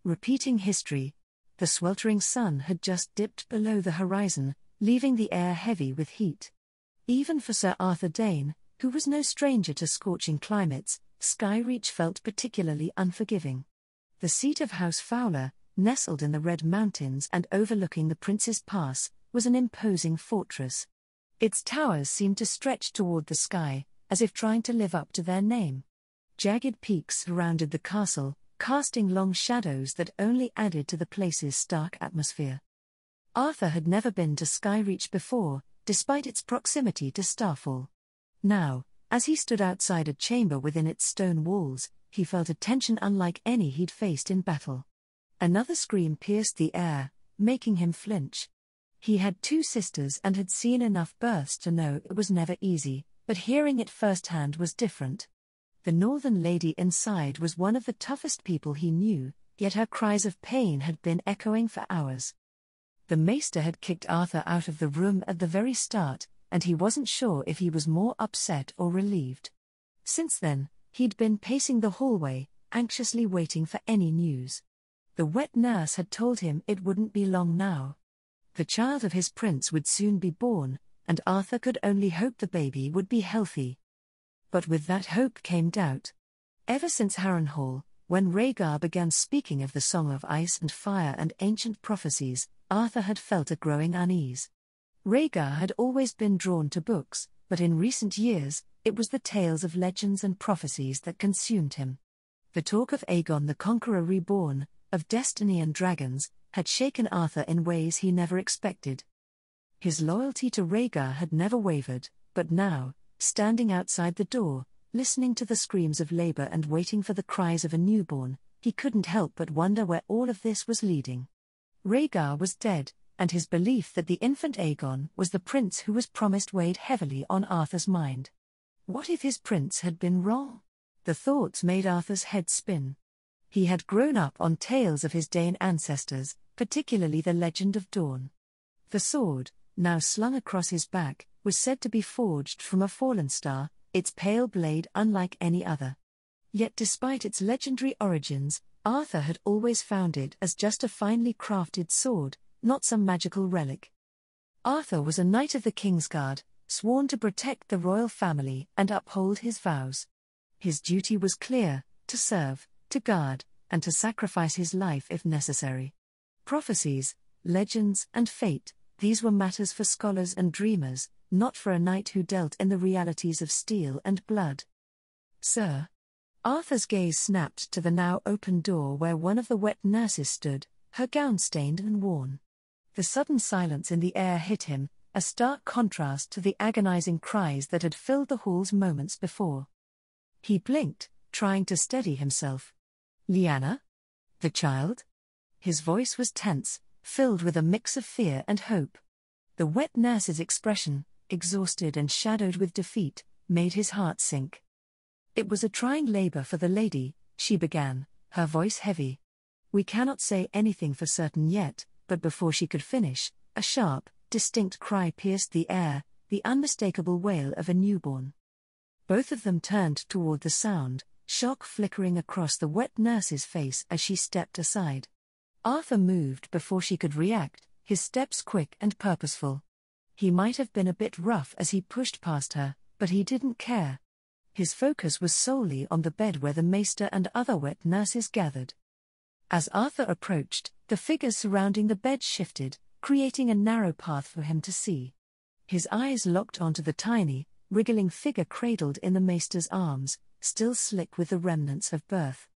repeating history. The sweltering sun had just dipped below the horizon, leaving the air heavy with heat. Even for Sir Arthur Dane, who was no stranger to scorching climates, Skyreach felt particularly unforgiving. The seat of House Fowler, nestled in the Red Mountains and overlooking the Prince's Pass, was an imposing fortress. Its towers seemed to stretch toward the sky, as if trying to live up to their name. Jagged peaks surrounded the castle, casting long shadows that only added to the place's stark atmosphere. Arthur had never been to Skyreach before, despite its proximity to Starfall. Now, as he stood outside a chamber within its stone walls, he felt a tension unlike any he'd faced in battle. Another scream pierced the air, making him flinch. He had 2 sisters and had seen enough births to know it was never easy, but hearing it firsthand was different. The northern lady inside was one of the toughest people he knew, yet her cries of pain had been echoing for hours. The maester had kicked Arthur out of the room at the very start, and he wasn't sure if he was more upset or relieved. Since then, he'd been pacing the hallway, anxiously waiting for any news. The wet nurse had told him it wouldn't be long now. The child of his prince would soon be born, and Arthur could only hope the baby would be healthy. But with that hope came doubt. Ever since Harrenhal, when Rhaegar began speaking of the Song of Ice and Fire and ancient prophecies, Arthur had felt a growing unease. Rhaegar had always been drawn to books, but in recent years, it was the tales of legends and prophecies that consumed him. The talk of Aegon the Conqueror reborn, of destiny and dragons, had shaken Arthur in ways he never expected. His loyalty to Rhaegar had never wavered, but now, standing outside the door, listening to the screams of labor and waiting for the cries of a newborn, he couldn't help but wonder where all of this was leading. Rhaegar was dead, and his belief that the infant Aegon was the prince who was promised weighed heavily on Arthur's mind. What if his prince had been wrong? The thoughts made Arthur's head spin. He had grown up on tales of his Dane ancestors, particularly the legend of Dawn. The sword, now slung across his back, was said to be forged from a fallen star, its pale blade unlike any other. Yet despite its legendary origins, Arthur had always found it as just a finely crafted sword, not some magical relic. Arthur was a knight of the Kingsguard, sworn to protect the royal family and uphold his vows. His duty was clear: to serve, to guard, and to sacrifice his life if necessary. Prophecies, legends, and fate, these were matters for scholars and dreamers, not for a knight who dealt in the realities of steel and blood. "Sir?" Arthur's gaze snapped to the now open door where one of the wet nurses stood, her gown stained and worn. The sudden silence in the air hit him, a stark contrast to the agonizing cries that had filled the halls moments before. He blinked, trying to steady himself. "Lyanna? The child?" His voice was tense, filled with a mix of fear and hope. The wet nurse's expression, exhausted and shadowed with defeat, made his heart sink. "It was a trying labor for the lady," she began, her voice heavy. "We cannot say anything for certain yet," but before she could finish, a sharp, distinct cry pierced the air, the unmistakable wail of a newborn. Both of them turned toward the sound, shock flickering across the wet nurse's face as she stepped aside. Arthur moved before she could react, his steps quick and purposeful. He might have been a bit rough as he pushed past her, but he didn't care. His focus was solely on the bed where the maester and other wet nurses gathered. As Arthur approached, the figures surrounding the bed shifted, creating a narrow path for him to see. His eyes locked onto the tiny, wriggling figure cradled in the maester's arms, still slick with the remnants of birth.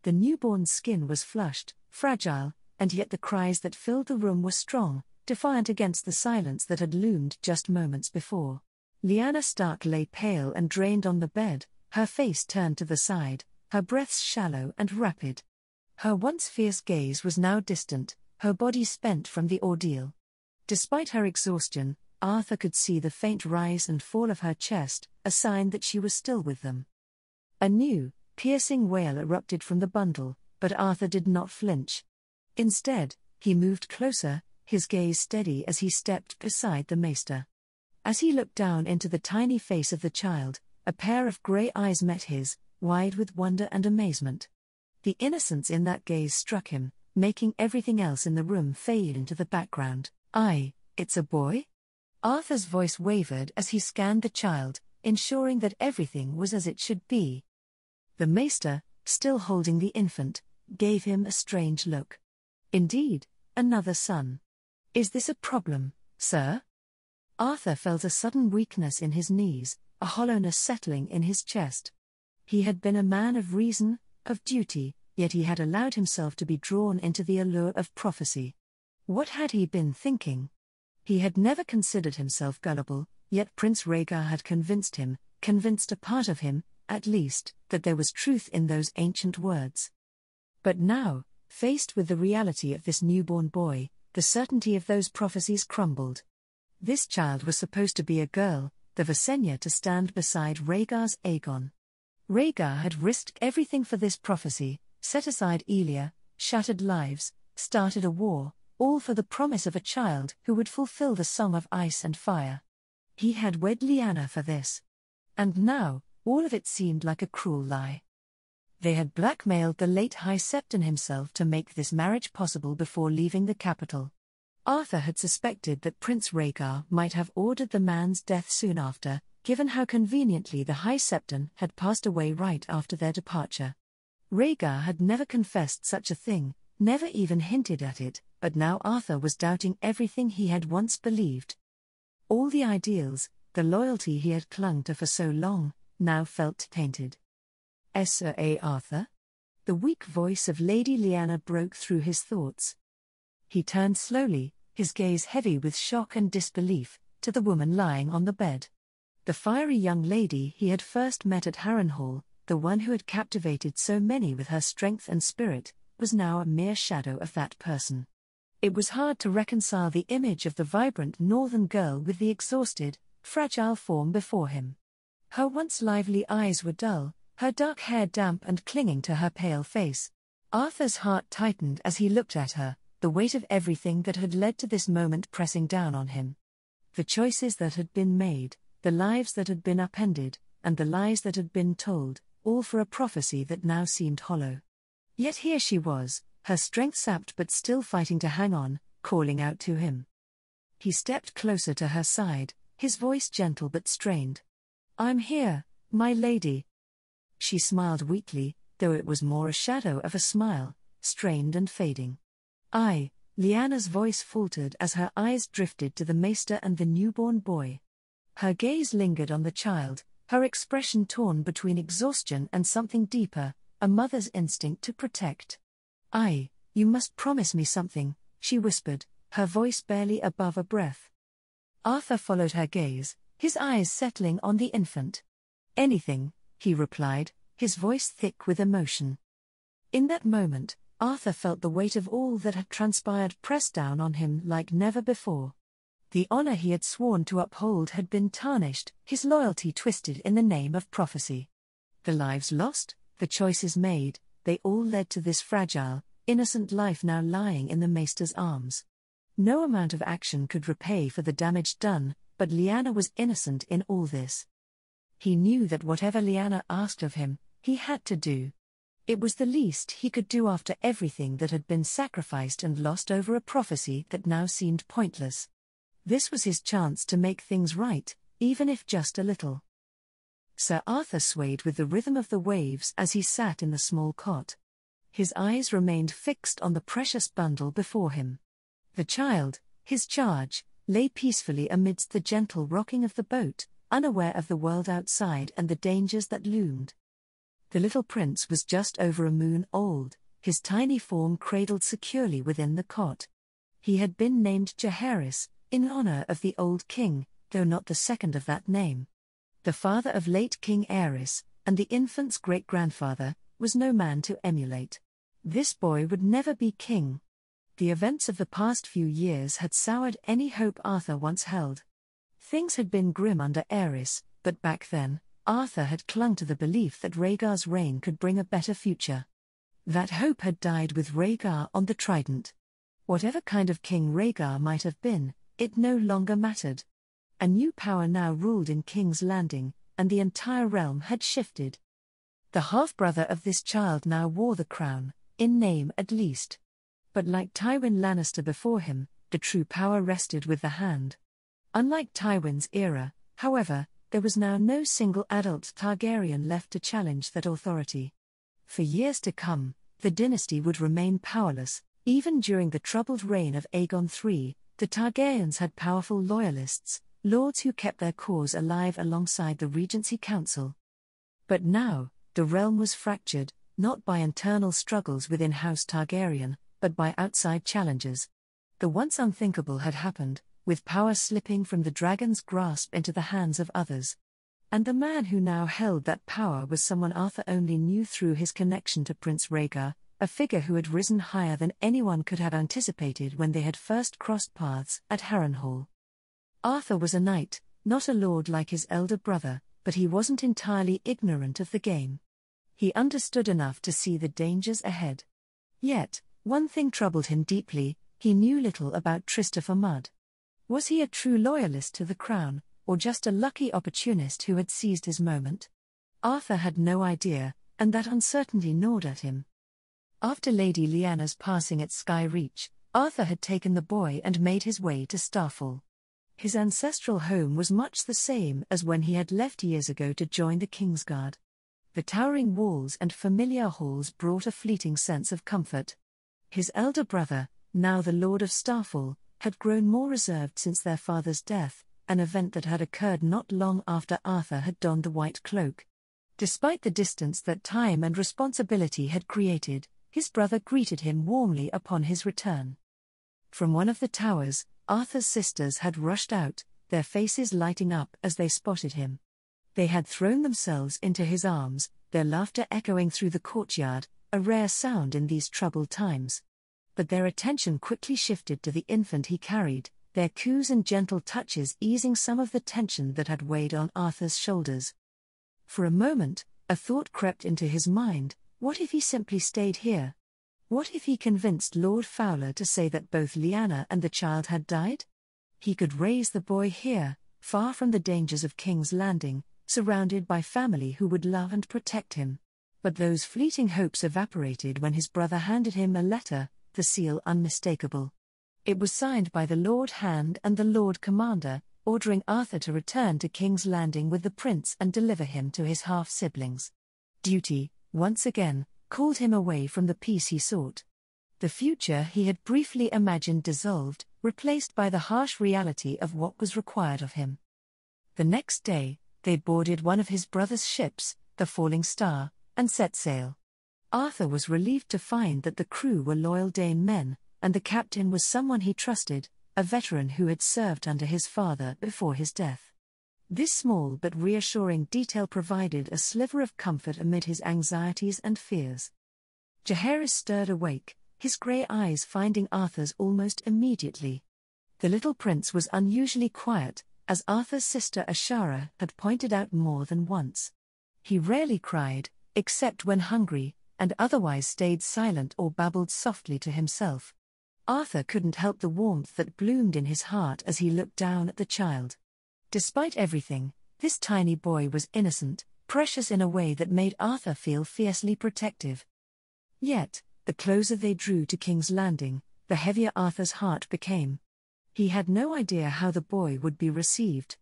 The newborn's skin was flushed, fragile, and yet the cries that filled the room were strong, defiant against the silence that had loomed just moments before. Lyanna Stark lay pale and drained on the bed, her face turned to the side, her breaths shallow and rapid. Her once fierce gaze was now distant, her body spent from the ordeal. Despite her exhaustion, Arthur could see the faint rise and fall of her chest, a sign that she was still with them. A new, piercing wail erupted from the bundle, but Arthur did not flinch. Instead, he moved closer, his gaze steady as he stepped beside the maester. As he looked down into the tiny face of the child, a pair of grey eyes met his, wide with wonder and amazement. The innocence in that gaze struck him, making everything else in the room fade into the background. It's a boy? Arthur's voice wavered as he scanned the child, ensuring that everything was as it should be. The maester, still holding the infant, gave him a strange look. Indeed, another son. Is this a problem, sir? Arthur felt a sudden weakness in his knees, a hollowness settling in his chest. He had been a man of reason, of duty, yet he had allowed himself to be drawn into the allure of prophecy. What had he been thinking? He had never considered himself gullible, yet Prince Rhaegar had convinced him, convinced a part of him, at least, that there was truth in those ancient words. But now, faced with the reality of this newborn boy, the certainty of those prophecies crumbled. This child was supposed to be a girl, the Visenya to stand beside Rhaegar's Aegon. Rhaegar had risked everything for this prophecy, set aside Elia, shattered lives, started a war, all for the promise of a child who would fulfill the Song of Ice and Fire. He had wed Lyanna for this. And now, all of it seemed like a cruel lie. They had blackmailed the late High Septon himself to make this marriage possible before leaving the capital. Arthur had suspected that Prince Rhaegar might have ordered the man's death soon after, given how conveniently the High Septon had passed away right after their departure. Rhaegar had never confessed such a thing, never even hinted at it, but now Arthur was doubting everything he had once believed. All the ideals, the loyalty he had clung to for so long, now felt tainted. Sir Arthur? The weak voice of Lady Lyanna broke through his thoughts. He turned slowly, his gaze heavy with shock and disbelief, to the woman lying on the bed. The fiery young lady he had first met at Harrenhal, the one who had captivated so many with her strength and spirit, was now a mere shadow of that person. It was hard to reconcile the image of the vibrant northern girl with the exhausted, fragile form before him. Her once lively eyes were dull, her dark hair damp and clinging to her pale face. Arthur's heart tightened as he looked at her, the weight of everything that had led to this moment pressing down on him. The choices that had been made, the lives that had been upended, and the lies that had been told, all for a prophecy that now seemed hollow. Yet here she was, her strength sapped but still fighting to hang on, calling out to him. He stepped closer to her side, his voice gentle but strained. "I'm here, my lady." She smiled weakly, though it was more a shadow of a smile, strained and fading. Lyanna's voice faltered as her eyes drifted to the maester and the newborn boy. Her gaze lingered on the child, her expression torn between exhaustion and something deeper, a mother's instinct to protect. You must promise me something," she whispered, her voice barely above a breath. Arthur followed her gaze, his eyes settling on the infant. "Anything," he replied, his voice thick with emotion. In that moment, Arthur felt the weight of all that had transpired press down on him like never before. The honor he had sworn to uphold had been tarnished, his loyalty twisted in the name of prophecy. The lives lost, the choices made, they all led to this fragile, innocent life now lying in the maester's arms. No amount of action could repay for the damage done, but Lyanna was innocent in all this. He knew that whatever Lyanna asked of him, he had to do. It was the least he could do after everything that had been sacrificed and lost over a prophecy that now seemed pointless. This was his chance to make things right, even if just a little. Sir Arthur swayed with the rhythm of the waves as he sat in the small cot. His eyes remained fixed on the precious bundle before him. The child, his charge, lay peacefully amidst the gentle rocking of the boat, unaware of the world outside and the dangers that loomed. The little prince was just over a moon old, his tiny form cradled securely within the cot. He had been named Jaehaerys, in honor of the old king, though not the second of that name. The father of late King Aerys, and the infant's great-grandfather, was no man to emulate. This boy would never be king. The events of the past few years had soured any hope Arthur once held. Things had been grim under Aerys, but back then, Arthur had clung to the belief that Rhaegar's reign could bring a better future. That hope had died with Rhaegar on the Trident. Whatever kind of king Rhaegar might have been, it no longer mattered. A new power now ruled in King's Landing, and the entire realm had shifted. The half-brother of this child now wore the crown, in name at least. But like Tywin Lannister before him, the true power rested with the hand. Unlike Tywin's era, however, there was now no single adult Targaryen left to challenge that authority. For years to come, the dynasty would remain powerless. Even during the troubled reign of Aegon III, the Targaryens had powerful loyalists, lords who kept their cause alive alongside the Regency Council. But now, the realm was fractured, not by internal struggles within House Targaryen, but by outside challenges. The once unthinkable had happened, with power slipping from the dragon's grasp into the hands of others. And the man who now held that power was someone Arthur only knew through his connection to Prince Rhaegar, a figure who had risen higher than anyone could have anticipated when they had first crossed paths at Harrenhal. Arthur was a knight, not a lord like his elder brother, but he wasn't entirely ignorant of the game. He understood enough to see the dangers ahead. Yet, one thing troubled him deeply: he knew little about Christopher Mudd. Was he a true loyalist to the crown, or just a lucky opportunist who had seized his moment? Arthur had no idea, and that uncertainty gnawed at him. After Lady Lyanna's passing at Skyreach, Arthur had taken the boy and made his way to Starfall. His ancestral home was much the same as when he had left years ago to join the Kingsguard. The towering walls and familiar halls brought a fleeting sense of comfort. His elder brother, now the Lord of Starfall, had grown more reserved since their father's death, an event that had occurred not long after Arthur had donned the white cloak. Despite the distance that time and responsibility had created, his brother greeted him warmly upon his return. From one of the towers, Arthur's sisters had rushed out, their faces lighting up as they spotted him. They had thrown themselves into his arms, their laughter echoing through the courtyard, a rare sound in these troubled times. But their attention quickly shifted to the infant he carried, their coos and gentle touches easing some of the tension that had weighed on Arthur's shoulders. For a moment, a thought crept into his mind: what if he simply stayed here? What if he convinced Lord Fowler to say that both Lyanna and the child had died? He could raise the boy here, far from the dangers of King's Landing, surrounded by family who would love and protect him. But those fleeting hopes evaporated when his brother handed him a letter, the seal unmistakable. It was signed by the Lord Hand and the Lord Commander, ordering Arthur to return to King's Landing with the prince and deliver him to his half-siblings. Duty, once again, called him away from the peace he sought. The future he had briefly imagined dissolved, replaced by the harsh reality of what was required of him. The next day, they boarded one of his brother's ships, the Falling Star, and set sail. Arthur was relieved to find that the crew were loyal Dane men, and the captain was someone he trusted, a veteran who had served under his father before his death. This small but reassuring detail provided a sliver of comfort amid his anxieties and fears. Jaehaerys stirred awake, his grey eyes finding Arthur's almost immediately. The little prince was unusually quiet, as Arthur's sister Ashara had pointed out more than once. He rarely cried, except when hungry, and otherwise stayed silent or babbled softly to himself. Arthur couldn't help the warmth that bloomed in his heart as he looked down at the child. Despite everything, this tiny boy was innocent, precious in a way that made Arthur feel fiercely protective. Yet, the closer they drew to King's Landing, the heavier Arthur's heart became. He had no idea how the boy would be received.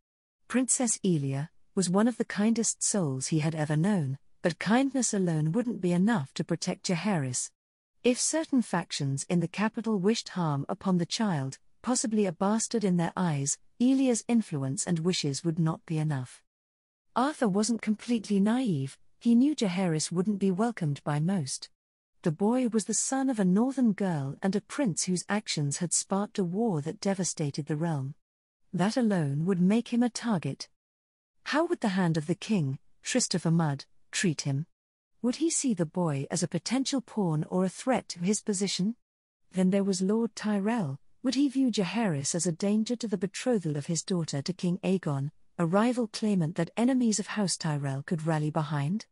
Princess Elia was one of the kindest souls he had ever known, but kindness alone wouldn't be enough to protect Jaehaerys. If certain factions in the capital wished harm upon the child, possibly a bastard in their eyes, Elia's influence and wishes would not be enough. Arthur wasn't completely naive, he knew Jaehaerys wouldn't be welcomed by most. The boy was the son of a northern girl and a prince whose actions had sparked a war that devastated the realm. That alone would make him a target. How would the hand of the king, Christopher Mudd, treat him? Would he see the boy as a potential pawn or a threat to his position? Then there was Lord Tyrell. Would he view Jaehaerys as a danger to the betrothal of his daughter to King Aegon, a rival claimant that enemies of House Tyrell could rally behind?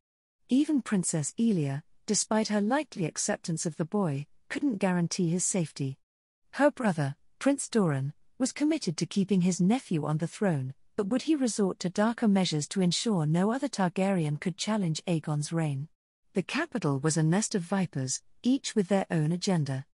Even Princess Elia, despite her likely acceptance of the boy, couldn't guarantee his safety. Her brother, Prince Doran, was committed to keeping his nephew on the throne, but would he resort to darker measures to ensure no other Targaryen could challenge Aegon's reign? The capital was a nest of vipers, each with their own agenda.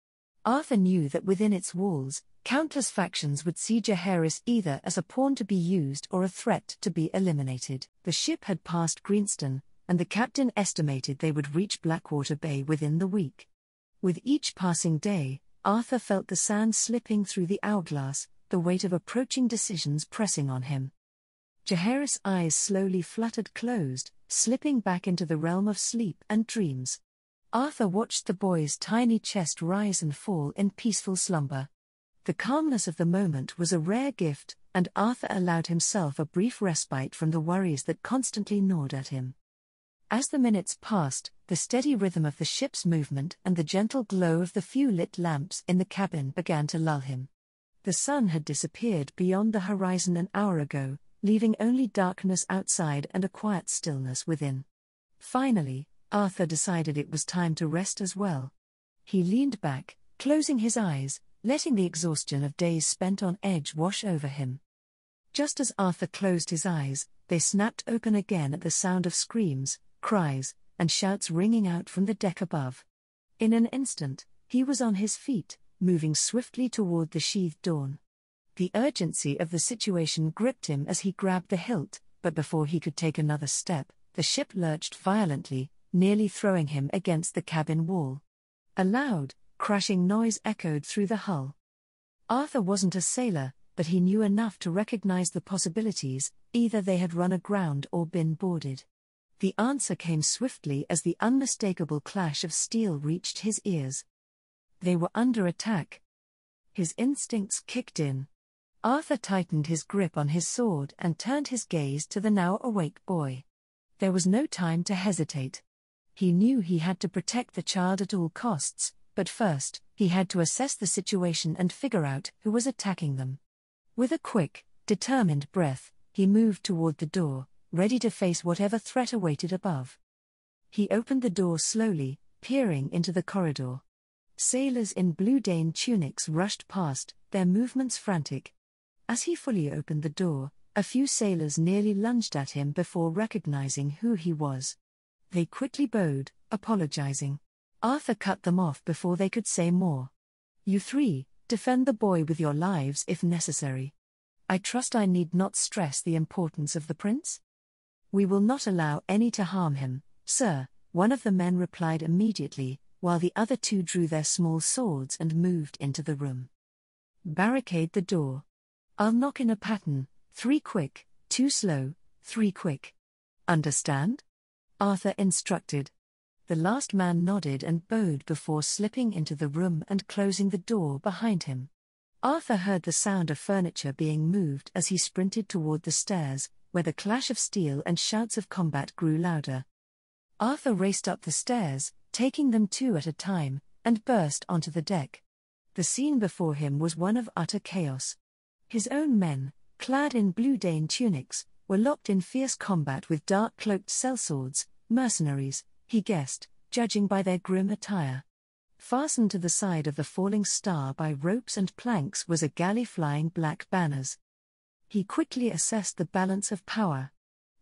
Arthur knew that within its walls, countless factions would see Jaehaerys either as a pawn to be used or a threat to be eliminated. The ship had passed Greenston, and the captain estimated they would reach Blackwater Bay within the week. With each passing day, Arthur felt the sand slipping through the hourglass, the weight of approaching decisions pressing on him. Jaehaerys' eyes slowly fluttered closed, slipping back into the realm of sleep and dreams. Arthur watched the boy's tiny chest rise and fall in peaceful slumber. The calmness of the moment was a rare gift, and Arthur allowed himself a brief respite from the worries that constantly gnawed at him. As the minutes passed, the steady rhythm of the ship's movement and the gentle glow of the few lit lamps in the cabin began to lull him. The sun had disappeared beyond the horizon an hour ago, leaving only darkness outside and a quiet stillness within. Finally, Arthur decided it was time to rest as well. He leaned back, closing his eyes, letting the exhaustion of days spent on edge wash over him. Just as Arthur closed his eyes, they snapped open again at the sound of screams, cries, and shouts ringing out from the deck above. In an instant, he was on his feet, moving swiftly toward the sheathed dawn. The urgency of the situation gripped him as he grabbed the hilt, but before he could take another step, the ship lurched violently, nearly throwing him against the cabin wall. A loud, crashing noise echoed through the hull. Arthur wasn't a sailor, but he knew enough to recognize the possibilities: either they had run aground or been boarded. The answer came swiftly as the unmistakable clash of steel reached his ears. They were under attack. His instincts kicked in. Arthur tightened his grip on his sword and turned his gaze to the now awake boy. There was no time to hesitate. He knew he had to protect the child at all costs, but first, he had to assess the situation and figure out who was attacking them. With a quick, determined breath, he moved toward the door, ready to face whatever threat awaited above. He opened the door slowly, peering into the corridor. Sailors in blue Dane tunics rushed past, their movements frantic. As he fully opened the door, a few sailors nearly lunged at him before recognizing who he was. They quickly bowed, apologizing. Arthur cut them off before they could say more. "You three, defend the boy with your lives if necessary. I trust I need not stress the importance of the prince?" "We will not allow any to harm him, sir," one of the men replied immediately, while the other two drew their small swords and moved into the room. "Barricade the door. I'll knock in a pattern, 3 quick, 2 slow, 3 quick. Understand?" Arthur instructed. The last man nodded and bowed before slipping into the room and closing the door behind him. Arthur heard the sound of furniture being moved as he sprinted toward the stairs, where the clash of steel and shouts of combat grew louder. Arthur raced up the stairs, taking them 2 at a time, and burst onto the deck. The scene before him was one of utter chaos. His own men, clad in blue Dane tunics, were locked in fierce combat with dark-cloaked sellswords, mercenaries, he guessed, judging by their grim attire. Fastened to the side of the Falling Star by ropes and planks was a galley flying black banners. He quickly assessed the balance of power.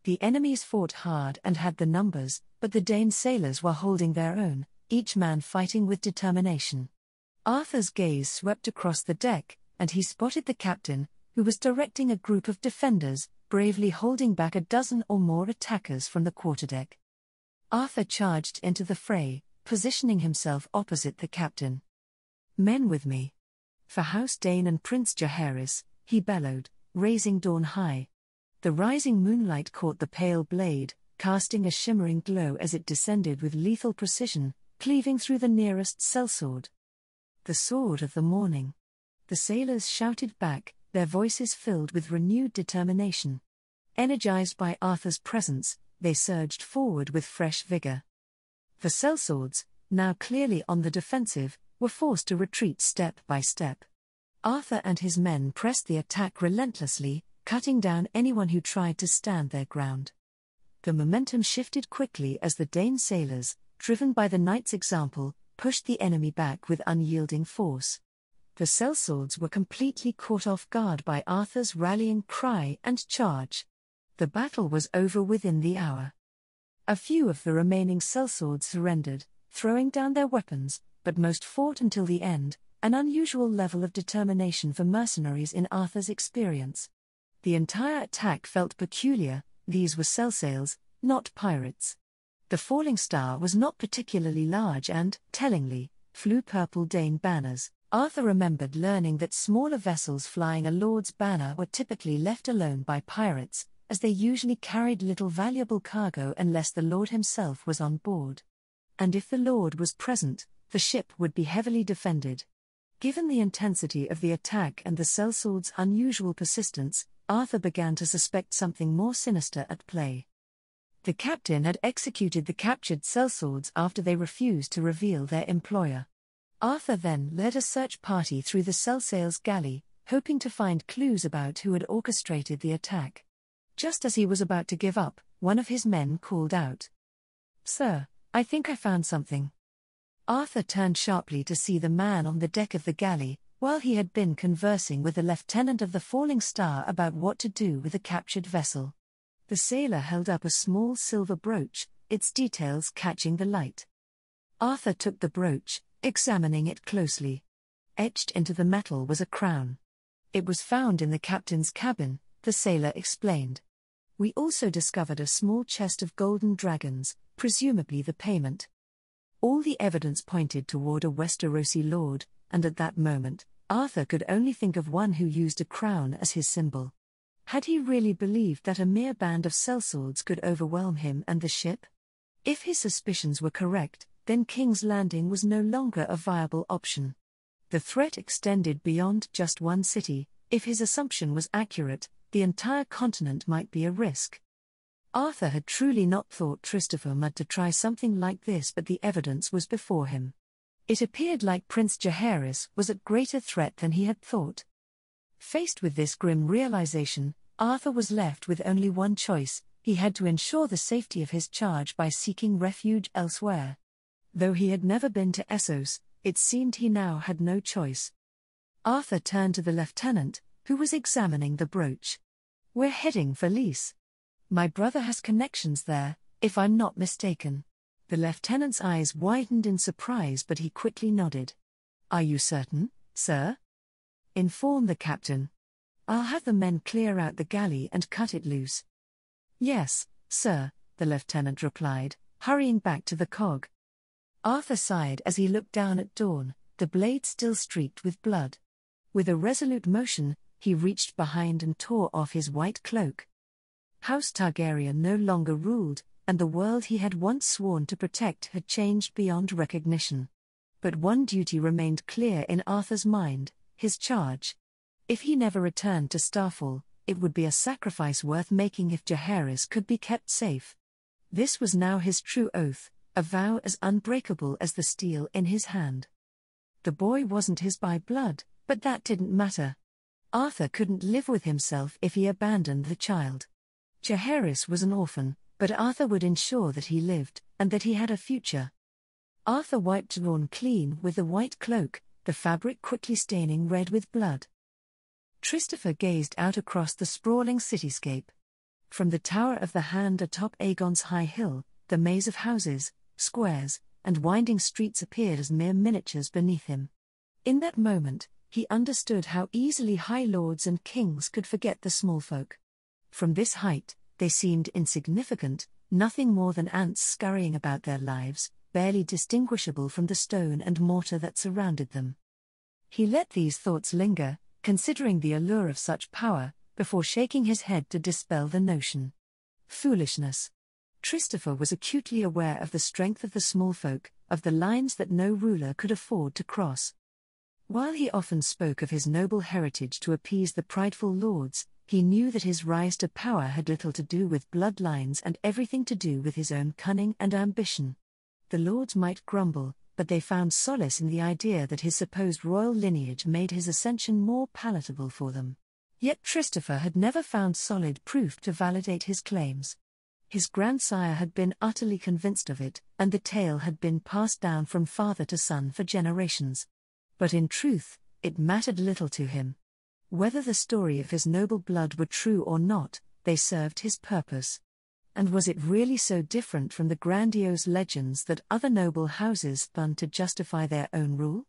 The enemies fought hard and had the numbers, but the Dane sailors were holding their own, each man fighting with determination. Arthur's gaze swept across the deck, and he spotted the captain, who was directing a group of defenders, bravely holding back a dozen or more attackers from the quarterdeck. Arthur charged into the fray, positioning himself opposite the captain. "Men with me. For House Dane and Prince Jaehaerys," he bellowed, raising dawn high. The rising moonlight caught the pale blade, casting a shimmering glow as it descended with lethal precision, cleaving through the nearest sellsword. "The sword of the morning." The sailors shouted back, their voices filled with renewed determination. Energized by Arthur's presence, they surged forward with fresh vigor. The sellswords, now clearly on the defensive, were forced to retreat step by step. Arthur and his men pressed the attack relentlessly, cutting down anyone who tried to stand their ground. The momentum shifted quickly as the Dane sailors, driven by the knight's example, pushed the enemy back with unyielding force. The sellswords were completely caught off guard by Arthur's rallying cry and charge. The battle was over within the hour. A few of the remaining sellswords surrendered, throwing down their weapons, but most fought until the end, an unusual level of determination for mercenaries in Arthur's experience. The entire attack felt peculiar. These were Selsales, not pirates. The falling star was not particularly large and, tellingly, flew purple Dane banners. Arthur remembered learning that smaller vessels flying a lord's banner were typically left alone by pirates, as they usually carried little valuable cargo unless the lord himself was on board. And if the lord was present, the ship would be heavily defended. Given the intensity of the attack and the sellsword's unusual persistence, Arthur began to suspect something more sinister at play. The captain had executed the captured sellswords after they refused to reveal their employer. Arthur then led a search party through the Selsales galley, hoping to find clues about who had orchestrated the attack. Just as he was about to give up, one of his men called out, "Sir, I think I found something." Arthur turned sharply to see the man on the deck of the galley, while he had been conversing with the lieutenant of the Falling Star about what to do with the captured vessel. The sailor held up a small silver brooch, its details catching the light. Arthur took the brooch, examining it closely. Etched into the metal was a crown. "It was found in the captain's cabin," the sailor explained. "We also discovered a small chest of golden dragons, presumably the payment." All the evidence pointed toward a Westerosi lord, and at that moment, Arthur could only think of one who used a crown as his symbol. Had he really believed that a mere band of sellswords could overwhelm him and the ship? If his suspicions were correct, then King's Landing was no longer a viable option. The threat extended beyond just one city. If his assumption was accurate, the entire continent might be a risk. Arthur had truly not thought Christopher Mudd to try something like this, but the evidence was before him. It appeared like Prince Jaehaerys was at greater threat than he had thought. Faced with this grim realization, Arthur was left with only one choice: he had to ensure the safety of his charge by seeking refuge elsewhere. Though he had never been to Essos, it seemed he now had no choice. Arthur turned to the lieutenant, who was examining the brooch. "We're heading for Lys. My brother has connections there, if I'm not mistaken." The lieutenant's eyes widened in surprise, but he quickly nodded. "Are you certain, sir?" "Inform the captain. I'll have the men clear out the galley and cut it loose." "Yes, sir," the lieutenant replied, hurrying back to the cog. Arthur sighed as he looked down at Dawn, the blade still streaked with blood. With a resolute motion, he reached behind and tore off his white cloak. House Targaryen no longer ruled, and the world he had once sworn to protect had changed beyond recognition. But one duty remained clear in Arthur's mind: his charge. If he never returned to Starfall, it would be a sacrifice worth making if Jaehaerys could be kept safe. This was now his true oath, a vow as unbreakable as the steel in his hand. The boy wasn't his by blood, but that didn't matter. Arthur couldn't live with himself if he abandoned the child. Jaehaerys was an orphan, but Arthur would ensure that he lived, and that he had a future. Arthur wiped Dawn clean with the white cloak, the fabric quickly staining red with blood. Christopher gazed out across the sprawling cityscape. From the Tower of the Hand atop Aegon's high hill, the maze of houses, squares, and winding streets appeared as mere miniatures beneath him. In that moment, he understood how easily high lords and kings could forget the small folk. From this height, they seemed insignificant, nothing more than ants scurrying about their lives, barely distinguishable from the stone and mortar that surrounded them. He let these thoughts linger, considering the allure of such power, before shaking his head to dispel the notion. Foolishness. Christopher was acutely aware of the strength of the small folk, of the lines that no ruler could afford to cross. While he often spoke of his noble heritage to appease the prideful lords, he knew that his rise to power had little to do with bloodlines and everything to do with his own cunning and ambition. The lords might grumble, but they found solace in the idea that his supposed royal lineage made his ascension more palatable for them. Yet Christopher had never found solid proof to validate his claims. His grandsire had been utterly convinced of it, and the tale had been passed down from father to son for generations. But in truth, it mattered little to him. Whether the story of his noble blood were true or not, they served his purpose. And was it really so different from the grandiose legends that other noble houses spun to justify their own rule?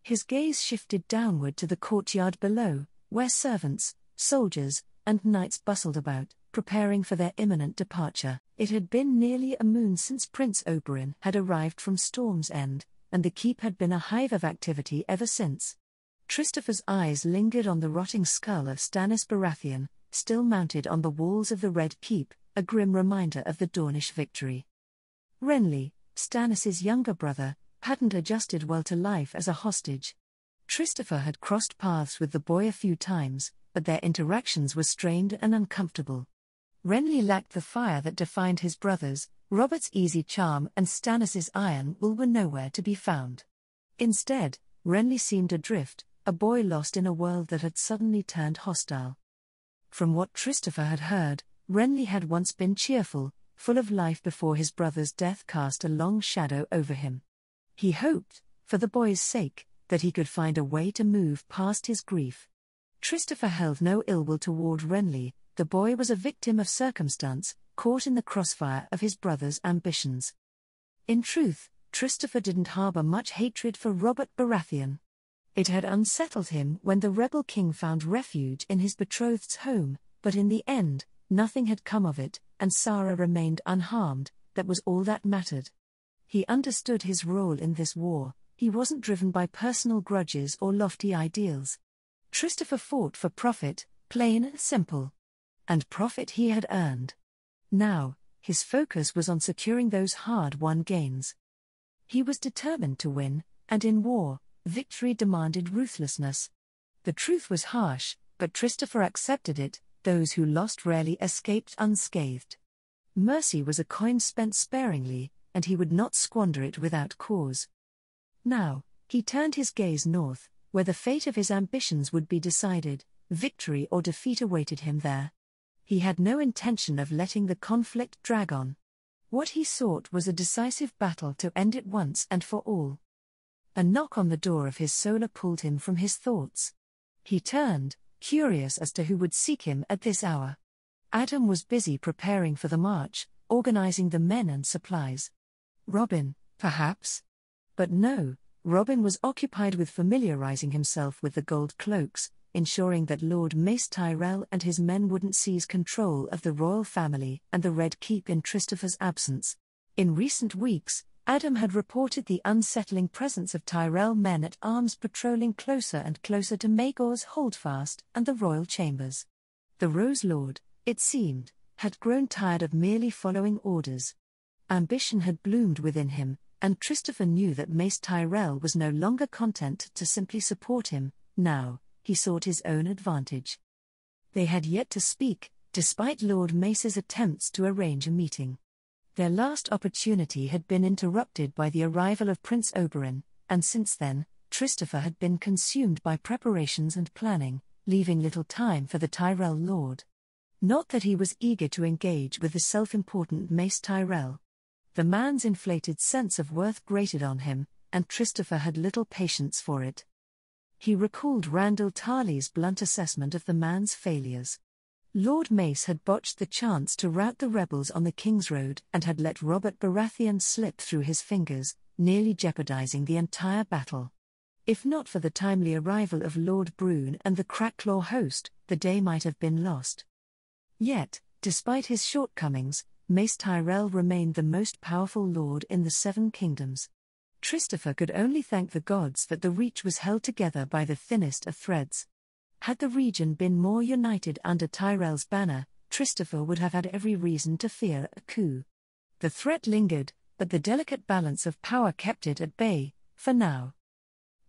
His gaze shifted downward to the courtyard below, where servants, soldiers, and knights bustled about, preparing for their imminent departure. It had been nearly a moon since Prince Oberyn had arrived from Storm's End, and the keep had been a hive of activity ever since. Christopher's eyes lingered on the rotting skull of Stannis Baratheon, still mounted on the walls of the Red Keep, a grim reminder of the Dornish victory. Renly, Stannis's younger brother, hadn't adjusted well to life as a hostage. Christopher had crossed paths with the boy a few times, but their interactions were strained and uncomfortable. Renly lacked the fire that defined his brothers, Robert's easy charm and Stannis's iron will were nowhere to be found. Instead, Renly seemed adrift, a boy lost in a world that had suddenly turned hostile. From what Christopher had heard, Renly had once been cheerful, full of life before his brother's death cast a long shadow over him. He hoped, for the boy's sake, that he could find a way to move past his grief. Christopher held no ill will toward Renly. The boy was a victim of circumstance, caught in the crossfire of his brother's ambitions. In truth, Christopher didn't harbor much hatred for Robert Baratheon. It had unsettled him when the rebel king found refuge in his betrothed's home, but in the end, nothing had come of it, and Sarah remained unharmed. That was all that mattered. He understood his role in this war. He wasn't driven by personal grudges or lofty ideals. Christopher fought for profit, plain and simple. And profit he had earned. Now, his focus was on securing those hard-won gains. He was determined to win, and in war, victory demanded ruthlessness. The truth was harsh, but Christopher accepted it. Those who lost rarely escaped unscathed. Mercy was a coin spent sparingly, and he would not squander it without cause. Now, he turned his gaze north, where the fate of his ambitions would be decided. Victory or defeat awaited him there. He had no intention of letting the conflict drag on. What he sought was a decisive battle to end it once and for all. A knock on the door of his solar pulled him from his thoughts. He turned, curious as to who would seek him at this hour. Adam was busy preparing for the march, organizing the men and supplies. Robin, perhaps? But no, Robin was occupied with familiarizing himself with the gold cloaks, ensuring that Lord Mace Tyrell and his men wouldn't seize control of the royal family and the Red Keep in Christopher's absence. In recent weeks, Adam had reported the unsettling presence of Tyrell men at arms patrolling closer and closer to Maegor's Holdfast and the royal chambers. The Rose Lord, it seemed, had grown tired of merely following orders. Ambition had bloomed within him, and Christopher knew that Mace Tyrell was no longer content to simply support him. Now, he sought his own advantage. They had yet to speak, despite Lord Mace's attempts to arrange a meeting. Their last opportunity had been interrupted by the arrival of Prince Oberyn, and since then, Christopher had been consumed by preparations and planning, leaving little time for the Tyrell Lord. Not that he was eager to engage with the self-important Mace Tyrell. The man's inflated sense of worth grated on him, and Christopher had little patience for it. He recalled Randall Tarley's blunt assessment of the man's failures. Lord Mace had botched the chance to rout the rebels on the King's Road and had let Robert Baratheon slip through his fingers, nearly jeopardizing the entire battle. If not for the timely arrival of Lord Brune and the Crackclaw host, the day might have been lost. Yet, despite his shortcomings, Mace Tyrell remained the most powerful lord in the Seven Kingdoms. Christopher could only thank the gods that the Reach was held together by the thinnest of threads. Had the region been more united under Tyrell's banner, Christopher would have had every reason to fear a coup. The threat lingered, but the delicate balance of power kept it at bay, for now.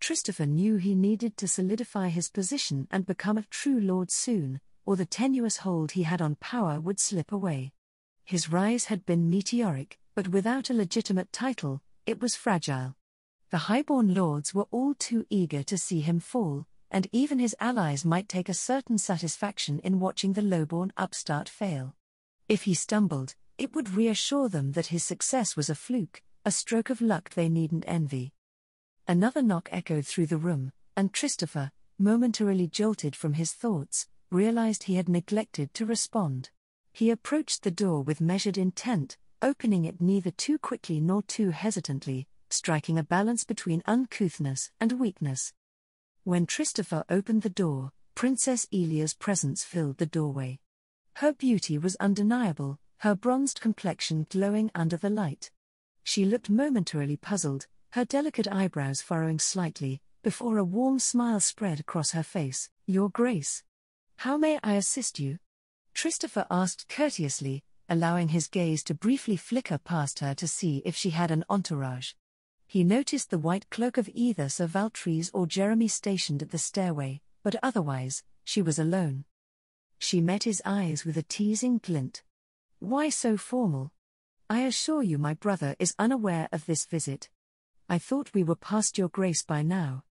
Christopher knew he needed to solidify his position and become a true lord soon, or the tenuous hold he had on power would slip away. His rise had been meteoric, but without a legitimate title, it was fragile. The highborn lords were all too eager to see him fall, and even his allies might take a certain satisfaction in watching the lowborn upstart fail. If he stumbled, it would reassure them that his success was a fluke, a stroke of luck they needn't envy. Another knock echoed through the room, and Christopher, momentarily jolted from his thoughts, realized he had neglected to respond. He approached the door with measured intent, opening it neither too quickly nor too hesitantly, striking a balance between uncouthness and weakness. When Christopher opened the door, Princess Elia's presence filled the doorway. Her beauty was undeniable, her bronzed complexion glowing under the light. She looked momentarily puzzled, her delicate eyebrows furrowing slightly, before a warm smile spread across her face. "Your Grace. How may I assist you?" Christopher asked courteously, allowing his gaze to briefly flicker past her to see if she had an entourage. He noticed the white cloak of either Sir Valtry's or Jeremy stationed at the stairway, but otherwise, she was alone. She met his eyes with a teasing glint. "Why so formal? I assure you my brother is unaware of this visit. I thought we were past your Grace by now.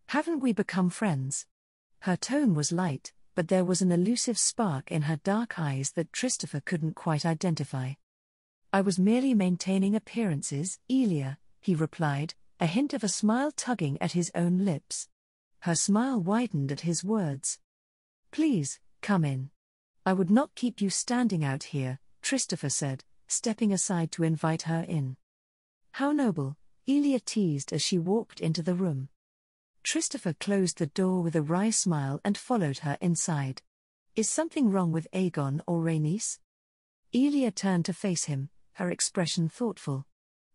Haven't we become friends?" Her tone was light, but there was an elusive spark in her dark eyes that Christopher couldn't quite identify. "I was merely maintaining appearances, Elia," he replied, a hint of a smile tugging at his own lips. Her smile widened at his words. "Please, come in. I would not keep you standing out here," Christopher said, stepping aside to invite her in. "How noble," Elia teased as she walked into the room. Christopher closed the door with a wry smile and followed her inside. "Is something wrong with Aegon or Rhaenys?" Elia turned to face him, her expression thoughtful.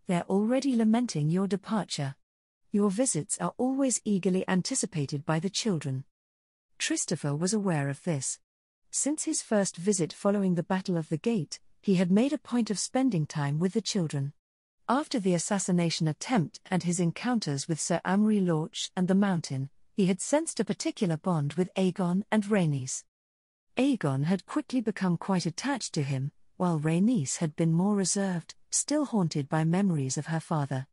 "They're already lamenting your departure. Your visits are always eagerly anticipated by the children." Christopher was aware of this. Since his first visit following the Battle of the Gate, he had made a point of spending time with the children. After the assassination attempt and his encounters with Sir Amry Lorch and the Mountain, he had sensed a particular bond with Aegon and Rhaenys. Aegon had quickly become quite attached to him, while Rhaenys had been more reserved, still haunted by memories of her father.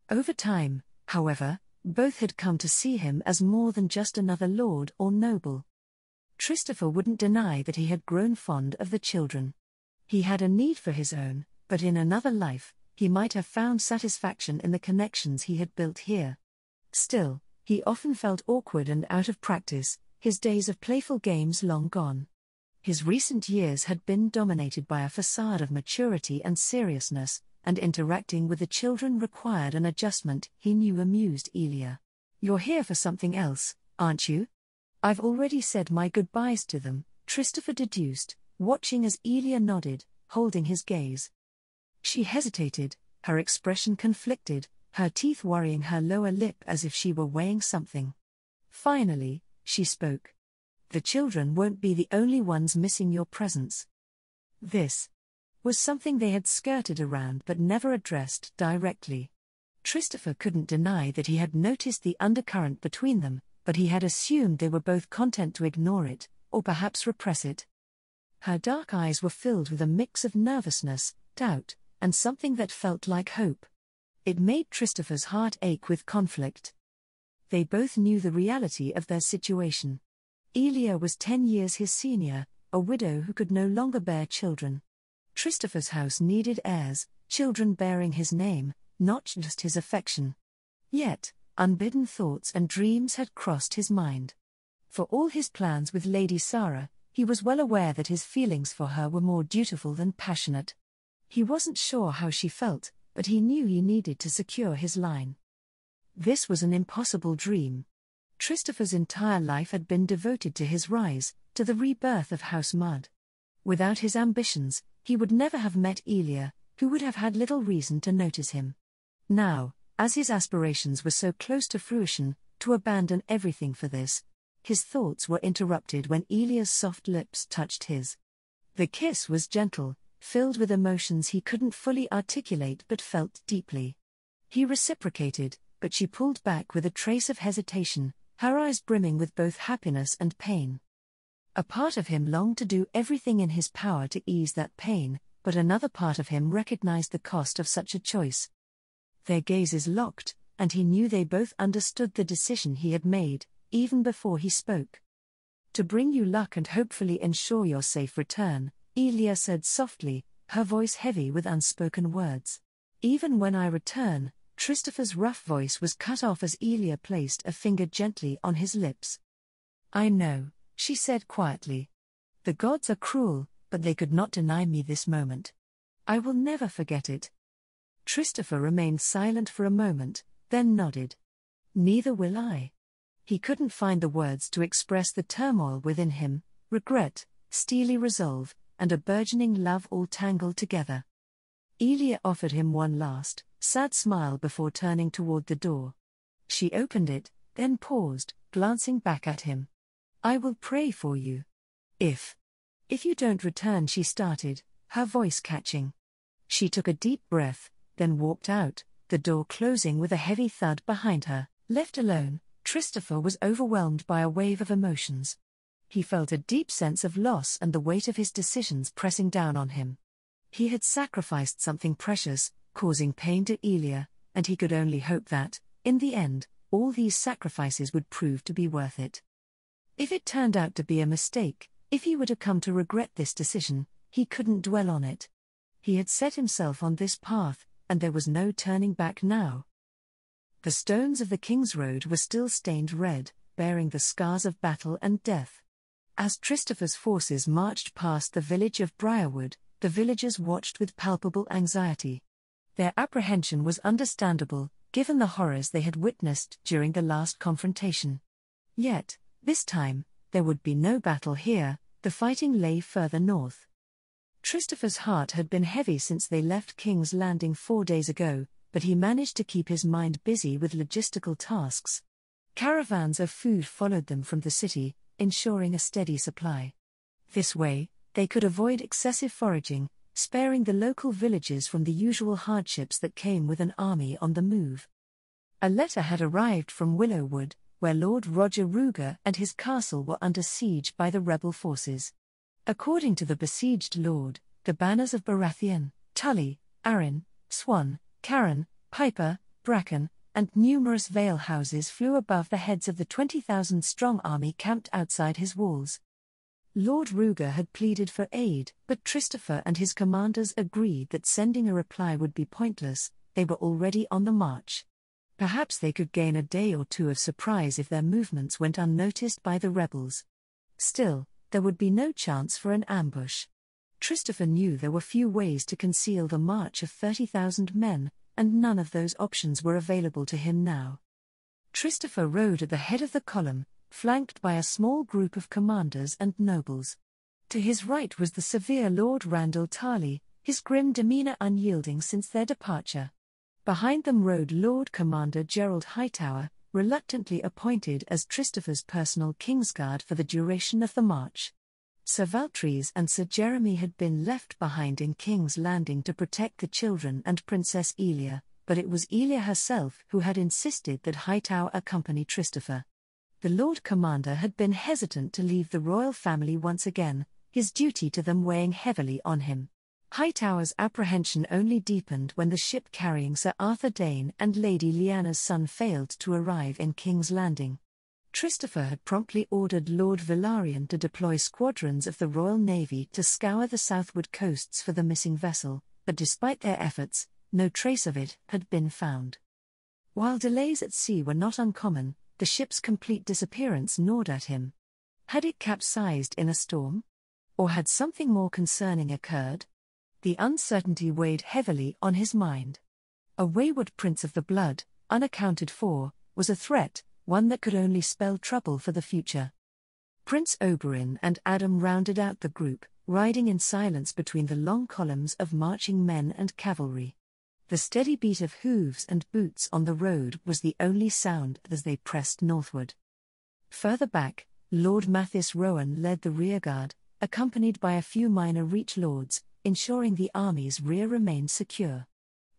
Over time, however, both had come to see him as more than just another lord or noble. Christopher wouldn't deny that he had grown fond of the children. He had a need for his own, but in another life, he might have found satisfaction in the connections he had built here. Still, he often felt awkward and out of practice, his days of playful games long gone. His recent years had been dominated by a facade of maturity and seriousness, and interacting with the children required an adjustment he knew amused Elia. "You're here for something else, aren't you?" "I've already said my goodbyes to them," Christopher deduced, watching as Elia nodded, holding his gaze. She hesitated, her expression conflicted, her teeth worrying her lower lip as if she were weighing something. Finally, she spoke. "The children won't be the only ones missing your presence." This was something they had skirted around but never addressed directly. Christopher couldn't deny that he had noticed the undercurrent between them, but he had assumed they were both content to ignore it, or perhaps repress it. Her dark eyes were filled with a mix of nervousness, doubt, and something that felt like hope. It made Christopher's heart ache with conflict. They both knew the reality of their situation. Elia was 10 years his senior, a widow who could no longer bear children. Christopher's house needed heirs, children bearing his name, not just his affection. Yet, unbidden thoughts and dreams had crossed his mind. For all his plans with Lady Sarah, he was well aware that his feelings for her were more dutiful than passionate. He wasn't sure how she felt, but he knew he needed to secure his line. This was an impossible dream. Christopher's entire life had been devoted to his rise, to the rebirth of House Mudd. Without his ambitions, he would never have met Elia, who would have had little reason to notice him. Now, as his aspirations were so close to fruition, to abandon everything for this, his thoughts were interrupted when Elia's soft lips touched his. The kiss was gentle, filled with emotions he couldn't fully articulate but felt deeply. He reciprocated, but she pulled back with a trace of hesitation, her eyes brimming with both happiness and pain. A part of him longed to do everything in his power to ease that pain, but another part of him recognized the cost of such a choice. Their gazes locked, and he knew they both understood the decision he had made, even before he spoke. "To bring you luck and hopefully ensure your safe return," Elia said softly, her voice heavy with unspoken words. "Even when I return," Christopher's rough voice was cut off as Elia placed a finger gently on his lips. "I know," she said quietly. "The gods are cruel, but they could not deny me this moment. I will never forget it. Christopher remained silent for a moment, then nodded. Neither will I. He couldn't find the words to express the turmoil within him, regret, steely resolve, and a burgeoning love all tangled together. Elia offered him one last, sad smile before turning toward the door. She opened it, then paused, glancing back at him. I will pray for you. If you don't return, she started, her voice catching. She took a deep breath, then walked out, the door closing with a heavy thud behind her. Left alone, Christopher was overwhelmed by a wave of emotions. He felt a deep sense of loss and the weight of his decisions pressing down on him. He had sacrificed something precious, causing pain to Elia, and he could only hope that, in the end, all these sacrifices would prove to be worth it. If it turned out to be a mistake, if he were to come to regret this decision, he couldn't dwell on it. He had set himself on this path, and there was no turning back now. The stones of the King's Road were still stained red, bearing the scars of battle and death. As Christopher's forces marched past the village of Briarwood, the villagers watched with palpable anxiety. Their apprehension was understandable, given the horrors they had witnessed during the last confrontation. Yet, this time, there would be no battle here, the fighting lay further north. Christopher's heart had been heavy since they left King's Landing 4 days ago, but he managed to keep his mind busy with logistical tasks. Caravans of food followed them from the city, ensuring a steady supply. This way, they could avoid excessive foraging, sparing the local villages from the usual hardships that came with an army on the move. A letter had arrived from Willowwood, where Lord Roger Ruger and his castle were under siege by the rebel forces. According to the besieged lord, the banners of Baratheon, Tully, Arryn, Swan, Caron, Piper, Bracken, and numerous vale houses flew above the heads of the 20,000-strong army camped outside his walls. Lord Ruger had pleaded for aid, but Christopher and his commanders agreed that sending a reply would be pointless. They were already on the march. Perhaps they could gain a day or two of surprise if their movements went unnoticed by the rebels. Still, there would be no chance for an ambush. Christopher knew there were few ways to conceal the march of 30,000 men, and none of those options were available to him now. Christopher rode at the head of the column, flanked by a small group of commanders and nobles. To his right was the severe Lord Randall Tarley, his grim demeanor unyielding since their departure. Behind them rode Lord Commander Gerald Hightower, reluctantly appointed as Christopher's personal Kingsguard for the duration of the march. Sir Valtries and Sir Jeremy had been left behind in King's Landing to protect the children and Princess Elia, but it was Elia herself who had insisted that Hightower accompany Christopher. The Lord Commander had been hesitant to leave the royal family once again, his duty to them weighing heavily on him. Hightower's apprehension only deepened when the ship carrying Sir Arthur Dane and Lady Lyanna's son failed to arrive in King's Landing. Christopher had promptly ordered Lord Velaryon to deploy squadrons of the Royal Navy to scour the southward coasts for the missing vessel, but despite their efforts, no trace of it had been found. While delays at sea were not uncommon, the ship's complete disappearance gnawed at him. Had it capsized in a storm? Or had something more concerning occurred? The uncertainty weighed heavily on his mind. A wayward prince of the blood, unaccounted for, was a threat, one that could only spell trouble for the future. Prince Oberyn and Adam rounded out the group, riding in silence between the long columns of marching men and cavalry. The steady beat of hooves and boots on the road was the only sound as they pressed northward. Further back, Lord Mathis Rowan led the rearguard, accompanied by a few minor reach lords, ensuring the army's rear remained secure.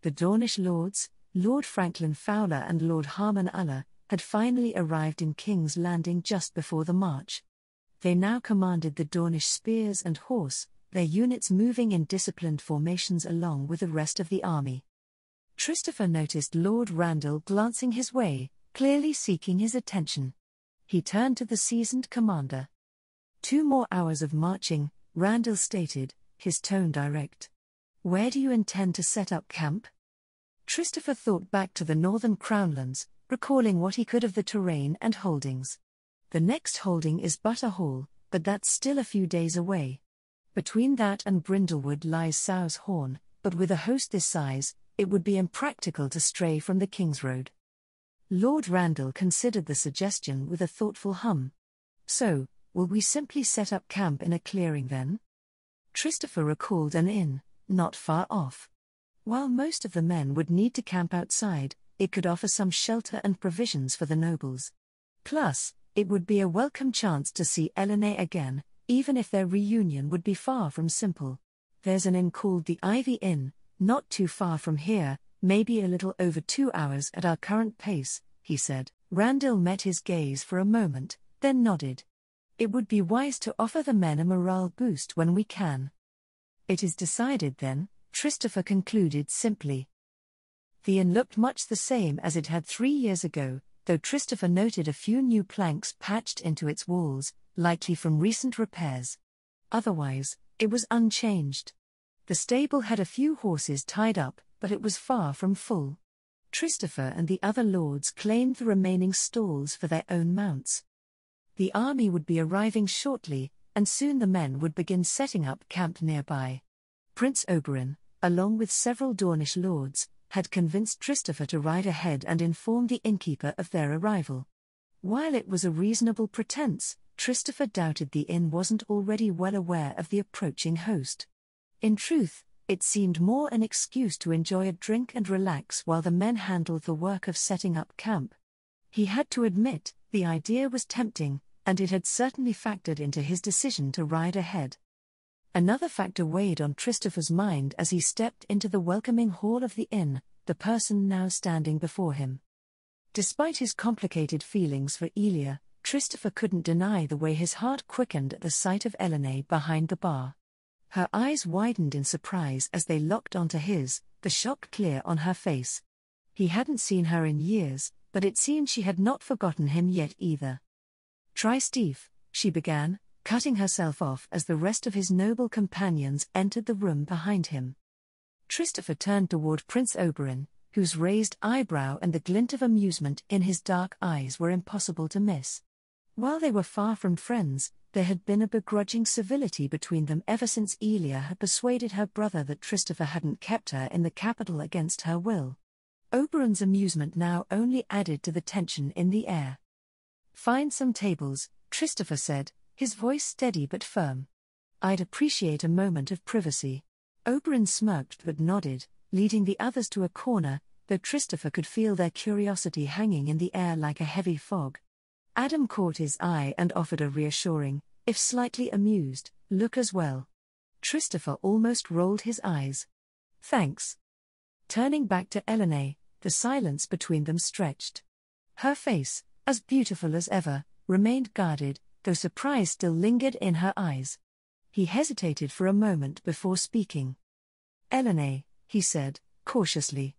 The Dornish lords, Lord Franklin Fowler and Lord Harmon Uller, had finally arrived in King's Landing just before the march. They now commanded the Dornish spears and horse, their units moving in disciplined formations along with the rest of the army. Christopher noticed Lord Randall glancing his way, clearly seeking his attention. He turned to the seasoned commander. 2 more hours of marching, Randall stated, his tone direct. Where do you intend to set up camp? Christopher thought back to the northern Crownlands, recalling what he could of the terrain and holdings. The next holding is Butter Hall, but that's still a few days away. Between that and Brindlewood lies Sow's Horn, but with a host this size, it would be impractical to stray from the King's Road. Lord Randall considered the suggestion with a thoughtful hum. So, will we simply set up camp in a clearing then? Christopher recalled an inn, not far off. While most of the men would need to camp outside, it could offer some shelter and provisions for the nobles. Plus, it would be a welcome chance to see Elinor again, even if their reunion would be far from simple. There's an inn called the Ivy Inn, not too far from here, maybe a little over 2 hours at our current pace, he said. Randall met his gaze for a moment, then nodded. It would be wise to offer the men a morale boost when we can. It is decided then, Christopher concluded simply. The inn looked much the same as it had 3 years ago, though Christopher noted a few new planks patched into its walls, likely from recent repairs. Otherwise, it was unchanged. The stable had a few horses tied up, but it was far from full. Christopher and the other lords claimed the remaining stalls for their own mounts. The army would be arriving shortly, and soon the men would begin setting up camp nearby. Prince Oberyn, along with several Dornish lords, had convinced Christopher to ride ahead and inform the innkeeper of their arrival. While it was a reasonable pretense, Christopher doubted the inn wasn't already well aware of the approaching host. In truth, it seemed more an excuse to enjoy a drink and relax while the men handled the work of setting up camp. He had to admit, the idea was tempting, and it had certainly factored into his decision to ride ahead. Another factor weighed on Christopher's mind as he stepped into the welcoming hall of the inn, the person now standing before him. Despite his complicated feelings for Elia, Christopher couldn't deny the way his heart quickened at the sight of Elinor behind the bar. Her eyes widened in surprise as they locked onto his, the shock clear on her face. He hadn't seen her in years, but it seemed she had not forgotten him yet either. "Try Steve," she began, cutting herself off as the rest of his noble companions entered the room behind him. Christopher turned toward Prince Oberyn, whose raised eyebrow and the glint of amusement in his dark eyes were impossible to miss. While they were far from friends, there had been a begrudging civility between them ever since Elia had persuaded her brother that Christopher hadn't kept her in the capital against her will. Oberyn's amusement now only added to the tension in the air. "Find some tables," Christopher said, his voice steady but firm. "I'd appreciate a moment of privacy." Oberyn smirked but nodded, leading the others to a corner, though Christopher could feel their curiosity hanging in the air like a heavy fog. Adam caught his eye and offered a reassuring, if slightly amused, look as well. Christopher almost rolled his eyes. "Thanks." Turning back to Elinor, the silence between them stretched. Her face, as beautiful as ever, remained guarded, though surprise still lingered in her eyes. He hesitated for a moment before speaking. "Elinor," he said, cautiously.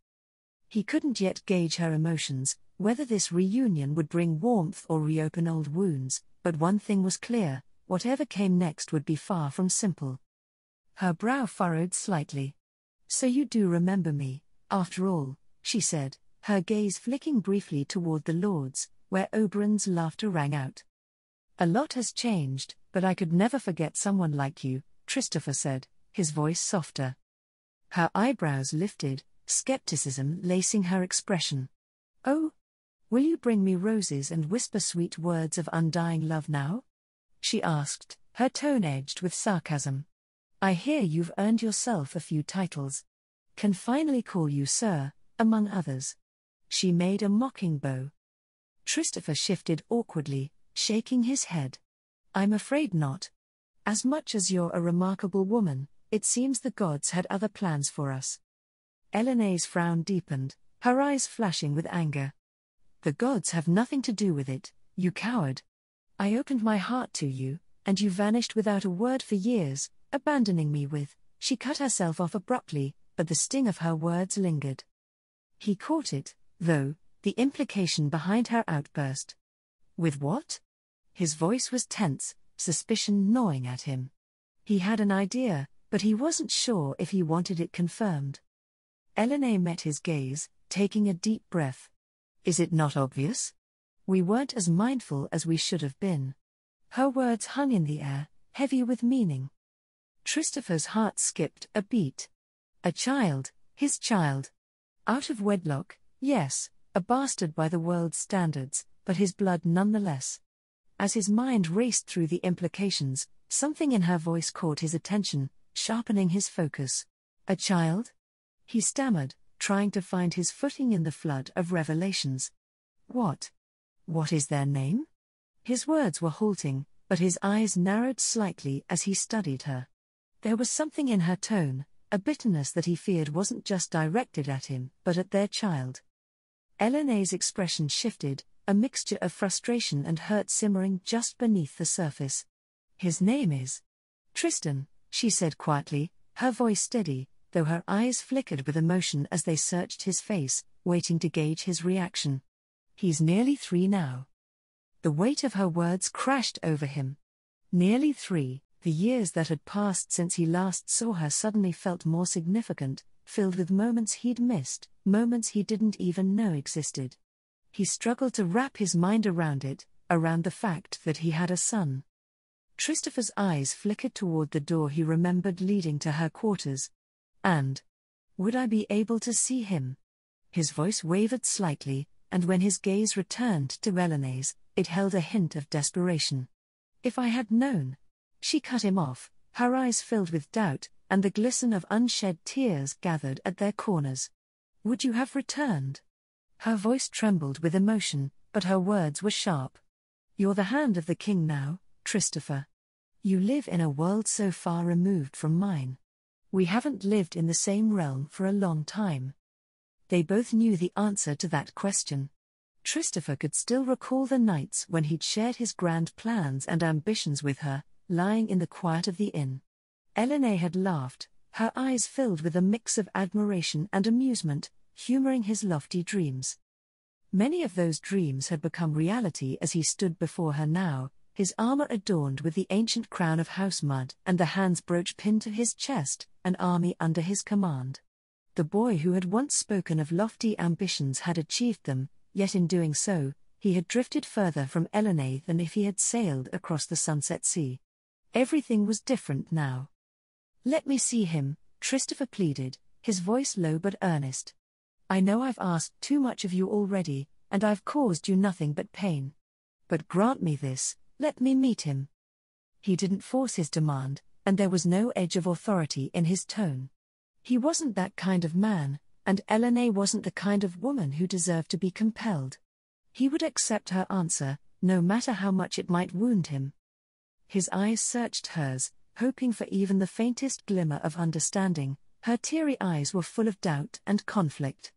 He couldn't yet gauge her emotions, whether this reunion would bring warmth or reopen old wounds, but one thing was clear, whatever came next would be far from simple. Her brow furrowed slightly. "So you do remember me, after all," she said, her gaze flicking briefly toward the lords, where Oberyn's laughter rang out. "A lot has changed, but I could never forget someone like you," Christopher said, his voice softer. Her eyebrows lifted, skepticism lacing her expression. "Oh? Will you bring me roses and whisper sweet words of undying love now?" she asked, her tone edged with sarcasm. "I hear you've earned yourself a few titles. Can finally call you sir, among others." She made a mocking bow. Christopher shifted awkwardly, shaking his head. "I'm afraid not. As much as you're a remarkable woman, it seems the gods had other plans for us." Elinor's frown deepened, her eyes flashing with anger. "The gods have nothing to do with it, you coward. I opened my heart to you, and you vanished without a word for years, abandoning me with—" She cut herself off abruptly, but the sting of her words lingered. He caught it, though, the implication behind her outburst. "With what?" His voice was tense, suspicion gnawing at him. He had an idea, but he wasn't sure if he wanted it confirmed. Elinor met his gaze, taking a deep breath. "Is it not obvious? We weren't as mindful as we should have been." Her words hung in the air, heavy with meaning. Christopher's heart skipped a beat. A child, his child. Out of wedlock, yes, a bastard by the world's standards, but his blood nonetheless. As his mind raced through the implications, something in her voice caught his attention, sharpening his focus. A child? He stammered, trying to find his footing in the flood of revelations. What? What is their name? His words were halting, but his eyes narrowed slightly as he studied her. There was something in her tone, a bitterness that he feared wasn't just directed at him, but at their child. Eleanor's expression shifted, a mixture of frustration and hurt simmering just beneath the surface. His name is Tristan, she said quietly, her voice steady, though her eyes flickered with emotion as they searched his face, waiting to gauge his reaction. He's nearly 3 now. The weight of her words crashed over him. Nearly 3, the years that had passed since he last saw her suddenly felt more significant, filled with moments he'd missed, moments he didn't even know existed. He struggled to wrap his mind around it, around the fact that he had a son. Christopher's eyes flickered toward the door he remembered leading to her quarters. And would I be able to see him? His voice wavered slightly, and when his gaze returned to Eleanor's, it held a hint of desperation. If I had known. She cut him off, her eyes filled with doubt, and the glisten of unshed tears gathered at their corners. Would you have returned? Her voice trembled with emotion, but her words were sharp. You're the hand of the king now, Christopher. You live in a world so far removed from mine. We haven't lived in the same realm for a long time. They both knew the answer to that question. Christopher could still recall the nights when he'd shared his grand plans and ambitions with her, lying in the quiet of the inn. Eleanor had laughed, her eyes filled with a mix of admiration and amusement, humoring his lofty dreams. Many of those dreams had become reality as he stood before her now, his armor adorned with the ancient crown of house mud and the hand's brooch pinned to his chest, an army under his command. The boy who had once spoken of lofty ambitions had achieved them, yet in doing so, he had drifted further from Eleanor than if he had sailed across the sunset sea. Everything was different now. Let me see him, Christopher pleaded, his voice low but earnest. I know I've asked too much of you already, and I've caused you nothing but pain. But grant me this, let me meet him. He didn't force his demand, and there was no edge of authority in his tone. He wasn't that kind of man, and Eleanor wasn't the kind of woman who deserved to be compelled. He would accept her answer, no matter how much it might wound him. His eyes searched hers, hoping for even the faintest glimmer of understanding. Her teary eyes were full of doubt and conflict.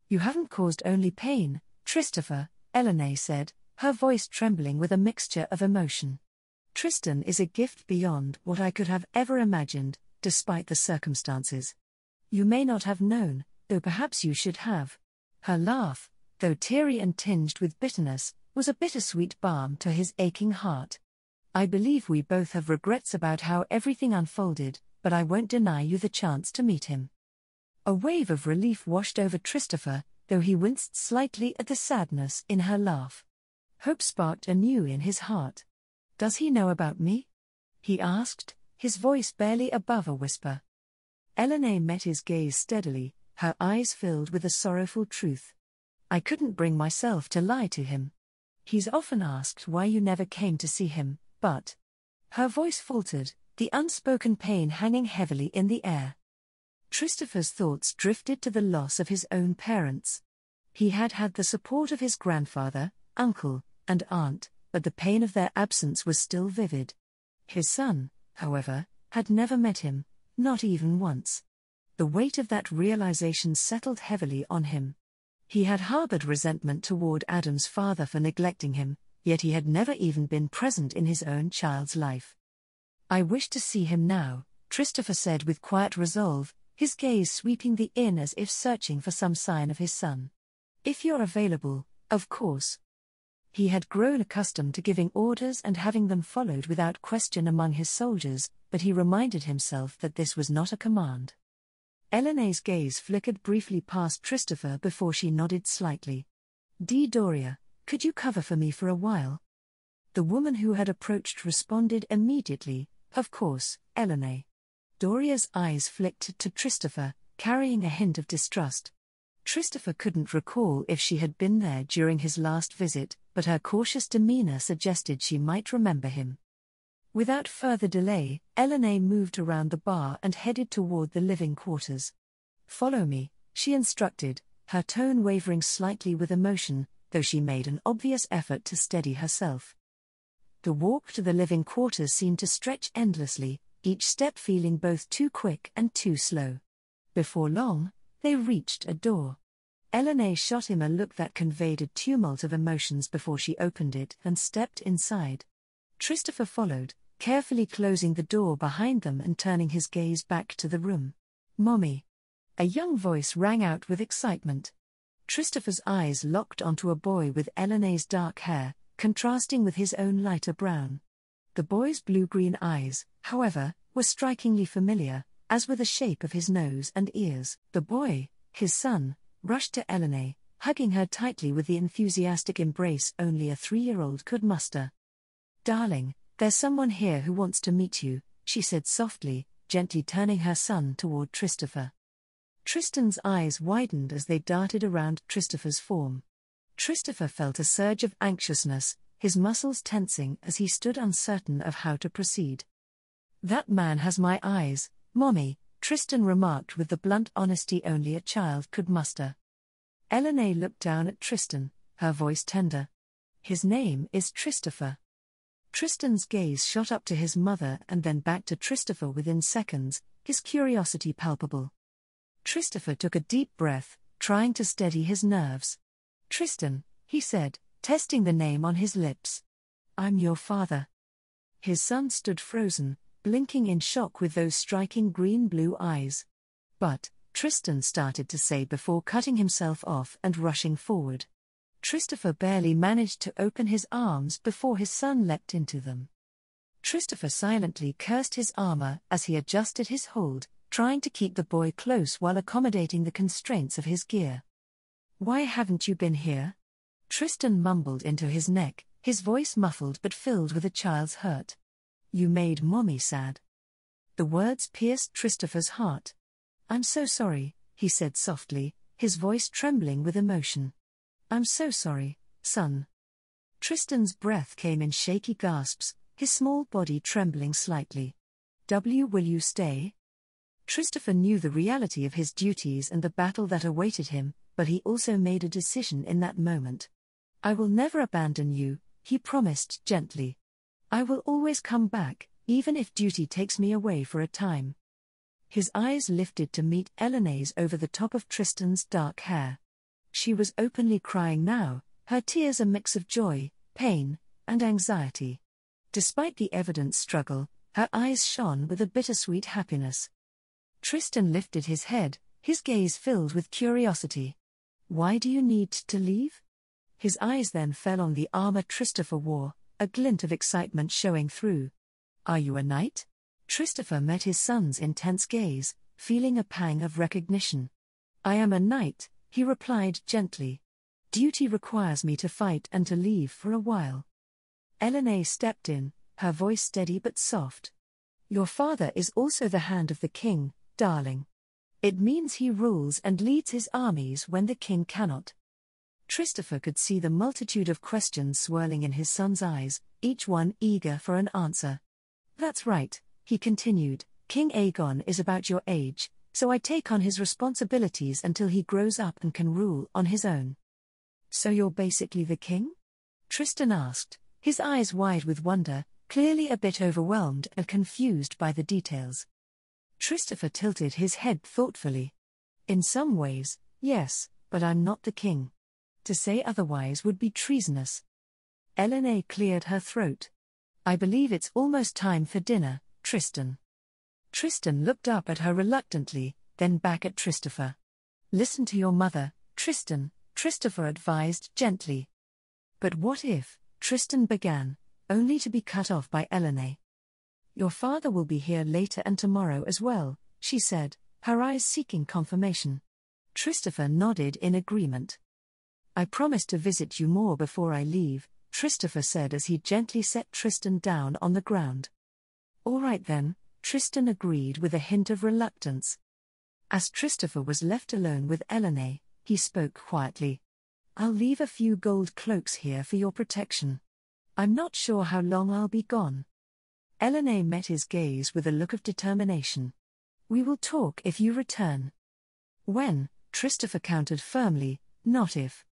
You haven't caused only pain, Christopher, Eleanor said, her voice trembling with a mixture of emotion. Tristan is a gift beyond what I could have ever imagined, despite the circumstances. You may not have known, though perhaps you should have. Her laugh, though teary and tinged with bitterness, was a bittersweet balm to his aching heart. I believe we both have regrets about how everything unfolded, but I won't deny you the chance to meet him. A wave of relief washed over Christopher, though he winced slightly at the sadness in her laugh. Hope sparked anew in his heart. Does he know about me? He asked, his voice barely above a whisper. Eleanor met his gaze steadily, her eyes filled with a sorrowful truth. I couldn't bring myself to lie to him. He's often asked why you never came to see him, but... Her voice faltered, the unspoken pain hanging heavily in the air. Christopher's thoughts drifted to the loss of his own parents. He had had the support of his grandfather, uncle, and aunt, but the pain of their absence was still vivid. His son, however, had never met him, not even once. The weight of that realization settled heavily on him. He had harbored resentment toward Adam's father for neglecting him, yet he had never even been present in his own child's life. I wish to see him now, Christopher said with quiet resolve, his gaze sweeping the inn as if searching for some sign of his son. If you're available, of course. He had grown accustomed to giving orders and having them followed without question among his soldiers, but he reminded himself that this was not a command. Eleanor's gaze flickered briefly past Christopher before she nodded slightly. Doria, could you cover for me for a while? The woman who had approached responded immediately, of course, Eleanor. Doria's eyes flicked to Christopher, carrying a hint of distrust. Christopher couldn't recall if she had been there during his last visit, but her cautious demeanor suggested she might remember him. Without further delay, Elena moved around the bar and headed toward the living quarters. "Follow me," she instructed, her tone wavering slightly with emotion, though she made an obvious effort to steady herself. The walk to the living quarters seemed to stretch endlessly, each step feeling both too quick and too slow. Before long, they reached a door. Elena shot him a look that conveyed a tumult of emotions before she opened it and stepped inside. Christopher followed, carefully closing the door behind them and turning his gaze back to the room. "Mommy!" A young voice rang out with excitement. Christopher's eyes locked onto a boy with Elena's dark hair, contrasting with his own lighter brown. The boy's blue-green eyes, however, were strikingly familiar, as were the shape of his nose and ears. The boy, his son, rushed to Elena, hugging her tightly with the enthusiastic embrace only a 3-year-old could muster. "Darling, there's someone here who wants to meet you," she said softly, gently turning her son toward Christopher. Tristan's eyes widened as they darted around Christopher's form. Christopher felt a surge of anxiousness, his muscles tensing as he stood uncertain of how to proceed. "That man has my eyes, Mommy," Tristan remarked with the blunt honesty only a child could muster. Elena looked down at Tristan, her voice tender. "His name is Christopher." Tristan's gaze shot up to his mother and then back to Christopher within seconds, his curiosity palpable. Christopher took a deep breath, trying to steady his nerves. "Tristan," he said, testing the name on his lips. "I'm your father." His son stood frozen, blinking in shock with those striking green-blue eyes. "But," Tristan started to say before cutting himself off and rushing forward. Christopher barely managed to open his arms before his son leapt into them. Christopher silently cursed his armor as he adjusted his hold, trying to keep the boy close while accommodating the constraints of his gear. "Why haven't you been here?" Tristan mumbled into his neck, his voice muffled but filled with a child's hurt. "You made Mommy sad." The words pierced Christopher's heart. "I'm so sorry," he said softly, his voice trembling with emotion. "I'm so sorry, son." Tristan's breath came in shaky gasps, his small body trembling slightly. Will you stay?" Christopher knew the reality of his duties and the battle that awaited him, but he also made a decision in that moment. "I will never abandon you," he promised gently. "I will always come back, even if duty takes me away for a time." His eyes lifted to meet Elena's over the top of Tristan's dark hair. She was openly crying now, her tears a mix of joy, pain, and anxiety. Despite the evident struggle, her eyes shone with a bittersweet happiness. Tristan lifted his head, his gaze filled with curiosity. "Why do you need to leave?" His eyes then fell on the armor Christopher wore, a glint of excitement showing through. "Are you a knight?" Christopher met his son's intense gaze, feeling a pang of recognition. "I am a knight," he replied gently. "Duty requires me to fight and to leave for a while." Elena stepped in, her voice steady but soft. "Your father is also the hand of the king, darling. It means he rules and leads his armies when the king cannot." Christopher could see the multitude of questions swirling in his son's eyes, each one eager for an answer. "That's right," he continued, "King Aegon is about your age, so I take on his responsibilities until he grows up and can rule on his own." "So you're basically the king?" Tristan asked, his eyes wide with wonder, clearly a bit overwhelmed and confused by the details. Christopher tilted his head thoughtfully. "In some ways, yes, but I'm not the king. To say otherwise would be treasonous." Elena cleared her throat. "I believe it's almost time for dinner, Tristan." Tristan looked up at her reluctantly, then back at Christopher. "Listen to your mother, Tristan," Christopher advised gently. "But what if," Tristan began, only to be cut off by Elena. "Your father will be here later and tomorrow as well," she said, her eyes seeking confirmation. Christopher nodded in agreement. "I promise to visit you more before I leave," Christopher said as he gently set Tristan down on the ground. "All right then," Tristan agreed with a hint of reluctance. As Christopher was left alone with Elenay, he spoke quietly. "I'll leave a few gold cloaks here for your protection. I'm not sure how long I'll be gone." Elenay met his gaze with a look of determination. "We will talk if you return." "When?" Christopher countered firmly, "not if.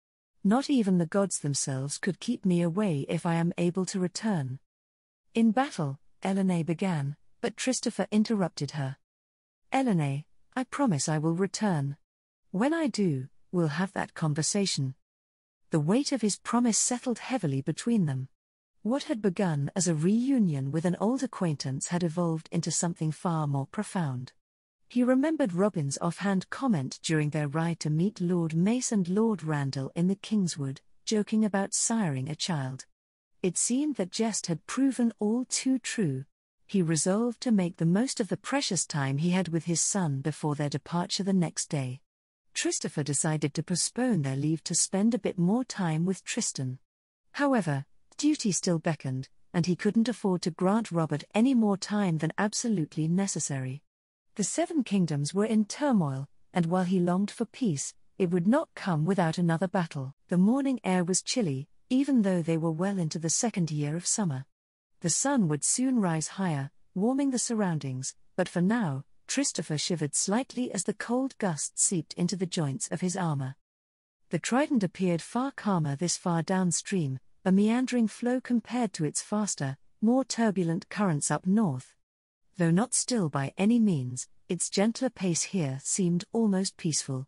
Not even the gods themselves could keep me away if I am able to return." "In battle," Elenay began, but Christopher interrupted her. "Elenay, I promise I will return. When I do, we'll have that conversation." The weight of his promise settled heavily between them. What had begun as a reunion with an old acquaintance had evolved into something far more profound. He remembered Robin's offhand comment during their ride to meet Lord Mace and Lord Randall in the Kingswood, joking about siring a child. It seemed that jest had proven all too true. He resolved to make the most of the precious time he had with his son before their departure the next day. Christopher decided to postpone their leave to spend a bit more time with Tristan. However, duty still beckoned, and he couldn't afford to grant Robert any more time than absolutely necessary. The Seven Kingdoms were in turmoil, and while he longed for peace, it would not come without another battle. The morning air was chilly, even though they were well into the second year of summer. The sun would soon rise higher, warming the surroundings, but for now, Christopher shivered slightly as the cold gusts seeped into the joints of his armor. The Trident appeared far calmer this far downstream, a meandering flow compared to its faster, more turbulent currents up north. Though not still by any means, its gentler pace here seemed almost peaceful.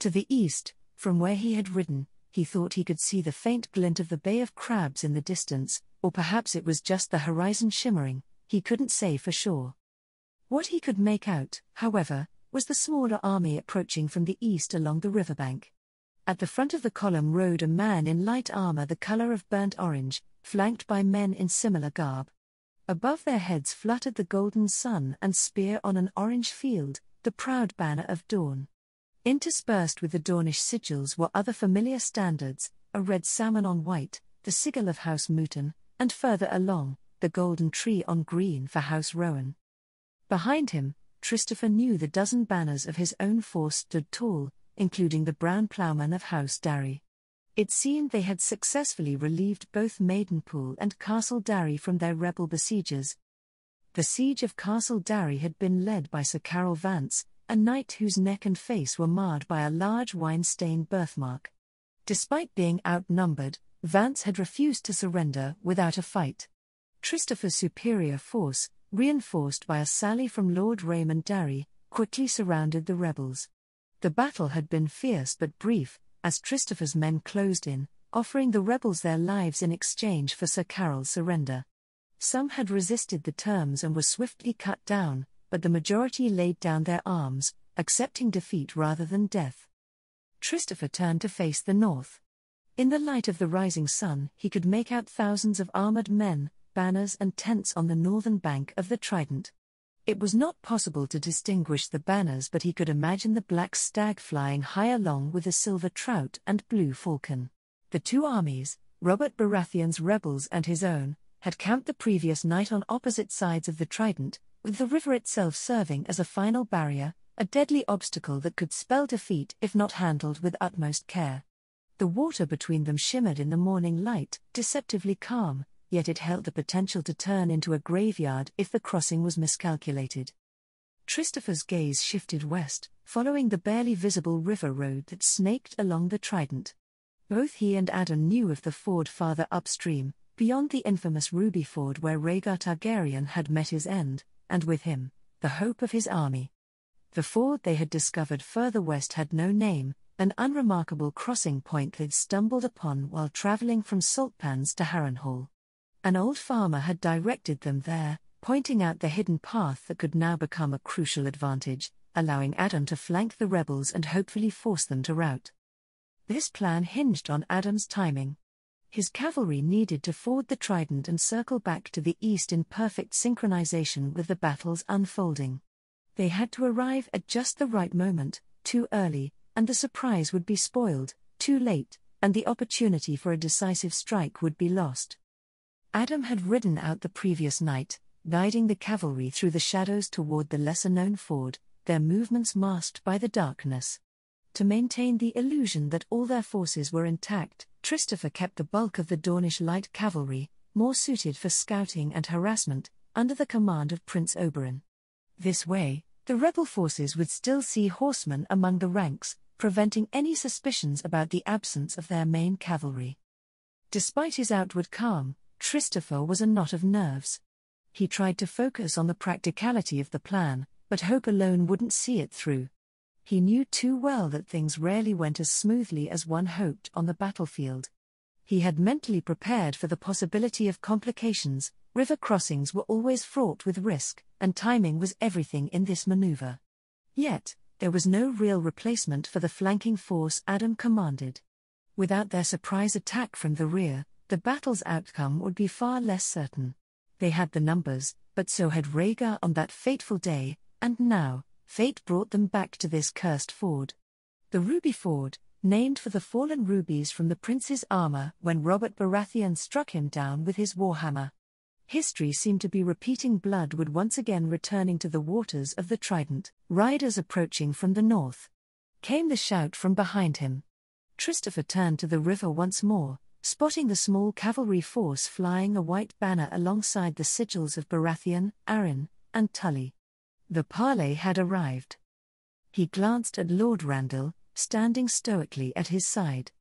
To the east, from where he had ridden, he thought he could see the faint glint of the Bay of Crabs in the distance, or perhaps it was just the horizon shimmering, he couldn't say for sure. What he could make out, however, was the smaller army approaching from the east along the riverbank. At the front of the column rode a man in light armor the color of burnt orange, flanked by men in similar garb. Above their heads fluttered the golden sun and spear on an orange field, the proud banner of dawn. Interspersed with the Dornish sigils were other familiar standards, a red salmon on white, the sigil of House Mouton, and further along, the golden tree on green for House Rowan. Behind him, Christopher knew the dozen banners of his own force stood tall, including the brown ploughman of House Darry. It seemed they had successfully relieved both Maidenpool and Castle Darry from their rebel besiegers. The siege of Castle Darry had been led by Sir Carol Vance, a knight whose neck and face were marred by a large wine-stained birthmark. Despite being outnumbered, Vance had refused to surrender without a fight. Christopher's superior force, reinforced by a sally from Lord Raymond Darry, quickly surrounded the rebels. The battle had been fierce but brief, as Christopher's men closed in, offering the rebels their lives in exchange for Sir Carol's surrender. Some had resisted the terms and were swiftly cut down, but the majority laid down their arms, accepting defeat rather than death. Christopher turned to face the north. In the light of the rising sun, he could make out thousands of armored men, banners and tents on the northern bank of the Trident. It was not possible to distinguish the banners, but he could imagine the black stag flying high along with the silver trout and blue falcon. The two armies, Robert Baratheon's rebels and his own, had camped the previous night on opposite sides of the Trident, with the river itself serving as a final barrier, a deadly obstacle that could spell defeat if not handled with utmost care. The water between them shimmered in the morning light, deceptively calm, yet it held the potential to turn into a graveyard if the crossing was miscalculated. Christopher's gaze shifted west, following the barely visible river road that snaked along the Trident. Both he and Adam knew of the ford farther upstream, beyond the infamous Ruby Ford where Rhaegar Targaryen had met his end, and with him, the hope of his army. The ford they had discovered further west had no name, an unremarkable crossing point they'd stumbled upon while traveling from Saltpans to Harrenhal. An old farmer had directed them there, pointing out the hidden path that could now become a crucial advantage, allowing Adam to flank the rebels and hopefully force them to rout. This plan hinged on Adam's timing. His cavalry needed to ford the Trident and circle back to the east in perfect synchronization with the battle's unfolding. They had to arrive at just the right moment, too early, and the surprise would be spoiled; too late, and the opportunity for a decisive strike would be lost. Adam had ridden out the previous night, guiding the cavalry through the shadows toward the lesser-known ford, their movements masked by the darkness. To maintain the illusion that all their forces were intact, Christopher kept the bulk of the Dornish light cavalry, more suited for scouting and harassment, under the command of Prince Oberyn. This way, the rebel forces would still see horsemen among the ranks, preventing any suspicions about the absence of their main cavalry. Despite his outward calm, Christopher was a knot of nerves. He tried to focus on the practicality of the plan, but hope alone wouldn't see it through. He knew too well that things rarely went as smoothly as one hoped on the battlefield. He had mentally prepared for the possibility of complications. River crossings were always fraught with risk, and timing was everything in this maneuver. Yet, there was no real replacement for the flanking force Adam commanded. Without their surprise attack from the rear, the battle's outcome would be far less certain. They had the numbers, but so had Rhaegar on that fateful day, and now, fate brought them back to this cursed ford. The Ruby Ford, named for the fallen rubies from the prince's armor when Robert Baratheon struck him down with his warhammer. History seemed to be repeating. Blood would once again returning to the waters of the Trident. Riders approaching from the north. Came the shout from behind him. Christopher turned to the river once more, spotting the small cavalry force flying a white banner alongside the sigils of Baratheon, Arryn, and Tully. The parley had arrived. He glanced at Lord Randall, standing stoically at his side.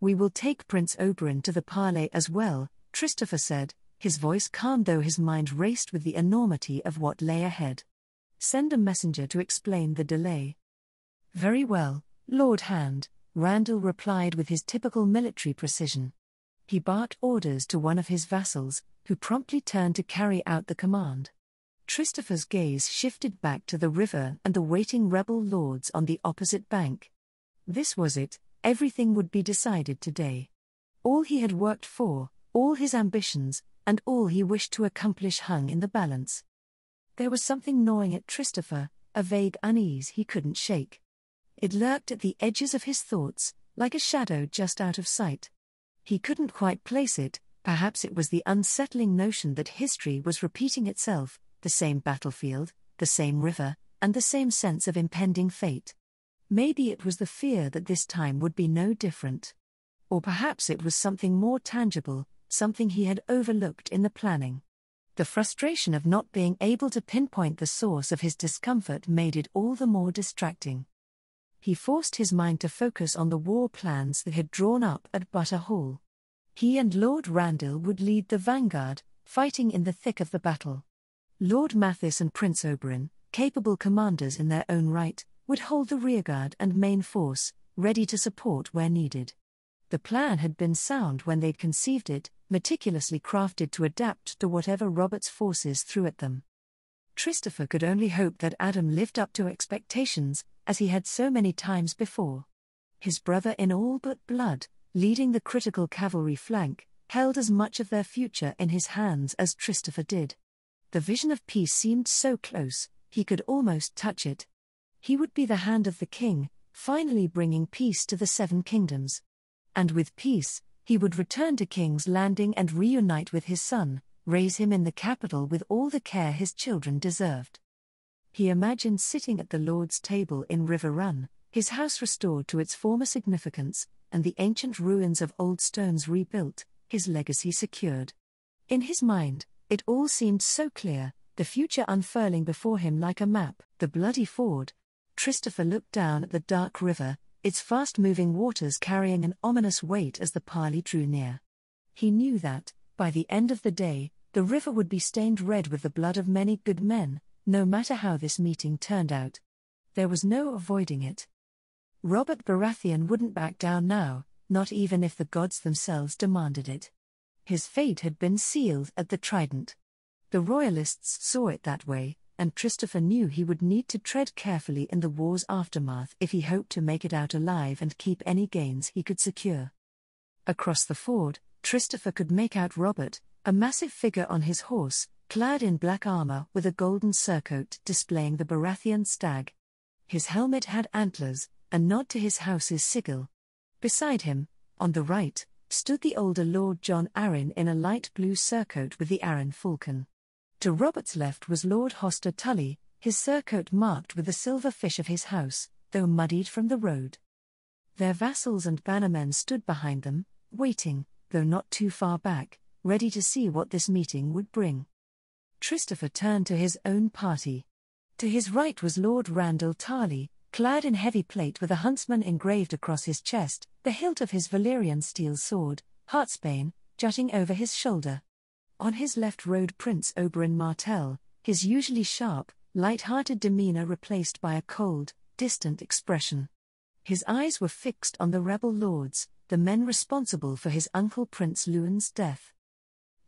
"We will take Prince Oberyn to the parley as well," Christopher said, his voice calm though his mind raced with the enormity of what lay ahead. "Send a messenger to explain the delay." "Very well, Lord Hand," Randall replied with his typical military precision. He barked orders to one of his vassals, who promptly turned to carry out the command. Christopher's gaze shifted back to the river and the waiting rebel lords on the opposite bank. This was it, everything would be decided today. All he had worked for, all his ambitions, and all he wished to accomplish hung in the balance. There was something gnawing at Christopher, a vague unease he couldn't shake. It lurked at the edges of his thoughts, like a shadow just out of sight. He couldn't quite place it. Perhaps it was the unsettling notion that history was repeating itself, the same battlefield, the same river, and the same sense of impending fate. Maybe it was the fear that this time would be no different. Or perhaps it was something more tangible, something he had overlooked in the planning. The frustration of not being able to pinpoint the source of his discomfort made it all the more distracting. He forced his mind to focus on the war plans they had drawn up at Butter Hall. He and Lord Randall would lead the vanguard, fighting in the thick of the battle. Lord Mathis and Prince Oberyn, capable commanders in their own right, would hold the rearguard and main force, ready to support where needed. The plan had been sound when they'd conceived it, meticulously crafted to adapt to whatever Robert's forces threw at them. Christopher could only hope that Adam lived up to expectations, as he had so many times before. His brother in all but blood, leading the critical cavalry flank, held as much of their future in his hands as Christopher did. The vision of peace seemed so close, he could almost touch it. He would be the hand of the king, finally bringing peace to the Seven Kingdoms. And with peace, he would return to King's Landing and reunite with his son, raise him in the capital with all the care his children deserved. He imagined sitting at the Lord's table in River Run, his house restored to its former significance, and the ancient ruins of old stones rebuilt, his legacy secured. In his mind, it all seemed so clear, the future unfurling before him like a map. The bloody ford. Christopher looked down at the dark river, its fast-moving waters carrying an ominous weight as the parley drew near. He knew that, by the end of the day, the river would be stained red with the blood of many good men, no matter how this meeting turned out. There was no avoiding it. Robert Baratheon wouldn't back down now, not even if the gods themselves demanded it. His fate had been sealed at the Trident. The Royalists saw it that way, and Christopher knew he would need to tread carefully in the war's aftermath if he hoped to make it out alive and keep any gains he could secure. Across the ford, Christopher could make out Robert, a massive figure on his horse, clad in black armor with a golden surcoat displaying the Baratheon stag. His helmet had antlers, a nod to his house's sigil. Beside him, on the right, stood the older Lord John Arryn in a light blue surcoat with the Arryn falcon. To Robert's left was Lord Hoster Tully, his surcoat marked with the silver fish of his house, though muddied from the road. Their vassals and bannermen stood behind them, waiting, though not too far back, ready to see what this meeting would bring. Christopher turned to his own party. To his right was Lord Randall Tarley, clad in heavy plate with a huntsman engraved across his chest, the hilt of his Valyrian steel sword, Heartsbane, jutting over his shoulder. On his left rode Prince Oberyn Martell, his usually sharp, light-hearted demeanor replaced by a cold, distant expression. His eyes were fixed on the rebel lords, the men responsible for his uncle Prince Lewin's death.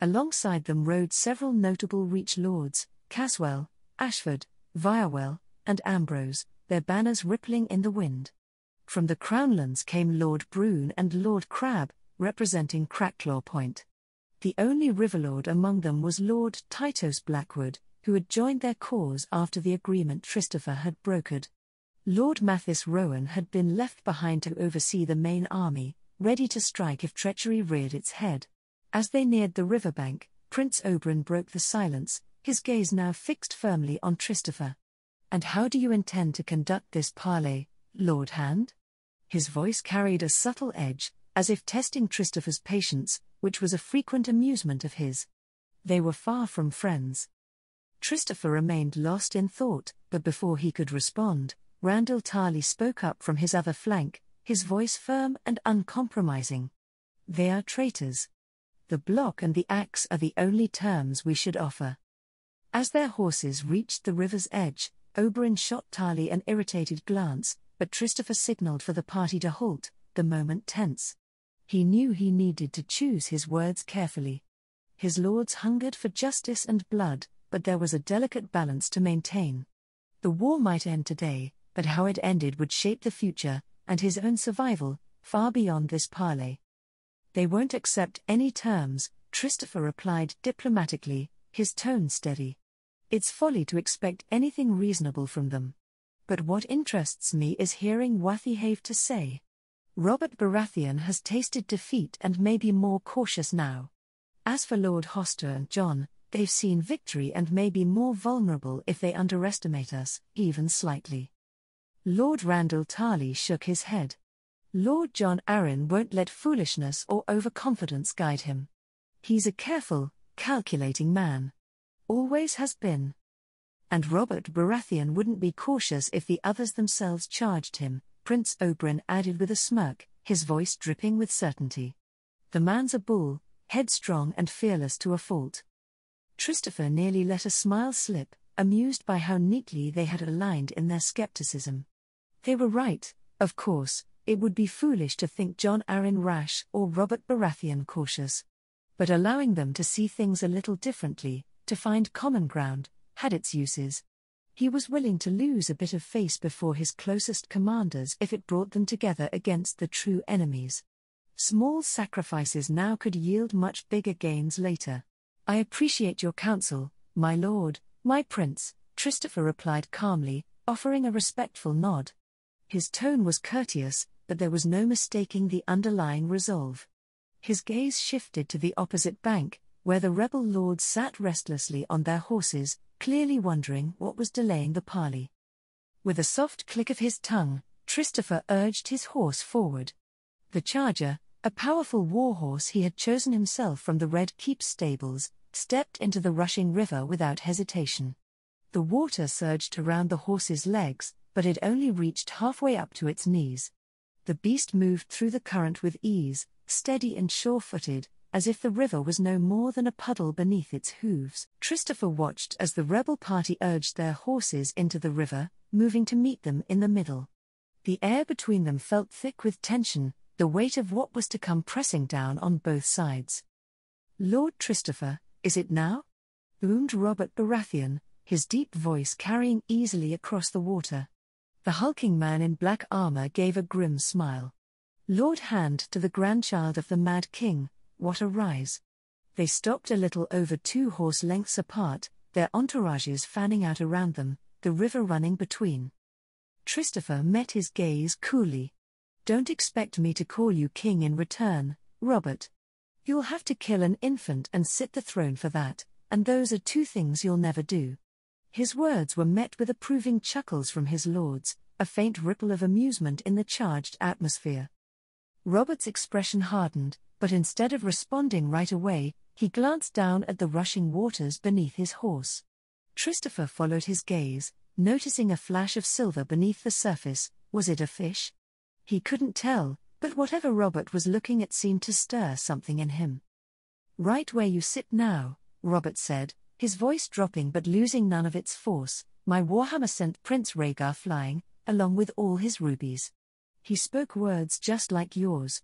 Alongside them rode several notable Reach lords, Caswell, Ashford, Virewell, and Ambrose, their banners rippling in the wind. From the Crownlands came Lord Brune and Lord Crabbe, representing Cracklaw Point. The only Riverlord among them was Lord Titos Blackwood, who had joined their cause after the agreement Christopher had brokered. Lord Mathis Rowan had been left behind to oversee the main army, ready to strike if treachery reared its head. As they neared the riverbank, Prince Oberyn broke the silence, his gaze now fixed firmly on Christopher. "And how do you intend to conduct this parley, Lord Hand?" His voice carried a subtle edge, as if testing Christopher's patience, which was a frequent amusement of his. They were far from friends. Christopher remained lost in thought, but before he could respond, Randall Tarley spoke up from his other flank, his voice firm and uncompromising. "They are traitors. The block and the axe are the only terms we should offer." As their horses reached the river's edge, Oberyn shot Tarley an irritated glance, but Christopher signaled for the party to halt, the moment tense. He knew he needed to choose his words carefully. His lords hungered for justice and blood, but there was a delicate balance to maintain. The war might end today, but how it ended would shape the future, and his own survival, far beyond this parley. "They won't accept any terms," Christopher replied diplomatically, his tone steady. "It's folly to expect anything reasonable from them. But what interests me is hearing what they have to say. Robert Baratheon has tasted defeat and may be more cautious now. As for Lord Hoster and John, they've seen victory and may be more vulnerable if they underestimate us, even slightly." Lord Randall Tarley shook his head. "Lord John Arryn won't let foolishness or overconfidence guide him. He's a careful, calculating man. Always has been. And Robert Baratheon wouldn't be cautious if the others themselves charged him," Prince Oberyn added with a smirk, his voice dripping with certainty. "The man's a bull, headstrong and fearless to a fault." Christopher nearly let a smile slip, amused by how neatly they had aligned in their skepticism. They were right, of course. It would be foolish to think John Arryn rash or Robert Baratheon cautious. But allowing them to see things a little differently, to find common ground, had its uses. He was willing to lose a bit of face before his closest commanders if it brought them together against the true enemies. Small sacrifices now could yield much bigger gains later. "I appreciate your counsel, my lord, my prince," Christopher replied calmly, offering a respectful nod. His tone was courteous, but there was no mistaking the underlying resolve. His gaze shifted to the opposite bank, where the rebel lords sat restlessly on their horses, clearly wondering what was delaying the parley. With a soft click of his tongue, Christopher urged his horse forward. The charger, a powerful warhorse he had chosen himself from the Red Keep stables, stepped into the rushing river without hesitation. The water surged around the horse's legs, but it only reached halfway up to its knees. The beast moved through the current with ease, steady and sure-footed, as if the river was no more than a puddle beneath its hooves. Christopher watched as the rebel party urged their horses into the river, moving to meet them in the middle. The air between them felt thick with tension, the weight of what was to come pressing down on both sides. "Lord Christopher, is it now?" boomed Robert Baratheon, his deep voice carrying easily across the water. The hulking man in black armor gave a grim smile. "Lord Hand to the grandchild of the Mad King, what a rise." They stopped a little over 2 horse lengths apart, their entourages fanning out around them, the river running between. Christopher met his gaze coolly. "Don't expect me to call you king in return, Robert. You'll have to kill an infant and sit the throne for that, and those are two things you'll never do." His words were met with approving chuckles from his lords, a faint ripple of amusement in the charged atmosphere. Robert's expression hardened, but instead of responding right away, he glanced down at the rushing waters beneath his horse. Christopher followed his gaze, noticing a flash of silver beneath the surface. Was it a fish? He couldn't tell, but whatever Robert was looking at seemed to stir something in him. "Right where you sit now," Robert said, his voice dropping but losing none of its force. "My warhammer sent Prince Rhaegar flying, along with all his rubies. He spoke words just like yours.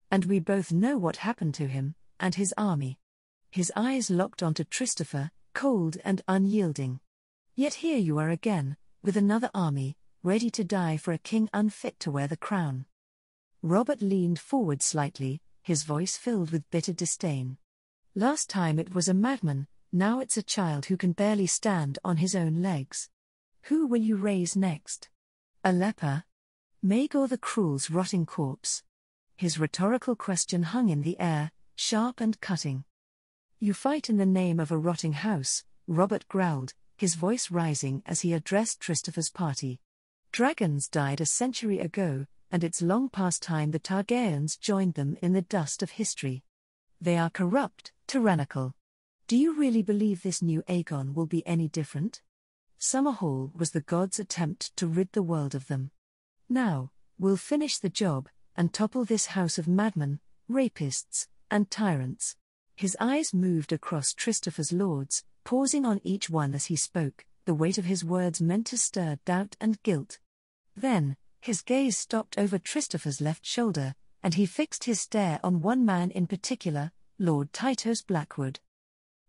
And we both know what happened to him, and his army." His eyes locked onto Christopher, cold and unyielding. "Yet here you are again, with another army, ready to die for a king unfit to wear the crown." Robert leaned forward slightly, his voice filled with bitter disdain. "Last time it was a madman, now it's a child who can barely stand on his own legs. Who will you raise next? A leper? Maegor the Cruel's rotting corpse?" His rhetorical question hung in the air, sharp and cutting. "You fight in the name of a rotting house," Robert growled, his voice rising as he addressed Christopher's party. "Dragons died a century ago, and it's long past time the Targaryens joined them in the dust of history. They are corrupt, tyrannical. Do you really believe this new Aegon will be any different? Summerhall was the gods' attempt to rid the world of them. Now, we'll finish the job, and topple this house of madmen, rapists, and tyrants." His eyes moved across Christopher's lords, pausing on each one as he spoke, the weight of his words meant to stir doubt and guilt. Then, his gaze stopped over Christopher's left shoulder, and he fixed his stare on one man in particular, Lord Tytos Blackwood.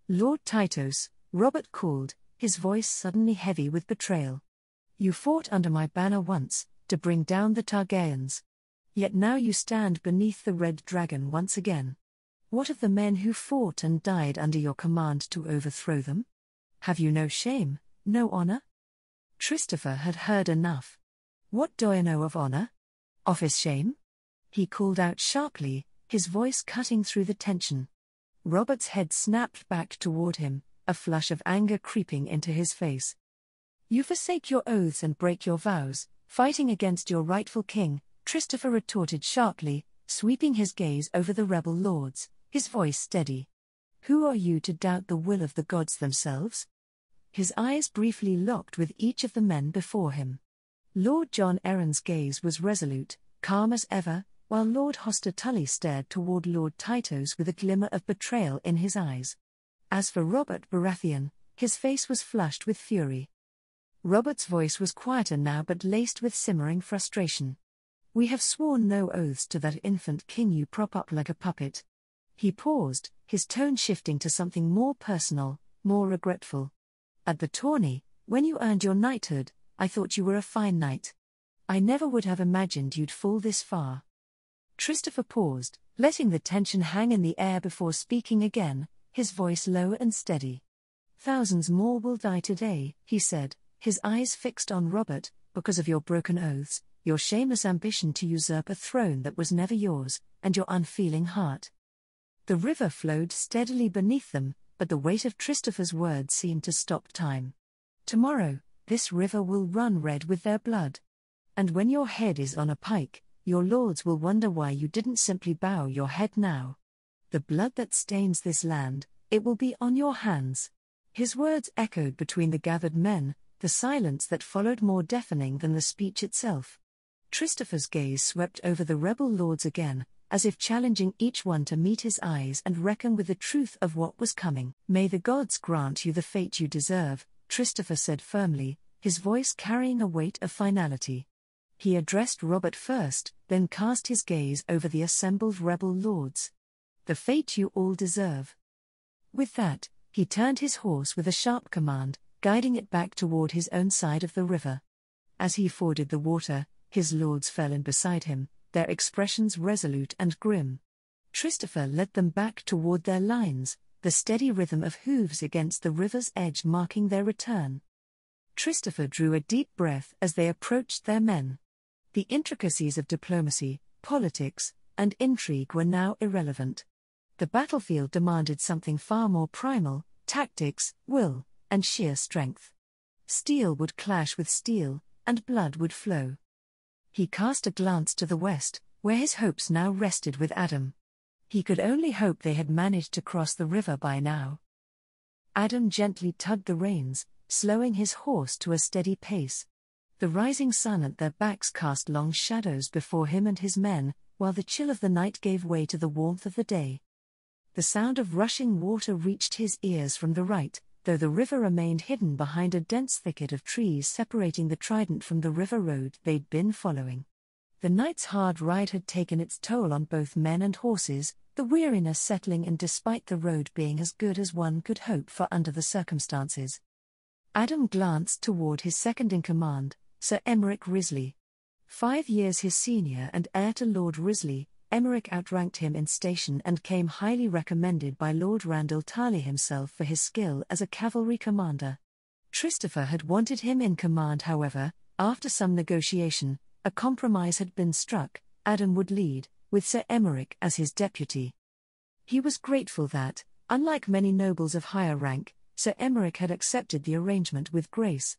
"Lord Tytos," Robert called, his voice suddenly heavy with betrayal. "You fought under my banner once, to bring down the Targaryens. Yet now you stand beneath the Red Dragon once again. What of the men who fought and died under your command to overthrow them? Have you no shame, no honor?" Christopher had heard enough. "What do I know of honor? Office shame?" he called out sharply, his voice cutting through the tension. Robert's head snapped back toward him, a flush of anger creeping into his face. "You forsake your oaths and break your vows, fighting against your rightful king," Christopher retorted sharply, sweeping his gaze over the rebel lords, his voice steady. "Who are you to doubt the will of the gods themselves?" His eyes briefly locked with each of the men before him. Lord John Arryn's gaze was resolute, calm as ever, while Lord Hoster Tully stared toward Lord Tytos with a glimmer of betrayal in his eyes. As for Robert Baratheon, his face was flushed with fury. Robert's voice was quieter now but laced with simmering frustration. "We have sworn no oaths to that infant king you prop up like a puppet." He paused, his tone shifting to something more personal, more regretful. "At the tourney, when you earned your knighthood, I thought you were a fine knight. I never would have imagined you'd fall this far." Christopher paused, letting the tension hang in the air before speaking again, his voice low and steady. "Thousands more will die today," he said, his eyes fixed on Robert, "because of your broken oaths, your shameless ambition to usurp a throne that was never yours, and your unfeeling heart." The river flowed steadily beneath them, but the weight of Christopher's words seemed to stop time. "Tomorrow, this river will run red with their blood. And when your head is on a pike, your lords will wonder why you didn't simply bow your head now. The blood that stains this land, it will be on your hands." His words echoed between the gathered men, the silence that followed more deafening than the speech itself. Christopher's gaze swept over the rebel lords again, as if challenging each one to meet his eyes and reckon with the truth of what was coming. "May the gods grant you the fate you deserve," Christopher said firmly, his voice carrying a weight of finality. He addressed Robert first, then cast his gaze over the assembled rebel lords. "The fate you all deserve." With that, he turned his horse with a sharp command, guiding it back toward his own side of the river. As he forded the water, his lords fell in beside him, their expressions resolute and grim. Christopher led them back toward their lines, the steady rhythm of hooves against the river's edge marking their return. Christopher drew a deep breath as they approached their men. The intricacies of diplomacy, politics, and intrigue were now irrelevant. The battlefield demanded something far more primal, tactics, will, and sheer strength. Steel would clash with steel, and blood would flow. He cast a glance to the west, where his hopes now rested with Adam. He could only hope they had managed to cross the river by now. Adam gently tugged the reins, slowing his horse to a steady pace. The rising sun at their backs cast long shadows before him and his men, while the chill of the night gave way to the warmth of the day. The sound of rushing water reached his ears from the right, though the river remained hidden behind a dense thicket of trees separating the Trident from the river road they'd been following. The night's hard ride had taken its toll on both men and horses, the weariness settling in despite the road being as good as one could hope for under the circumstances. Adam glanced toward his second-in-command, Sir Emeric Risley. 5 years his senior and heir to Lord Risley, Emeric outranked him in station and came highly recommended by Lord Randall Tarley himself for his skill as a cavalry commander. Christopher had wanted him in command, however. After some negotiation, a compromise had been struck. Adam would lead, with Sir Emeric as his deputy. He was grateful that, unlike many nobles of higher rank, Sir Emeric had accepted the arrangement with grace.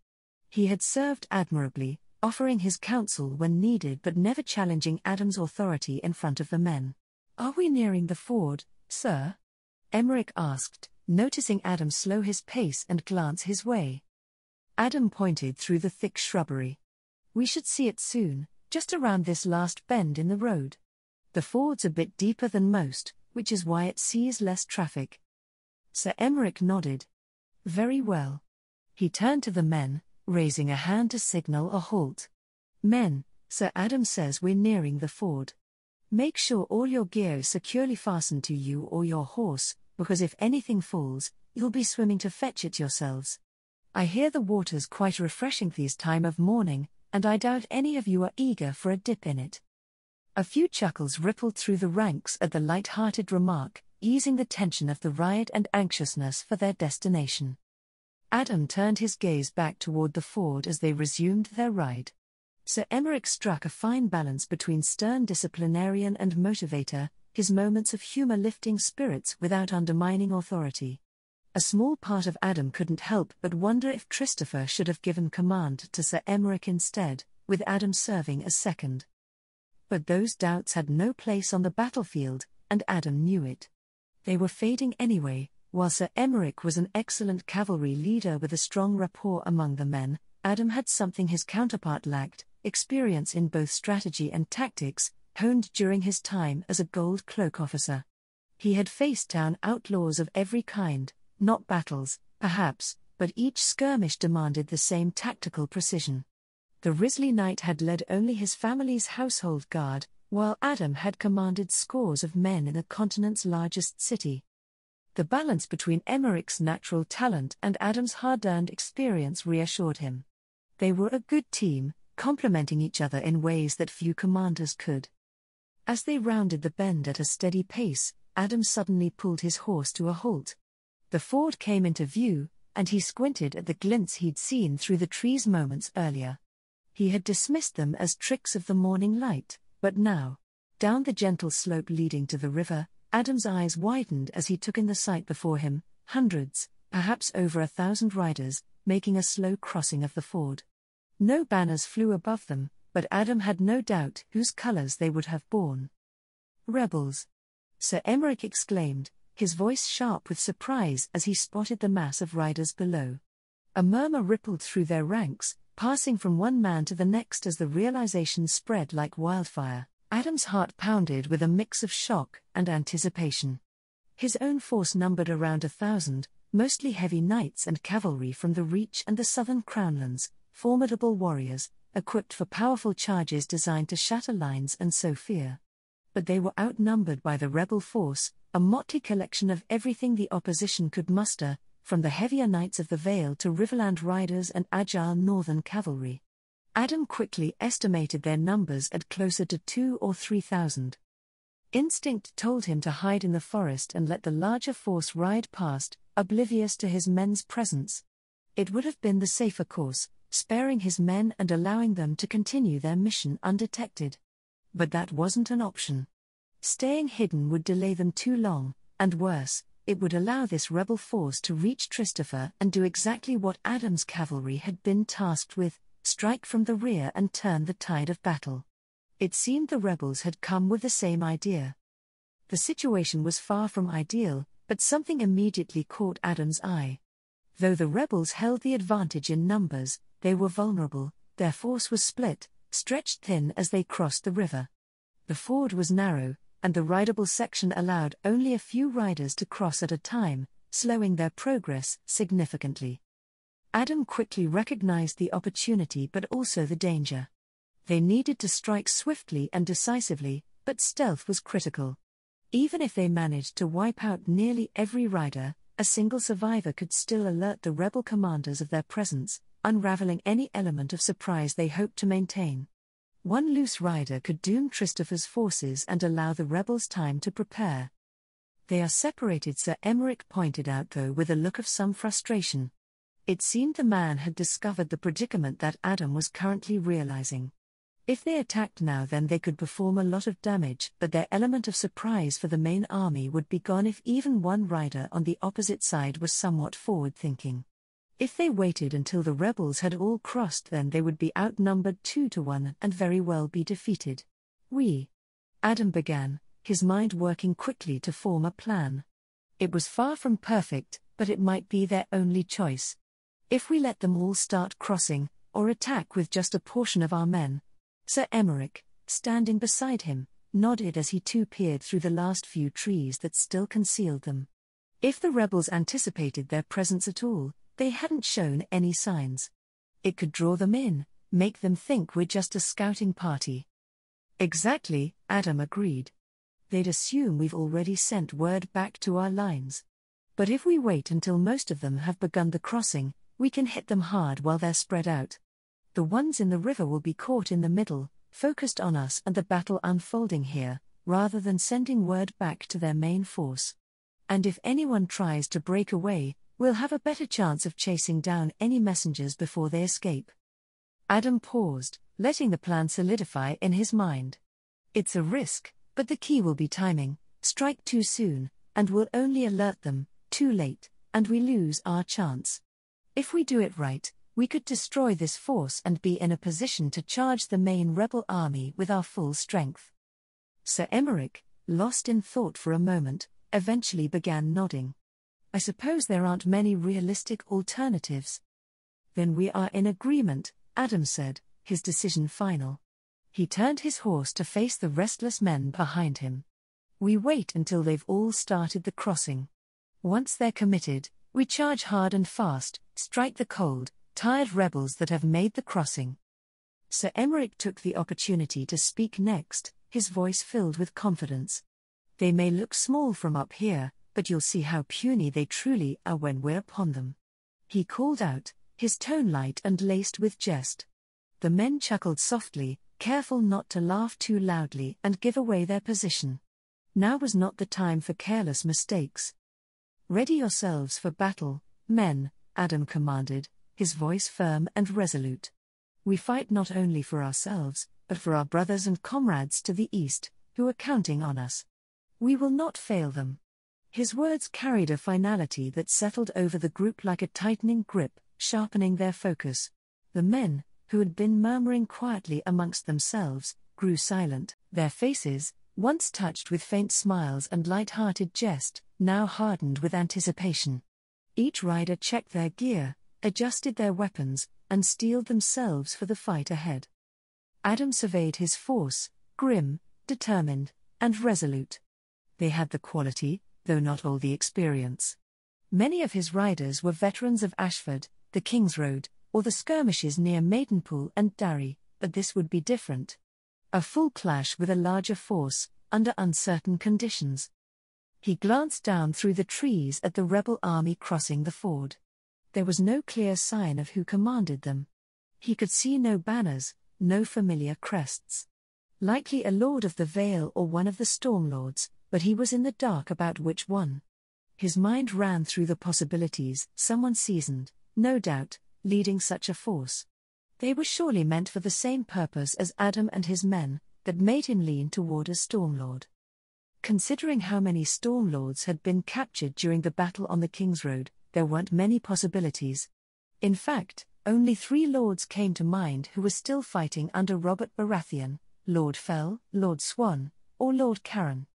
He had served admirably, offering his counsel when needed but never challenging Adam's authority in front of the men. "Are we nearing the ford, sir?" Emeric asked, noticing Adam slow his pace and glance his way. Adam pointed through the thick shrubbery. "We should see it soon, just around this last bend in the road. The ford's a bit deeper than most, which is why it sees less traffic." Sir Emeric nodded. "Very well." He turned to the men, raising a hand to signal a halt. "Men, Sir Adam says we're nearing the ford. Make sure all your gear is securely fastened to you or your horse, because if anything falls, you'll be swimming to fetch it yourselves. I hear the water's quite refreshing this time of morning, and I doubt any of you are eager for a dip in it." A few chuckles rippled through the ranks at the light-hearted remark, easing the tension of the ride and anxiousness for their destination. Adam turned his gaze back toward the ford as they resumed their ride. Sir Emeric struck a fine balance between stern disciplinarian and motivator, his moments of humor lifting spirits without undermining authority. A small part of Adam couldn't help but wonder if Christopher should have given command to Sir Emeric instead, with Adam serving as second. But those doubts had no place on the battlefield, and Adam knew it. They were fading anyway. While Sir Emeric was an excellent cavalry leader with a strong rapport among the men, Adam had something his counterpart lacked: experience in both strategy and tactics, honed during his time as a gold cloak officer. He had faced down outlaws of every kind, not battles, perhaps, but each skirmish demanded the same tactical precision. The Risley knight had led only his family's household guard, while Adam had commanded scores of men in the continent's largest city. The balance between Emeric's natural talent and Adam's hard-earned experience reassured him. They were a good team, complementing each other in ways that few commanders could. As they rounded the bend at a steady pace, Adam suddenly pulled his horse to a halt. The ford came into view, and he squinted at the glints he'd seen through the trees moments earlier. He had dismissed them as tricks of the morning light, but now, down the gentle slope leading to the river, Adam's eyes widened as he took in the sight before him: hundreds, perhaps over 1,000 riders, making a slow crossing of the ford. No banners flew above them, but Adam had no doubt whose colors they would have borne. "Rebels!" Sir Emeric exclaimed, his voice sharp with surprise as he spotted the mass of riders below. A murmur rippled through their ranks, passing from one man to the next as the realization spread like wildfire. Adam's heart pounded with a mix of shock and anticipation. His own force numbered around 1,000, mostly heavy knights and cavalry from the Reach and the southern Crownlands, formidable warriors, equipped for powerful charges designed to shatter lines and sow fear. But they were outnumbered by the rebel force, a motley collection of everything the opposition could muster, from the heavier knights of the Vale to Riverland riders and agile northern cavalry. Adam quickly estimated their numbers at closer to 2,000 or 3,000. Instinct told him to hide in the forest and let the larger force ride past, oblivious to his men's presence. It would have been the safer course, sparing his men and allowing them to continue their mission undetected. But that wasn't an option. Staying hidden would delay them too long, and worse, it would allow this rebel force to reach Christopher and do exactly what Adam's cavalry had been tasked with: strike from the rear and turn the tide of battle. It seemed the rebels had come with the same idea. The situation was far from ideal, but something immediately caught Adam's eye. Though the rebels held the advantage in numbers, they were vulnerable. Their force was split, stretched thin as they crossed the river. The ford was narrow, and the rideable section allowed only a few riders to cross at a time, slowing their progress significantly. Adam quickly recognized the opportunity but also the danger. They needed to strike swiftly and decisively, but stealth was critical. Even if they managed to wipe out nearly every rider, a single survivor could still alert the rebel commanders of their presence, unraveling any element of surprise they hoped to maintain. One loose rider could doom Christopher's forces and allow the rebels time to prepare. "They are separated," Sir Emmerich pointed out, though with a look of some frustration. It seemed the man had discovered the predicament that Adam was currently realizing. If they attacked now, then they could perform a lot of damage, but their element of surprise for the main army would be gone if even one rider on the opposite side was somewhat forward-thinking. If they waited until the rebels had all crossed, then they would be outnumbered 2-1 and very well be defeated. Adam began, his mind working quickly to form a plan. It was far from perfect, but it might be their only choice. If we let them all start crossing, or attack with just a portion of our men. Sir Emmerich, standing beside him, nodded as he too peered through the last few trees that still concealed them. If the rebels anticipated their presence at all, they hadn't shown any signs. It could draw them in, make them think we're just a scouting party. Exactly, Adam agreed. They'd assume we've already sent word back to our lines. But if we wait until most of them have begun the crossing, we can hit them hard while they're spread out. The ones in the river will be caught in the middle, focused on us and the battle unfolding here, rather than sending word back to their main force. And if anyone tries to break away, we'll have a better chance of chasing down any messengers before they escape. Adam paused, letting the plan solidify in his mind. It's a risk, but the key will be timing. Strike too soon, and we'll only alert them; too late, and we lose our chance. If we do it right, we could destroy this force and be in a position to charge the main rebel army with our full strength. Sir Emmerich, lost in thought for a moment, eventually began nodding. I suppose there aren't many realistic alternatives. Then we are in agreement, Adam said, his decision final. He turned his horse to face the restless men behind him. We wait until they've all started the crossing. Once they're committed, we charge hard and fast, strike the cold, tired rebels that have made the crossing. Sir Emmerich took the opportunity to speak next, his voice filled with confidence. They may look small from up here, but you'll see how puny they truly are when we're upon them. He called out, his tone light and laced with jest. The men chuckled softly, careful not to laugh too loudly and give away their position. Now was not the time for careless mistakes. Ready yourselves for battle, men, Adam commanded, his voice firm and resolute. We fight not only for ourselves, but for our brothers and comrades to the east, who are counting on us. We will not fail them. His words carried a finality that settled over the group like a tightening grip, sharpening their focus. The men, who had been murmuring quietly amongst themselves, grew silent, their faces, once touched with faint smiles and light-hearted jest, now hardened with anticipation. Each rider checked their gear, adjusted their weapons, and steeled themselves for the fight ahead. Adam surveyed his force, grim, determined, and resolute. They had the quality, though not all the experience. Many of his riders were veterans of Ashford, the King's Road, or the skirmishes near Maidenpool and Darry, but this would be different. A full clash with a larger force, under uncertain conditions. He glanced down through the trees at the rebel army crossing the ford. There was no clear sign of who commanded them. He could see no banners, no familiar crests. Likely a Lord of the Vale or one of the Stormlords, but he was in the dark about which one. His mind ran through the possibilities: someone seasoned, no doubt, leading such a force. They were surely meant for the same purpose as Adam and his men, that made him lean toward a Stormlord. Considering how many Stormlords had been captured during the battle on the King's Road, there weren't many possibilities. In fact, only 3 lords came to mind who were still fighting under Robert Baratheon: Lord Fell, Lord Swan, or Lord Caron.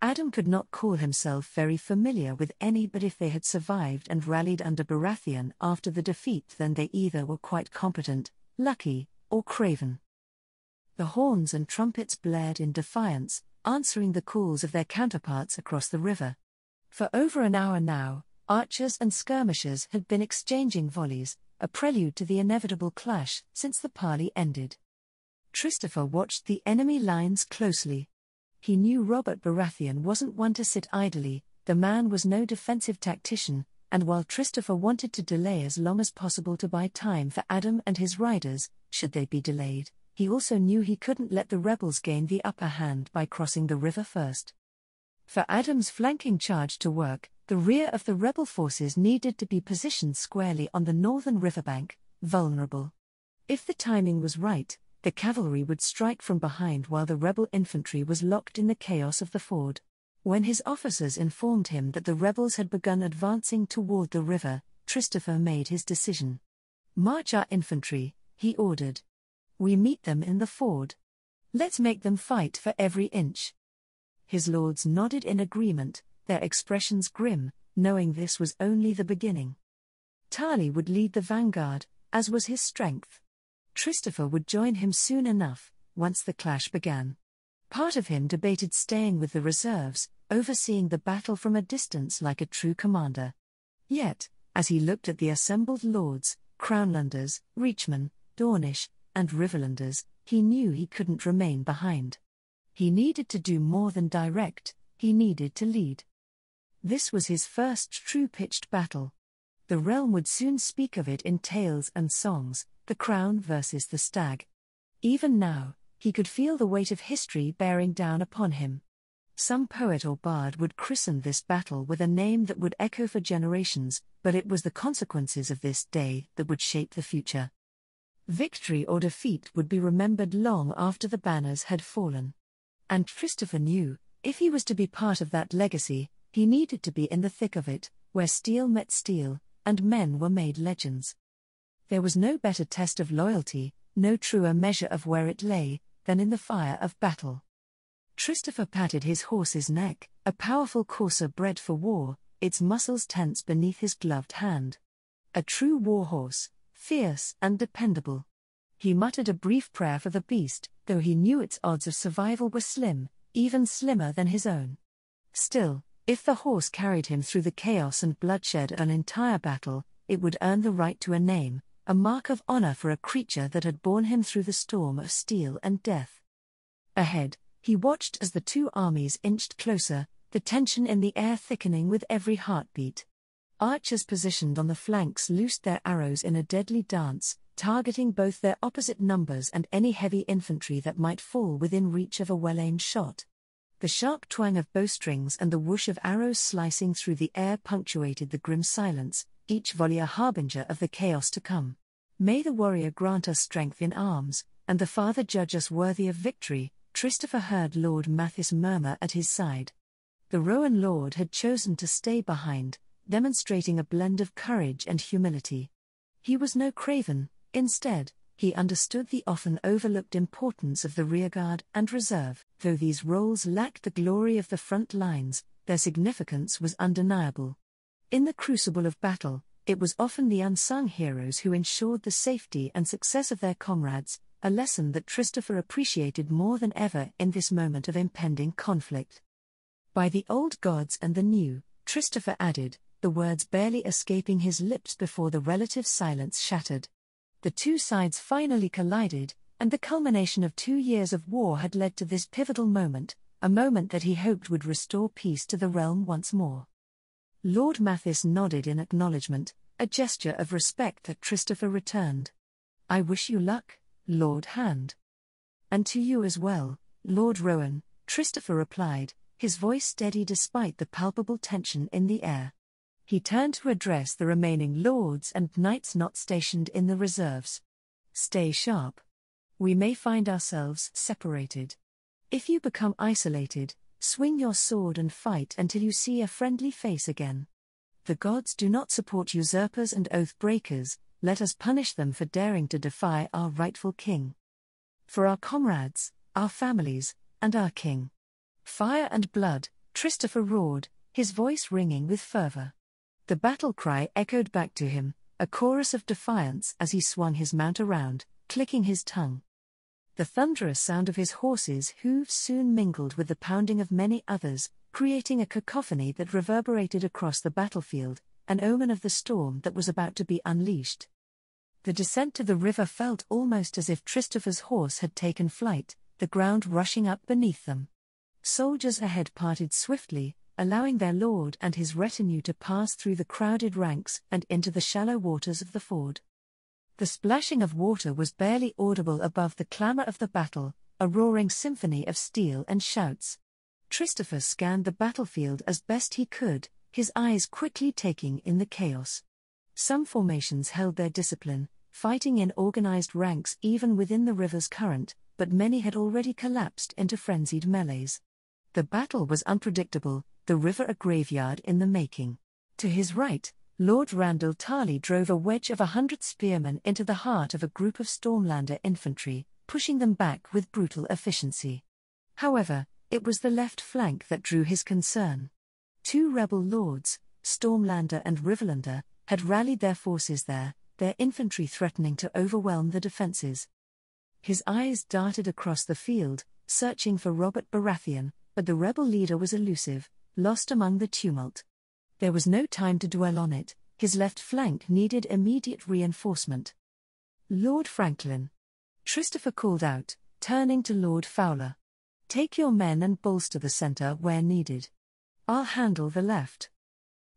Adam could not call himself very familiar with any, but if they had survived and rallied under Baratheon after the defeat, then they either were quite competent, lucky, or craven. The horns and trumpets blared in defiance, answering the calls of their counterparts across the river. For over an hour now, archers and skirmishers had been exchanging volleys, a prelude to the inevitable clash since the parley ended. Christopher watched the enemy lines closely. He knew Robert Baratheon wasn't one to sit idly. The man was no defensive tactician, and while Christopher wanted to delay as long as possible to buy time for Adam and his riders, should they be delayed, he also knew he couldn't let the rebels gain the upper hand by crossing the river first. For Adam's flanking charge to work, the rear of the rebel forces needed to be positioned squarely on the northern riverbank, vulnerable. If the timing was right, the cavalry would strike from behind while the rebel infantry was locked in the chaos of the ford. When his officers informed him that the rebels had begun advancing toward the river, Christopher made his decision. "March our infantry," he ordered. "We meet them in the ford. Let's make them fight for every inch." His lords nodded in agreement, their expressions grim, knowing this was only the beginning. Tarly would lead the vanguard, as was his strength. Christopher would join him soon enough, once the clash began. Part of him debated staying with the reserves, overseeing the battle from a distance like a true commander. Yet, as he looked at the assembled lords, Crownlanders, Reachmen, Dornish, and Riverlanders, he knew he couldn't remain behind. He needed to do more than direct, he needed to lead. This was his first true pitched battle. The realm would soon speak of it in tales and songs, the crown versus the stag. Even now, he could feel the weight of history bearing down upon him. Some poet or bard would christen this battle with a name that would echo for generations, but it was the consequences of this day that would shape the future. Victory or defeat would be remembered long after the banners had fallen. And Christopher knew, if he was to be part of that legacy, he needed to be in the thick of it, where steel met steel, and men were made legends. There was no better test of loyalty, no truer measure of where it lay, than in the fire of battle. Christopher patted his horse's neck, a powerful courser bred for war, its muscles tense beneath his gloved hand. A true war horse, fierce and dependable. He muttered a brief prayer for the beast, though he knew its odds of survival were slim, even slimmer than his own. Still, if the horse carried him through the chaos and bloodshed of an entire battle, it would earn the right to a name, a mark of honor for a creature that had borne him through the storm of steel and death. Ahead, he watched as the 2 armies inched closer, the tension in the air thickening with every heartbeat. Archers positioned on the flanks loosed their arrows in a deadly dance, targeting both their opposite numbers and any heavy infantry that might fall within reach of a well-aimed shot. The sharp twang of bowstrings and the whoosh of arrows slicing through the air punctuated the grim silence, each volley a harbinger of the chaos to come. "May the warrior grant us strength in arms, and the Father judge us worthy of victory," Christopher heard Lord Mathis murmur at his side. The Rowan Lord had chosen to stay behind, demonstrating a blend of courage and humility. He was no craven, instead, he understood the often overlooked importance of the rearguard and reserve. Though these roles lacked the glory of the front lines, their significance was undeniable. In the crucible of battle, it was often the unsung heroes who ensured the safety and success of their comrades, a lesson that Christopher appreciated more than ever in this moment of impending conflict. "By the old gods and the new," Christopher added, the words barely escaping his lips before the relative silence shattered. The 2 sides finally collided, and the culmination of 2 years of war had led to this pivotal moment, a moment that he hoped would restore peace to the realm once more. Lord Mathis nodded in acknowledgement, a gesture of respect that Christopher returned. "I wish you luck, Lord Hand." "And to you as well, Lord Rowan," Christopher replied, his voice steady despite the palpable tension in the air. He turned to address the remaining lords and knights not stationed in the reserves. "Stay sharp. We may find ourselves separated. If you become isolated, Swing your sword and fight until you see a friendly face again. The gods do not support usurpers and oath breakers, let us punish them for daring to defy our rightful king. For our comrades, our families, and our king. Fire and blood, Christopher roared, his voice ringing with fervor. The battle cry echoed back to him, a chorus of defiance as he swung his mount around, clicking his tongue. The thunderous sound of his horses' hooves soon mingled with the pounding of many others, creating a cacophony that reverberated across the battlefield, an omen of the storm that was about to be unleashed. The descent to the river felt almost as if Christopher's horse had taken flight, the ground rushing up beneath them. Soldiers ahead parted swiftly, allowing their lord and his retinue to pass through the crowded ranks and into the shallow waters of the ford. The splashing of water was barely audible above the clamor of the battle, a roaring symphony of steel and shouts. Christopher scanned the battlefield as best he could, his eyes quickly taking in the chaos. Some formations held their discipline, fighting in organized ranks even within the river's current, but many had already collapsed into frenzied melees. The battle was unpredictable, the river a graveyard in the making. To his right, Lord Randall Tarley drove a wedge of 100 spearmen into the heart of a group of Stormlander infantry, pushing them back with brutal efficiency. However, it was the left flank that drew his concern. 2 rebel lords, Stormlander and Riverlander, had rallied their forces there, their infantry threatening to overwhelm the defenses. His eyes darted across the field, searching for Robert Baratheon, but the rebel leader was elusive, lost among the tumult. There was no time to dwell on it, his left flank needed immediate reinforcement. Lord Franklin. Christopher called out, turning to Lord Fowler. Take your men and bolster the center where needed. I'll handle the left.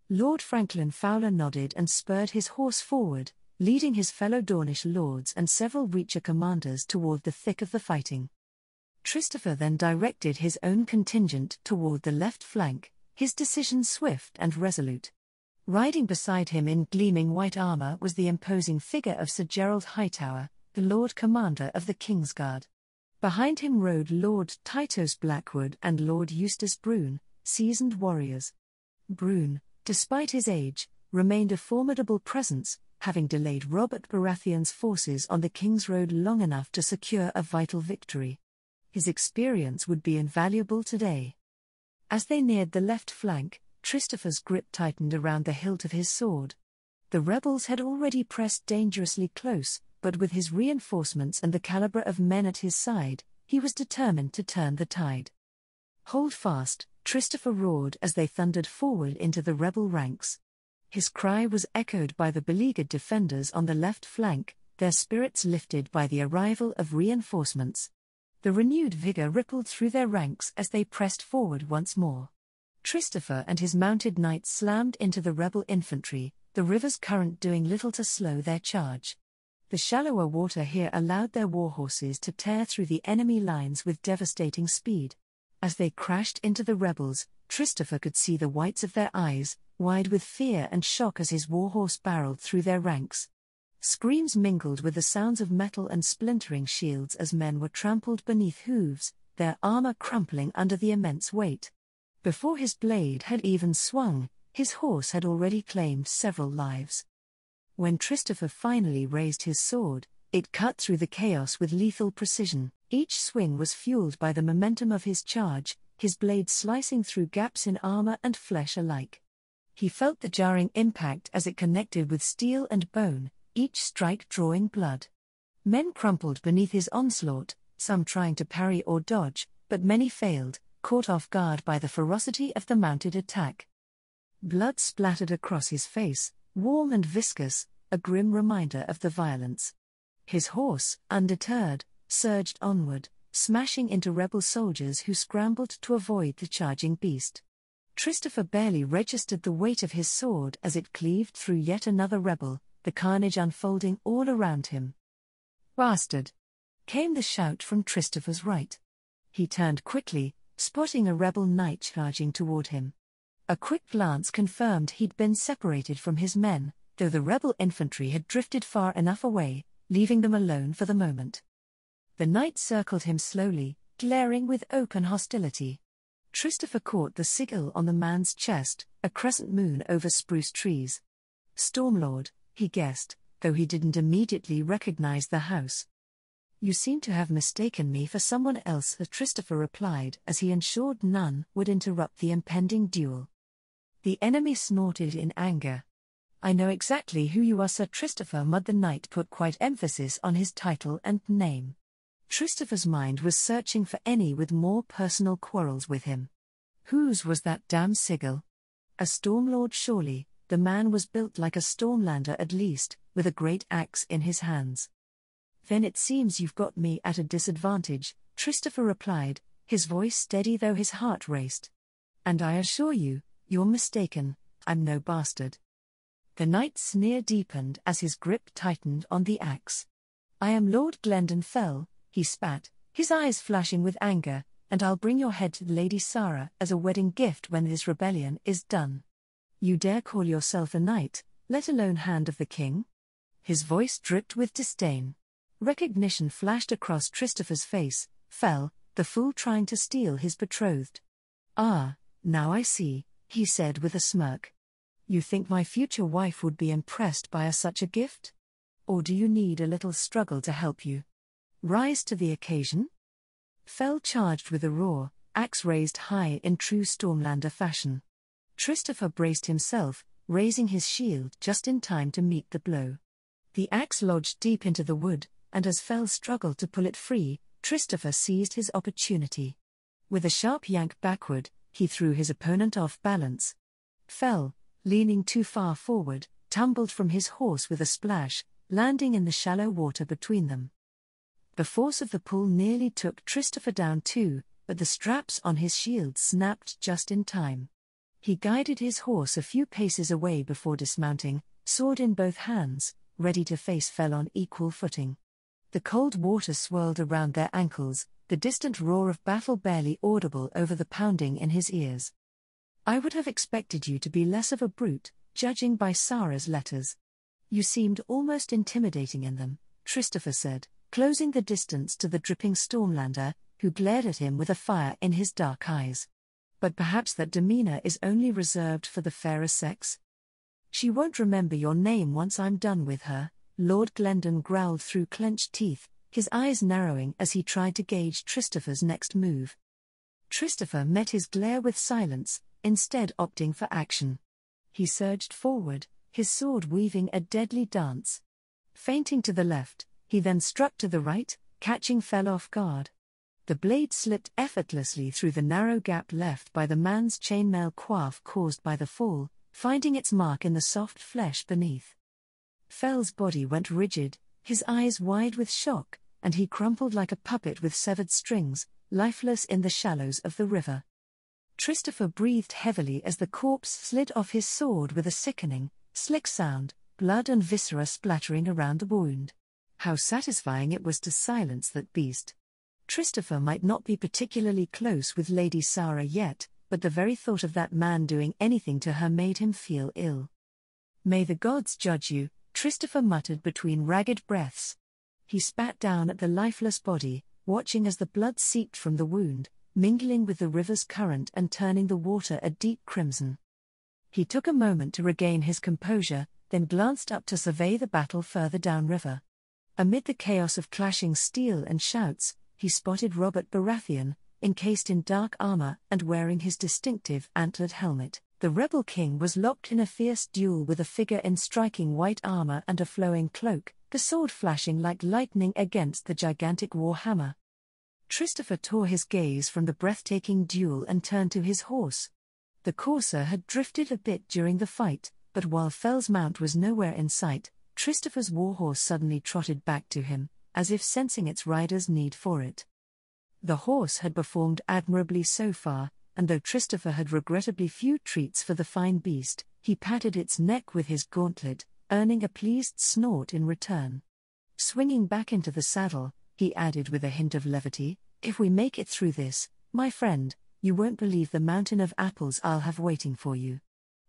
Lord Franklin Fowler nodded and spurred his horse forward, leading his fellow Dornish lords and several Reacher commanders toward the thick of the fighting. Christopher then directed his own contingent toward the left flank, his decision swift and resolute. Riding beside him in gleaming white armor was the imposing figure of Sir Gerald Hightower, the Lord Commander of the Kingsguard. Behind him rode Lord Titus Blackwood and Lord Eustace Brune, seasoned warriors. Brune, despite his age, remained a formidable presence, having delayed Robert Baratheon's forces on the King's Road long enough to secure a vital victory. His experience would be invaluable today. As they neared the left flank, Christopher's grip tightened around the hilt of his sword. The rebels had already pressed dangerously close, but with his reinforcements and the caliber of men at his side, he was determined to turn the tide. Hold fast, Christopher roared as they thundered forward into the rebel ranks. His cry was echoed by the beleaguered defenders on the left flank, their spirits lifted by the arrival of reinforcements. The renewed vigor rippled through their ranks as they pressed forward once more. Christopher and his mounted knights slammed into the rebel infantry, the river's current doing little to slow their charge. The shallower water here allowed their warhorses to tear through the enemy lines with devastating speed. As they crashed into the rebels, Christopher could see the whites of their eyes, wide with fear and shock as his warhorse barreled through their ranks. Screams mingled with the sounds of metal and splintering shields as men were trampled beneath hooves, their armor crumpling under the immense weight. Before his blade had even swung, his horse had already claimed several lives. When Christopher finally raised his sword, it cut through the chaos with lethal precision. Each swing was fueled by the momentum of his charge, his blade slicing through gaps in armor and flesh alike. He felt the jarring impact as it connected with steel and bone, each strike drawing blood. Men crumpled beneath his onslaught, some trying to parry or dodge, but many failed, caught off guard by the ferocity of the mounted attack. Blood splattered across his face, warm and viscous, a grim reminder of the violence. His horse, undeterred, surged onward, smashing into rebel soldiers who scrambled to avoid the charging beast. Christopher barely registered the weight of his sword as it cleaved through yet another rebel, the carnage unfolding all around him. "Bastard!" came the shout from Christopher's right. He turned quickly, spotting a rebel knight charging toward him. A quick glance confirmed he'd been separated from his men, though the rebel infantry had drifted far enough away, leaving them alone for the moment. The knight circled him slowly, glaring with open hostility. Christopher caught the sigil on the man's chest, a crescent moon over spruce trees. Stormlord, he guessed, though he didn't immediately recognize the house. You seem to have mistaken me for someone else, Christopher replied as he ensured none would interrupt the impending duel. The enemy snorted in anger. I know exactly who you are, Sir Christopher Mudd. The knight put quite emphasis on his title and name. Christopher's mind was searching for any with more personal quarrels with him. Whose was that damn sigil? A Stormlord surely. The man was built like a Stormlander at least, with a great axe in his hands. Then it seems you've got me at a disadvantage, Christopher replied, his voice steady though his heart raced. And I assure you, you're mistaken, I'm no bastard. The knight's sneer deepened as his grip tightened on the axe. I am Lord Glendon Fell, he spat, his eyes flashing with anger, and I'll bring your head to Lady Sarah as a wedding gift when this rebellion is done. You dare call yourself a knight, let alone Hand of the King? His voice dripped with disdain. Recognition flashed across Christopher's face. Fell, the fool trying to steal his betrothed. Ah, now I see, he said with a smirk. You think my future wife would be impressed by such a gift? Or do you need a little struggle to help you rise to the occasion? Fell charged with a roar, axe raised high in true Stormlander fashion. Christopher braced himself, raising his shield just in time to meet the blow. The axe lodged deep into the wood, and as Fell struggled to pull it free, Christopher seized his opportunity. With a sharp yank backward, he threw his opponent off balance. Fell, leaning too far forward, tumbled from his horse with a splash, landing in the shallow water between them. The force of the pull nearly took Christopher down too, but the straps on his shield snapped just in time. He guided his horse a few paces away before dismounting, sword in both hands, ready to face Fell on equal footing. The cold water swirled around their ankles, the distant roar of battle barely audible over the pounding in his ears. I would have expected you to be less of a brute, judging by Sarah's letters. You seemed almost intimidating in them, Christopher said, closing the distance to the dripping Stormlander, who glared at him with a fire in his dark eyes. But perhaps that demeanor is only reserved for the fairer sex? She won't remember your name once I'm done with her, Lord Glendon growled through clenched teeth, his eyes narrowing as he tried to gauge Christopher's next move. Christopher met his glare with silence, instead opting for action. He surged forward, his sword weaving a deadly dance. Feinting to the left, he then struck to the right, catching Fell off guard. The blade slipped effortlessly through the narrow gap left by the man's chainmail coif caused by the fall, finding its mark in the soft flesh beneath. Fell's body went rigid, his eyes wide with shock, and he crumpled like a puppet with severed strings, lifeless in the shallows of the river. Christopher breathed heavily as the corpse slid off his sword with a sickening, slick sound, blood and viscera splattering around the wound. How satisfying it was to silence that beast. Christopher might not be particularly close with Lady Sarah yet, but the very thought of that man doing anything to her made him feel ill. May the gods judge you, Christopher muttered between ragged breaths. He spat down at the lifeless body, watching as the blood seeped from the wound, mingling with the river's current and turning the water a deep crimson. He took a moment to regain his composure, then glanced up to survey the battle further downriver. Amid the chaos of clashing steel and shouts, he spotted Robert Baratheon, encased in dark armor and wearing his distinctive antlered helmet. The rebel king was locked in a fierce duel with a figure in striking white armor and a flowing cloak, the sword flashing like lightning against the gigantic warhammer. Christopher tore his gaze from the breathtaking duel and turned to his horse. The courser had drifted a bit during the fight, but while Fell's mount was nowhere in sight, Christopher's warhorse suddenly trotted back to him, as if sensing its rider's need for it. The horse had performed admirably so far, and though Christopher had regrettably few treats for the fine beast, he patted its neck with his gauntlet, earning a pleased snort in return. Swinging back into the saddle, he added with a hint of levity, "If we make it through this, my friend, you won't believe the mountain of apples I'll have waiting for you.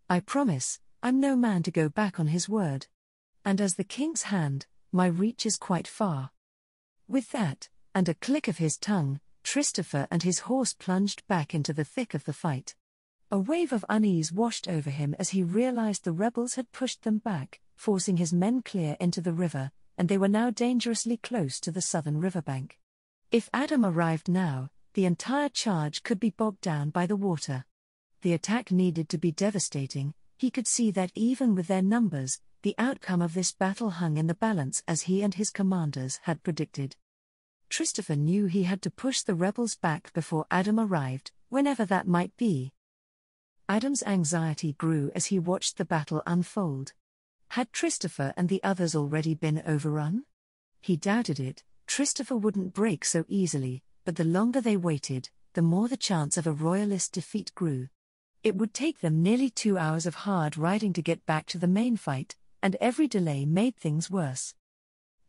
I promise, I'm no man to go back on his word. And as the king's hand, my reach is quite far." With that, and a click of his tongue, Christopher and his horse plunged back into the thick of the fight. A wave of unease washed over him as he realized the rebels had pushed them back, forcing his men clear into the river, and they were now dangerously close to the southern riverbank. If Adam arrived now, the entire charge could be bogged down by the water. The attack needed to be devastating. He could see that even with their numbers, the outcome of this battle hung in the balance as he and his commanders had predicted. Christopher knew he had to push the rebels back before Adam arrived, whenever that might be. Adam's anxiety grew as he watched the battle unfold. Had Christopher and the others already been overrun? He doubted it. Christopher wouldn't break so easily, but the longer they waited, the more the chance of a royalist defeat grew. It would take them nearly 2 hours of hard riding to get back to the main fight, and every delay made things worse.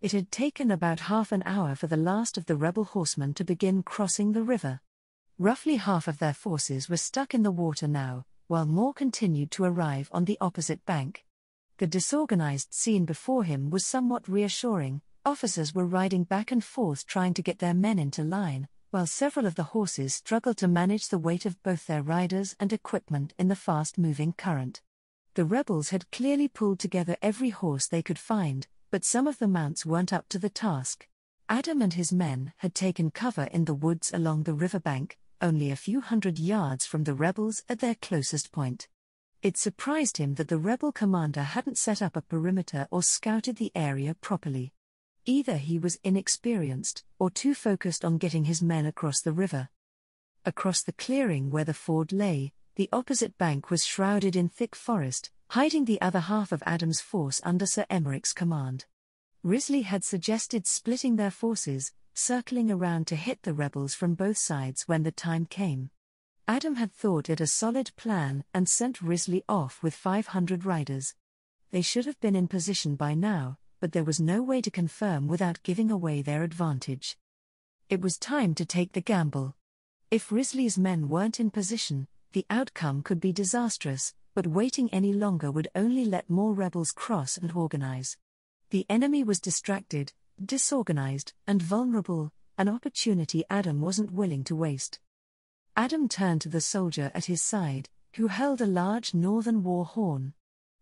It had taken about half an hour for the last of the rebel horsemen to begin crossing the river. Roughly half of their forces were stuck in the water now, while more continued to arrive on the opposite bank. The disorganized scene before him was somewhat reassuring. Officers were riding back and forth trying to get their men into line, while several of the horses struggled to manage the weight of both their riders and equipment in the fast-moving current. The rebels had clearly pulled together every horse they could find, but some of the mounts weren't up to the task. Adam and his men had taken cover in the woods along the riverbank, only a few hundred yards from the rebels at their closest point. It surprised him that the rebel commander hadn't set up a perimeter or scouted the area properly. Either he was inexperienced, or too focused on getting his men across the river. Across the clearing where the ford lay, the opposite bank was shrouded in thick forest, hiding the other half of Adam's force under Sir Emmerich's command. Risley had suggested splitting their forces, circling around to hit the rebels from both sides when the time came. Adam had thought it a solid plan and sent Risley off with 500 riders. They should have been in position by now, but there was no way to confirm without giving away their advantage. It was time to take the gamble. If Risley's men weren't in position, the outcome could be disastrous, but waiting any longer would only let more rebels cross and organize. The enemy was distracted, disorganized, and vulnerable, an opportunity Adam wasn't willing to waste. Adam turned to the soldier at his side, who held a large northern war horn.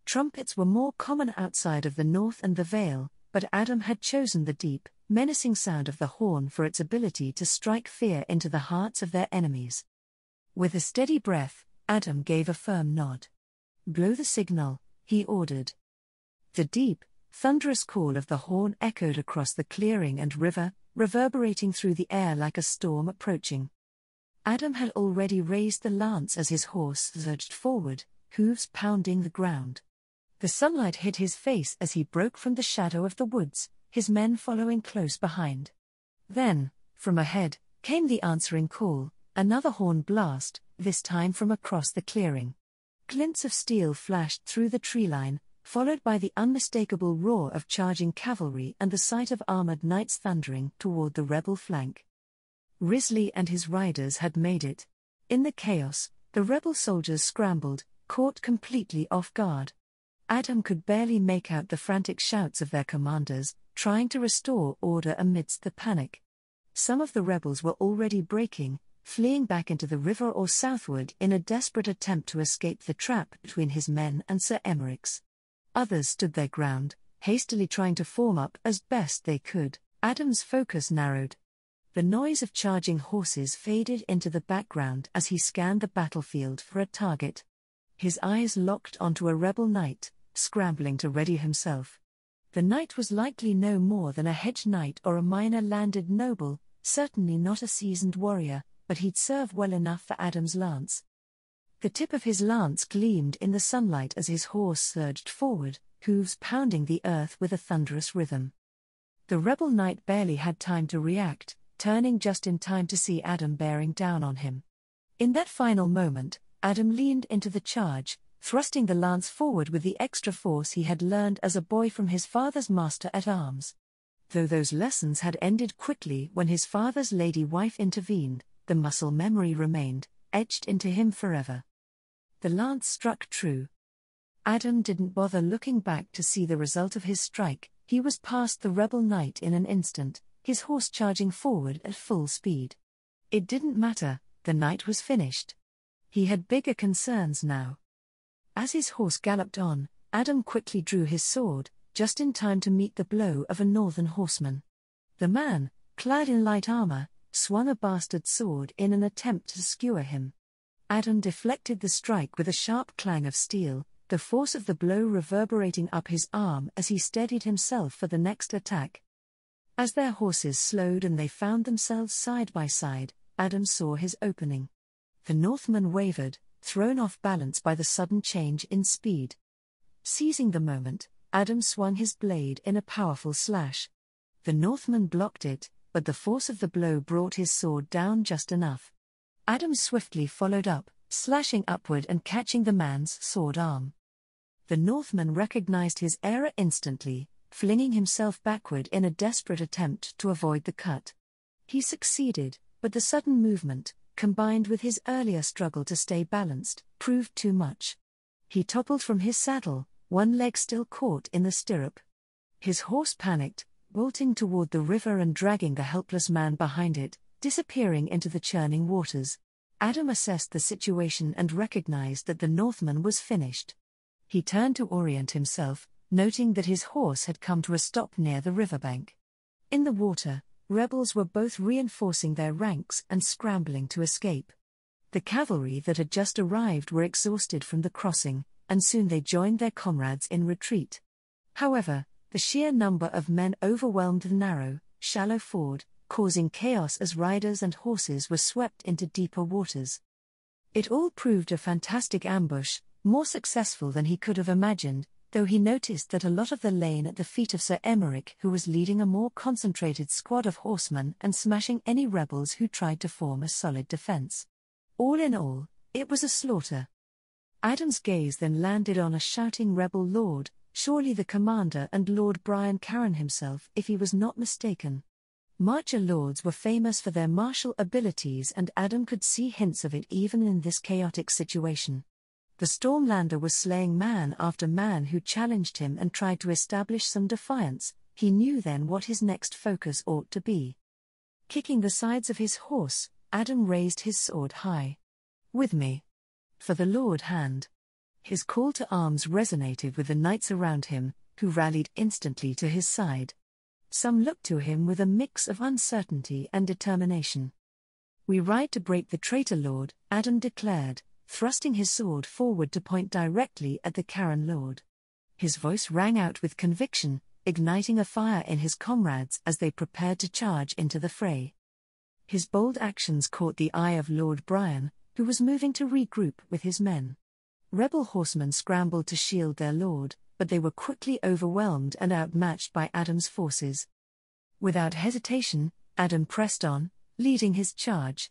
Trumpets were more common outside of the north and the Vale, but Adam had chosen the deep, menacing sound of the horn for its ability to strike fear into the hearts of their enemies. With a steady breath, Adam gave a firm nod. "Blow the signal," he ordered. The deep, thunderous call of the horn echoed across the clearing and river, reverberating through the air like a storm approaching. Adam had already raised the lance as his horse surged forward, hooves pounding the ground. The sunlight hit his face as he broke from the shadow of the woods, his men following close behind. Then, from ahead, came the answering call, another horn blast, this time from across the clearing. Glints of steel flashed through the tree line, followed by the unmistakable roar of charging cavalry and the sight of armored knights thundering toward the rebel flank. Risley and his riders had made it. In the chaos, the rebel soldiers scrambled, caught completely off guard. Adam could barely make out the frantic shouts of their commanders, trying to restore order amidst the panic. Some of the rebels were already breaking, fleeing back into the river or southward in a desperate attempt to escape the trap between his men and Sir Emmerich's. Others stood their ground, hastily trying to form up as best they could. Adam's focus narrowed. The noise of charging horses faded into the background as he scanned the battlefield for a target. His eyes locked onto a rebel knight, scrambling to ready himself. The knight was likely no more than a hedge knight or a minor landed noble, certainly not a seasoned warrior, but he'd serve well enough for Adam's lance. The tip of his lance gleamed in the sunlight as his horse surged forward, hooves pounding the earth with a thunderous rhythm. The rebel knight barely had time to react, turning just in time to see Adam bearing down on him. In that final moment, Adam leaned into the charge, thrusting the lance forward with the extra force he had learned as a boy from his father's master-at-arms. Though those lessons had ended quickly when his father's lady wife intervened, the muscle memory remained, etched into him forever. The lance struck true. Adam didn't bother looking back to see the result of his strike. He was past the rebel knight in an instant, his horse charging forward at full speed. It didn't matter, the night was finished. He had bigger concerns now. As his horse galloped on, Adam quickly drew his sword, just in time to meet the blow of a northern horseman. The man, clad in light armor, swung a bastard sword in an attempt to skewer him. Adam deflected the strike with a sharp clang of steel, the force of the blow reverberating up his arm as he steadied himself for the next attack. As their horses slowed and they found themselves side by side, Adam saw his opening. The Northman wavered, thrown off balance by the sudden change in speed. Seizing the moment, Adam swung his blade in a powerful slash. The Northman blocked it, but the force of the blow brought his sword down just enough. Adam swiftly followed up, slashing upward and catching the man's sword arm. The Northman recognized his error instantly, flinging himself backward in a desperate attempt to avoid the cut. He succeeded, but the sudden movement, combined with his earlier struggle to stay balanced, proved too much. He toppled from his saddle, one leg still caught in the stirrup. His horse panicked, bolting toward the river and dragging the helpless man behind it, disappearing into the churning waters. Adam assessed the situation and recognized that the Northman was finished. He turned to orient himself, noting that his horse had come to a stop near the riverbank. In the water, rebels were both reinforcing their ranks and scrambling to escape. The cavalry that had just arrived were exhausted from the crossing, and soon they joined their comrades in retreat. However, the sheer number of men overwhelmed the narrow, shallow ford, causing chaos as riders and horses were swept into deeper waters. It all proved a fantastic ambush, more successful than he could have imagined, though he noticed that a lot of the lane at the feet of Sir Emeric, who was leading a more concentrated squad of horsemen and smashing any rebels who tried to form a solid defense. All in all, it was a slaughter. Adam's gaze then landed on a shouting rebel lord, surely the commander and Lord Brian Caron himself if he was not mistaken. Marcher lords were famous for their martial abilities and Adam could see hints of it even in this chaotic situation. The Stormlander was slaying man after man who challenged him and tried to establish some defiance. He knew then what his next focus ought to be. Kicking the sides of his horse, Adam raised his sword high. "With me. For the Lord Hand." His call to arms resonated with the knights around him, who rallied instantly to his side. Some looked to him with a mix of uncertainty and determination. "We ride to break the traitor lord," Adam declared, thrusting his sword forward to point directly at the Caron lord. His voice rang out with conviction, igniting a fire in his comrades as they prepared to charge into the fray. His bold actions caught the eye of Lord Brian, who was moving to regroup with his men. Rebel horsemen scrambled to shield their lord, but they were quickly overwhelmed and outmatched by Adam's forces. Without hesitation, Adam pressed on, leading his charge.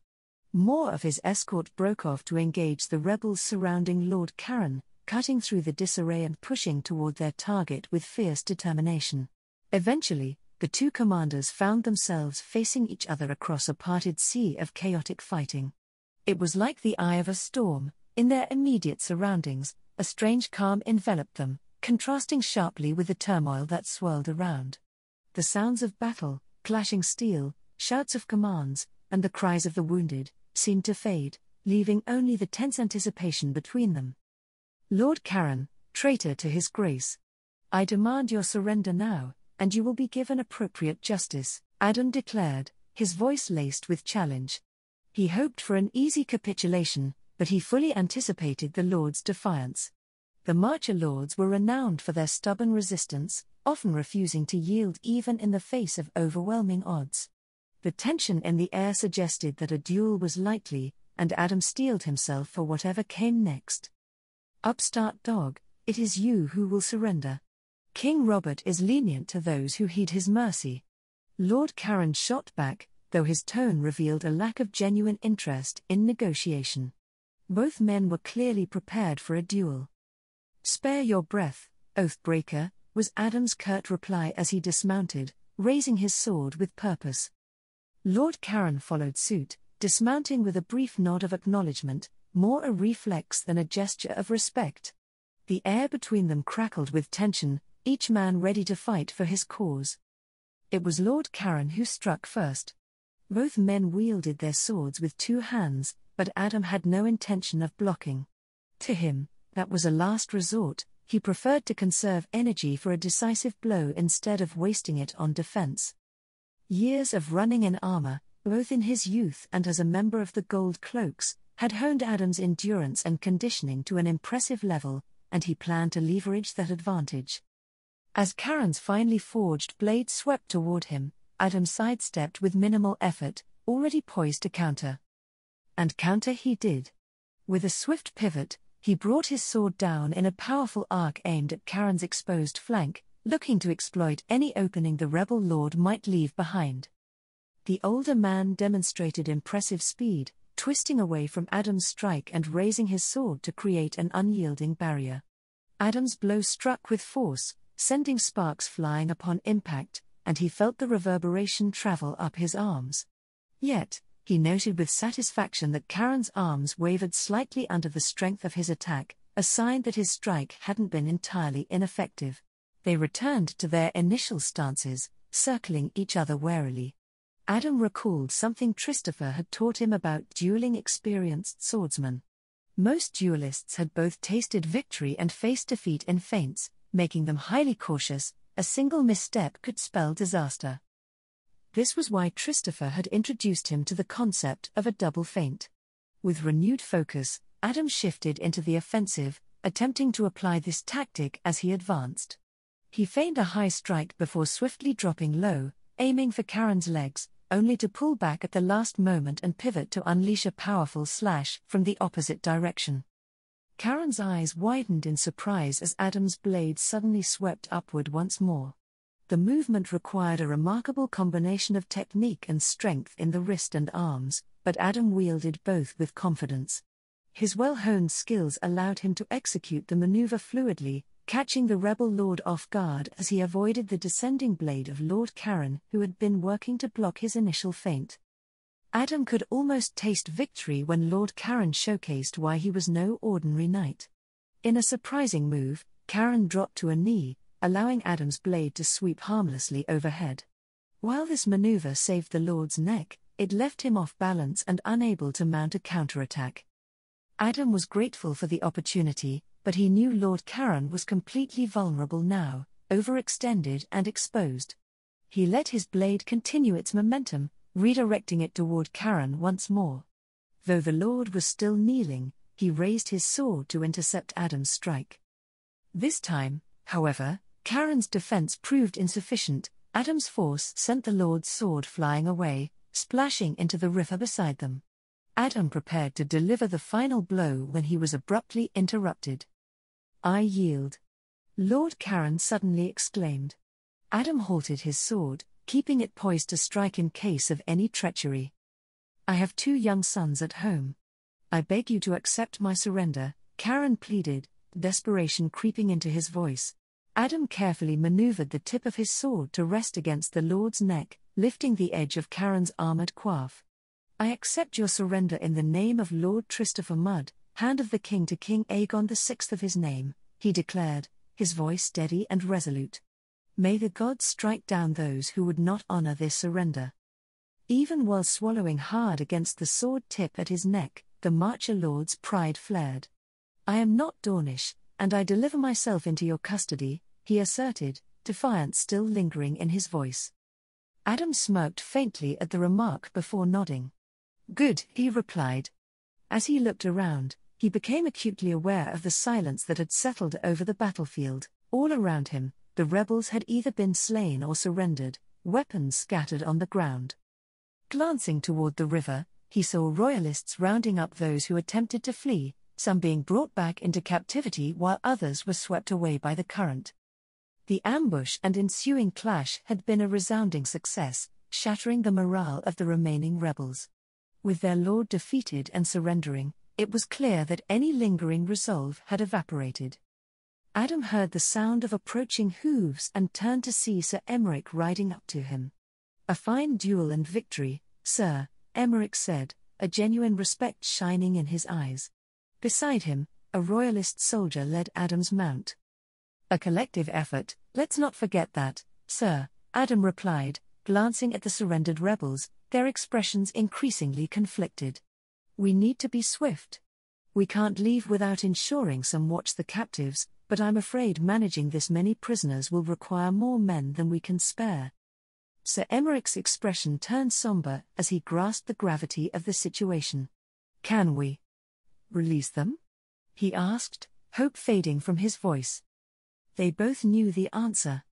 More of his escort broke off to engage the rebels surrounding Lord Caron, cutting through the disarray and pushing toward their target with fierce determination. Eventually, the two commanders found themselves facing each other across a parted sea of chaotic fighting. It was like the eye of a storm. In their immediate surroundings, a strange calm enveloped them, contrasting sharply with the turmoil that swirled around. The sounds of battle, clashing steel, shouts of commands, and the cries of the wounded, seemed to fade, leaving only the tense anticipation between them. "Lord Caron, traitor to his grace. I demand your surrender now, and you will be given appropriate justice," Adam declared, his voice laced with challenge. He hoped for an easy capitulation, but he fully anticipated the lord's defiance. The Marcher lords were renowned for their stubborn resistance, often refusing to yield even in the face of overwhelming odds. The tension in the air suggested that a duel was likely, and Adam steeled himself for whatever came next. "Upstart dog, it is you who will surrender. King Robert is lenient to those who heed his mercy." Lord Caron shot back, though his tone revealed a lack of genuine interest in negotiation. Both men were clearly prepared for a duel. "Spare your breath, Oathbreaker," was Adam's curt reply as he dismounted, raising his sword with purpose. Lord Caron followed suit, dismounting with a brief nod of acknowledgement, more a reflex than a gesture of respect. The air between them crackled with tension, each man ready to fight for his cause. It was Lord Caron who struck first. Both men wielded their swords with two hands, but Adam had no intention of blocking. To him, that was a last resort. He preferred to conserve energy for a decisive blow instead of wasting it on defense. Years of running in armor, both in his youth and as a member of the Gold Cloaks, had honed Adam's endurance and conditioning to an impressive level, and he planned to leverage that advantage. As Karen's finely forged blade swept toward him, Adam sidestepped with minimal effort, already poised to counter. And counter he did. With a swift pivot, he brought his sword down in a powerful arc aimed at Karen's exposed flank, looking to exploit any opening the rebel lord might leave behind. The older man demonstrated impressive speed, twisting away from Adam's strike and raising his sword to create an unyielding barrier. Adam's blow struck with force, sending sparks flying upon impact, and he felt the reverberation travel up his arms. Yet, he noted with satisfaction that Karen's arms wavered slightly under the strength of his attack, a sign that his strike hadn't been entirely ineffective. They returned to their initial stances, circling each other warily. Adam recalled something Christopher had taught him about dueling experienced swordsmen. Most duelists had both tasted victory and faced defeat in feints, making them highly cautious. A single misstep could spell disaster. This was why Christopher had introduced him to the concept of a double feint. With renewed focus, Adam shifted into the offensive, attempting to apply this tactic as he advanced. He feigned a high strike before swiftly dropping low, aiming for Karen's legs, only to pull back at the last moment and pivot to unleash a powerful slash from the opposite direction. Karen's eyes widened in surprise as Adam's blade suddenly swept upward once more. The movement required a remarkable combination of technique and strength in the wrist and arms, but Adam wielded both with confidence. His well-honed skills allowed him to execute the maneuver fluidly, catching the rebel lord off guard as he avoided the descending blade of Lord Karen, who had been working to block his initial feint. Adam could almost taste victory when Lord Karen showcased why he was no ordinary knight. In a surprising move, Karen dropped to a knee, allowing Adam's blade to sweep harmlessly overhead. While this maneuver saved the lord's neck, it left him off balance and unable to mount a counterattack. Adam was grateful for the opportunity, but he knew Lord Karen was completely vulnerable now, overextended and exposed. He let his blade continue its momentum, redirecting it toward Karen once more. Though the lord was still kneeling, he raised his sword to intercept Adam's strike. This time, however, Karen's defense proved insufficient. Adam's force sent the lord's sword flying away, splashing into the river beside them. Adam prepared to deliver the final blow when he was abruptly interrupted. "I yield," Lord Karen suddenly exclaimed. Adam halted his sword, keeping it poised to strike in case of any treachery. "I have 2 young sons at home. I beg you to accept my surrender," Karen pleaded, desperation creeping into his voice. Adam carefully maneuvered the tip of his sword to rest against the lord's neck, lifting the edge of Karen's armored coif. "I accept your surrender in the name of Lord Christopher Mudd, Hand of the King to King Aegon VI of his name," he declared, his voice steady and resolute. "May the gods strike down those who would not honor this surrender." Even while swallowing hard against the sword tip at his neck, the Marcher Lord's pride flared. "I am not Dornish, and I deliver myself into your custody," he asserted, defiance still lingering in his voice. Adam smirked faintly at the remark before nodding. "Good," he replied. As he looked around, he became acutely aware of the silence that had settled over the battlefield. All around him, the rebels had either been slain or surrendered, weapons scattered on the ground. Glancing toward the river, he saw royalists rounding up those who attempted to flee, some being brought back into captivity while others were swept away by the current. The ambush and ensuing clash had been a resounding success, shattering the morale of the remaining rebels. With their lord defeated and surrendering, it was clear that any lingering resolve had evaporated. Adam heard the sound of approaching hooves and turned to see Sir Emeric riding up to him. "A fine duel and victory, sir," Emeric said, a genuine respect shining in his eyes. Beside him, a royalist soldier led Adam's mount. "A collective effort, let's not forget that, sir," Adam replied, glancing at the surrendered rebels, their expressions increasingly conflicted. "We need to be swift. We can't leave without ensuring some watch the captives, but I'm afraid managing this many prisoners will require more men than we can spare." Sir Emmerich's expression turned somber as he grasped the gravity of the situation. "Can we release them?" he asked, hope fading from his voice. They both knew the answer.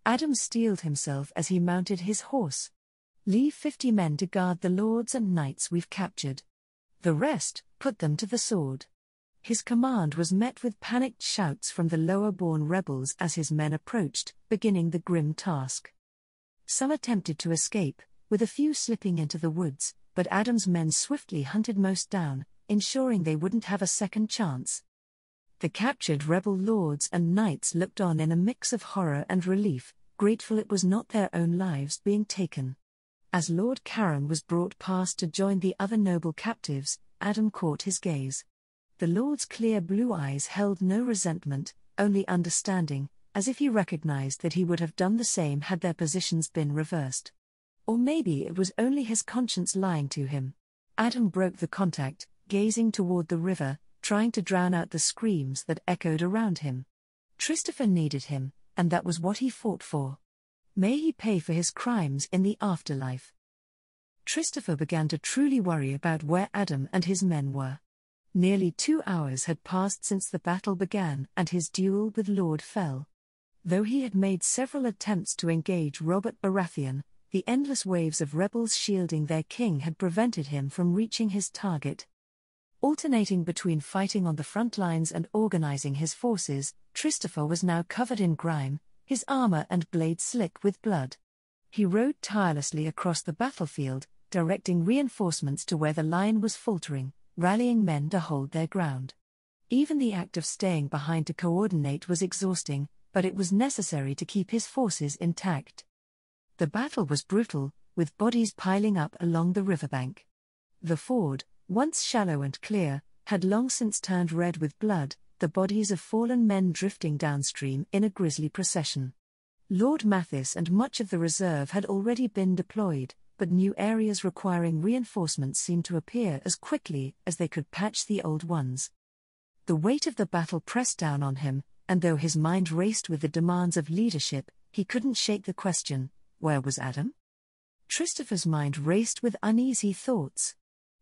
Adam steeled himself as he mounted his horse. "Leave 50 men to guard the lords and knights we've captured. The rest, put them to the sword." His command was met with panicked shouts from the lower-born rebels as his men approached, beginning the grim task. Some attempted to escape, with a few slipping into the woods, but Adam's men swiftly hunted most down, ensuring they wouldn't have a second chance. The captured rebel lords and knights looked on in a mix of horror and relief, grateful it was not their own lives being taken. As Lord Karen was brought past to join the other noble captives, Adam caught his gaze. The lord's clear blue eyes held no resentment, only understanding, as if he recognized that he would have done the same had their positions been reversed. Or maybe it was only his conscience lying to him. Adam broke the contact, gazing toward the river, trying to drown out the screams that echoed around him. Christopher needed him, and that was what he fought for. May he pay for his crimes in the afterlife. Christopher began to truly worry about where Adam and his men were. Nearly 2 hours had passed since the battle began and his duel with Lord fell. Though he had made several attempts to engage Robert Baratheon, the endless waves of rebels shielding their king had prevented him from reaching his target. Alternating between fighting on the front lines and organizing his forces, Christopher was now covered in grime, his armor and blade slick with blood. He rode tirelessly across the battlefield, directing reinforcements to where the line was faltering, rallying men to hold their ground. Even the act of staying behind to coordinate was exhausting, but it was necessary to keep his forces intact. The battle was brutal, with bodies piling up along the riverbank. The ford, once shallow and clear, had long since turned red with blood, the bodies of fallen men drifting downstream in a grisly procession. Lord Mathis and much of the reserve had already been deployed, but new areas requiring reinforcements seemed to appear as quickly as they could patch the old ones. The weight of the battle pressed down on him, and though his mind raced with the demands of leadership, he couldn't shake the question, where was Adam? Christopher's mind raced with uneasy thoughts.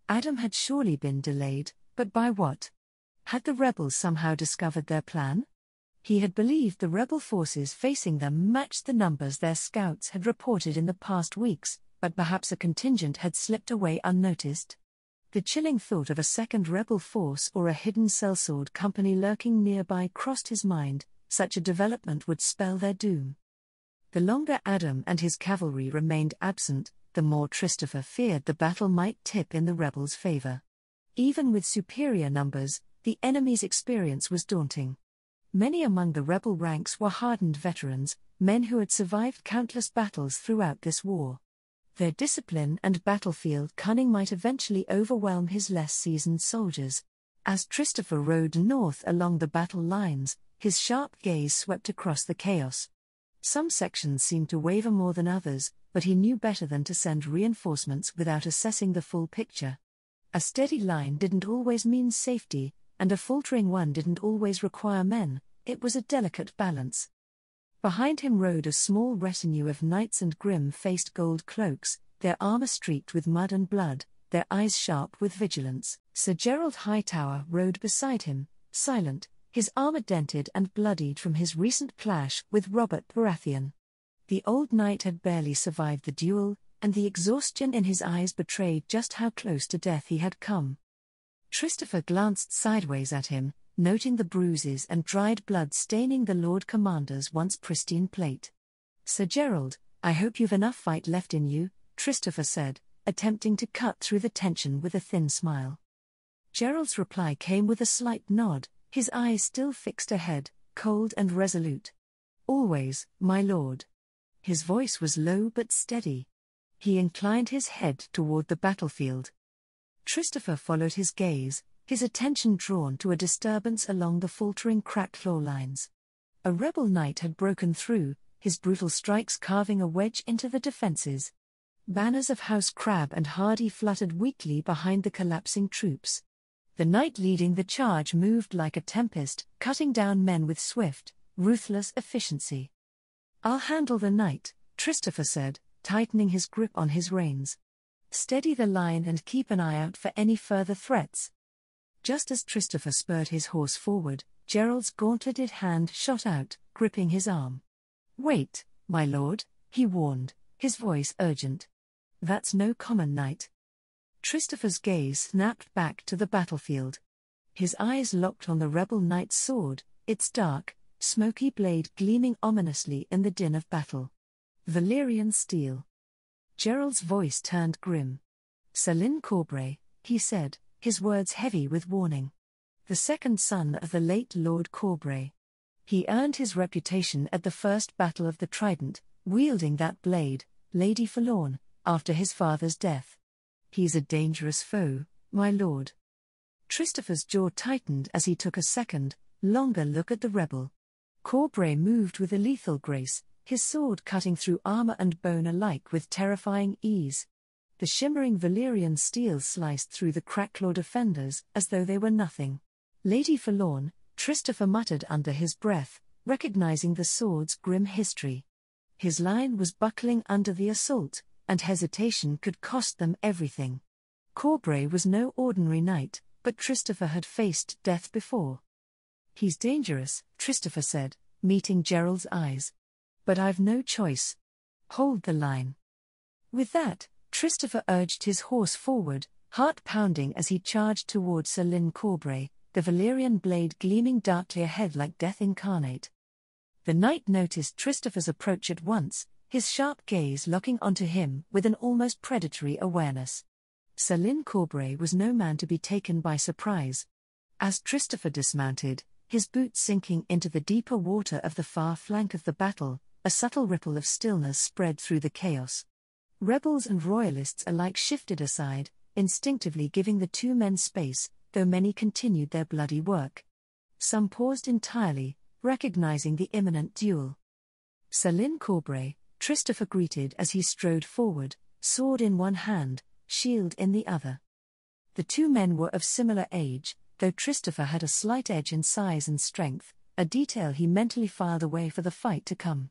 Adam had surely been delayed, but by what? Had the rebels somehow discovered their plan? He had believed the rebel forces facing them matched the numbers their scouts had reported in the past weeks, but perhaps a contingent had slipped away unnoticed. The chilling thought of a second rebel force or a hidden sellsword company lurking nearby crossed his mind. Such a development would spell their doom. The longer Adam and his cavalry remained absent, the more Christopher feared the battle might tip in the rebels' favor. Even with superior numbers, the enemy's experience was daunting. Many among the rebel ranks were hardened veterans, men who had survived countless battles throughout this war. Their discipline and battlefield cunning might eventually overwhelm his less seasoned soldiers. As Christopher rode north along the battle lines, his sharp gaze swept across the chaos. Some sections seemed to waver more than others, but he knew better than to send reinforcements without assessing the full picture. A steady line didn't always mean safety, and a faltering one didn't always require men. It was a delicate balance. Behind him rode a small retinue of knights and grim-faced gold cloaks, their armor streaked with mud and blood, their eyes sharp with vigilance. Sir Gerald Hightower rode beside him, silent, his armor dented and bloodied from his recent clash with Robert Baratheon. The old knight had barely survived the duel, and the exhaustion in his eyes betrayed just how close to death he had come. Christopher glanced sideways at him, noting the bruises and dried blood staining the Lord Commander's once pristine plate. "Sir Gerald, I hope you've enough fight left in you," Christopher said, attempting to cut through the tension with a thin smile. Gerald's reply came with a slight nod, his eyes still fixed ahead, cold and resolute. "Always, my lord." His voice was low but steady. He inclined his head toward the battlefield. Christopher followed his gaze, his attention drawn to a disturbance along the faltering cracked floor lines. A rebel knight had broken through, his brutal strikes carving a wedge into the defenses. Banners of House Crab and Hardy fluttered weakly behind the collapsing troops. The knight leading the charge moved like a tempest, cutting down men with swift, ruthless efficiency. "I'll handle the knight," Christopher said, tightening his grip on his reins. "Steady the line and keep an eye out for any further threats." Just as Christopher spurred his horse forward, Gerald's gauntleted hand shot out, gripping his arm. "Wait, my lord," he warned, his voice urgent. "That's no common knight." Christopher's gaze snapped back to the battlefield. His eyes locked on the rebel knight's sword, its dark, smoky blade gleaming ominously in the din of battle. Valyrian steel. Gerald's voice turned grim. "Selin Corbray," he said, his words heavy with warning. "The second son of the late Lord Corbray. He earned his reputation at the First Battle of the Trident, wielding that blade, Lady Forlorn, after his father's death. He's a dangerous foe, my lord." Christopher's jaw tightened as he took a second, longer look at the rebel. Corbray moved with a lethal grace, his sword cutting through armor and bone alike with terrifying ease. The shimmering Valyrian steel sliced through the crack-claw defenders as though they were nothing. "Lady Forlorn," Christopher muttered under his breath, recognizing the sword's grim history. His line was buckling under the assault, and hesitation could cost them everything. Corbray was no ordinary knight, but Christopher had faced death before. "He's dangerous," Christopher said, meeting Gerald's eyes. "But I've no choice. Hold the line." With that, Christopher urged his horse forward, heart pounding as he charged towards Selin Corbray, the Valyrian blade gleaming darkly ahead like death incarnate. The knight noticed Christopher's approach at once, his sharp gaze locking onto him with an almost predatory awareness. Selin Corbray was no man to be taken by surprise. As Christopher dismounted, his boots sinking into the deeper water of the far flank of the battle, a subtle ripple of stillness spread through the chaos. Rebels and royalists alike shifted aside, instinctively giving the two men space, though many continued their bloody work. Some paused entirely, recognizing the imminent duel. Selin Corbray, Christopher greeted as he strode forward, sword in one hand, shield in the other. The two men were of similar age, though Christopher had a slight edge in size and strength, a detail he mentally filed away for the fight to come.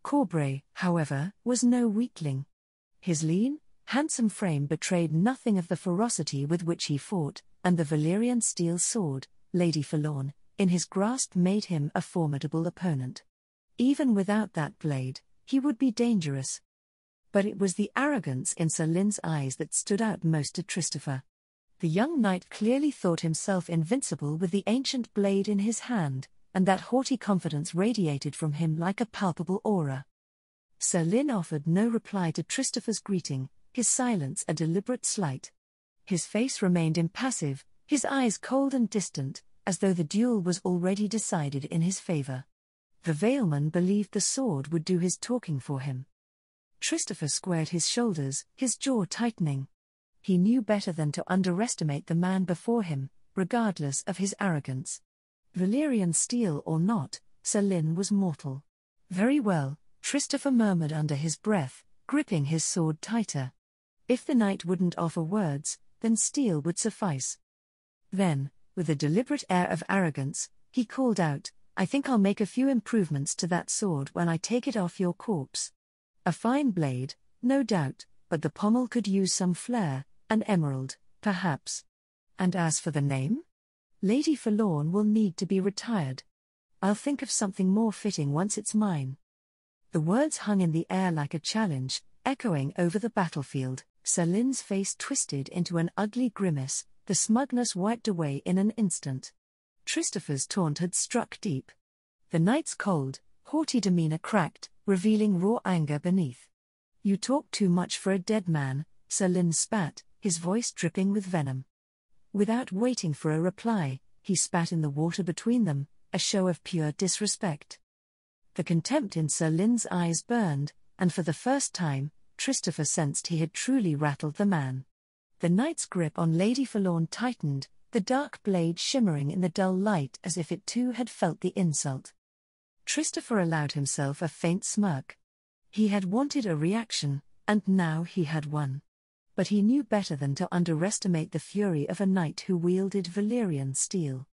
Corbray, however, was no weakling. His lean, handsome frame betrayed nothing of the ferocity with which he fought, and the Valyrian steel sword, Lady Forlorn, in his grasp made him a formidable opponent. Even without that blade, he would be dangerous. But it was the arrogance in Selin's eyes that stood out most to Christopher. The young knight clearly thought himself invincible with the ancient blade in his hand, and that haughty confidence radiated from him like a palpable aura. Selin offered no reply to Christopher's greeting, his silence a deliberate slight. His face remained impassive, his eyes cold and distant, as though the duel was already decided in his favor. The Valeman believed the sword would do his talking for him. Christopher squared his shoulders, his jaw tightening. He knew better than to underestimate the man before him, regardless of his arrogance. Valyrian steel or not, Selin was mortal. "Very well," Christopher murmured under his breath, gripping his sword tighter. If the knight wouldn't offer words, then steel would suffice. Then, with a deliberate air of arrogance, he called out, "I think I'll make a few improvements to that sword when I take it off your corpse. A fine blade, no doubt, but the pommel could use some flair, an emerald, perhaps. And as for the name? Lady Forlorn will need to be retired. I'll think of something more fitting once it's mine." The words hung in the air like a challenge, echoing over the battlefield. Selin's face twisted into an ugly grimace, the smugness wiped away in an instant. Christopher's taunt had struck deep. The knight's cold, haughty demeanor cracked, revealing raw anger beneath. "You talk too much for a dead man," Selin spat, his voice dripping with venom. Without waiting for a reply, he spat in the water between them, a show of pure disrespect. The contempt in Selin's eyes burned, and for the first time, Christopher sensed he had truly rattled the man. The knight's grip on Lady Forlorn tightened, the dark blade shimmering in the dull light as if it too had felt the insult. Christopher allowed himself a faint smirk. He had wanted a reaction, and now he had won. But he knew better than to underestimate the fury of a knight who wielded Valyrian steel.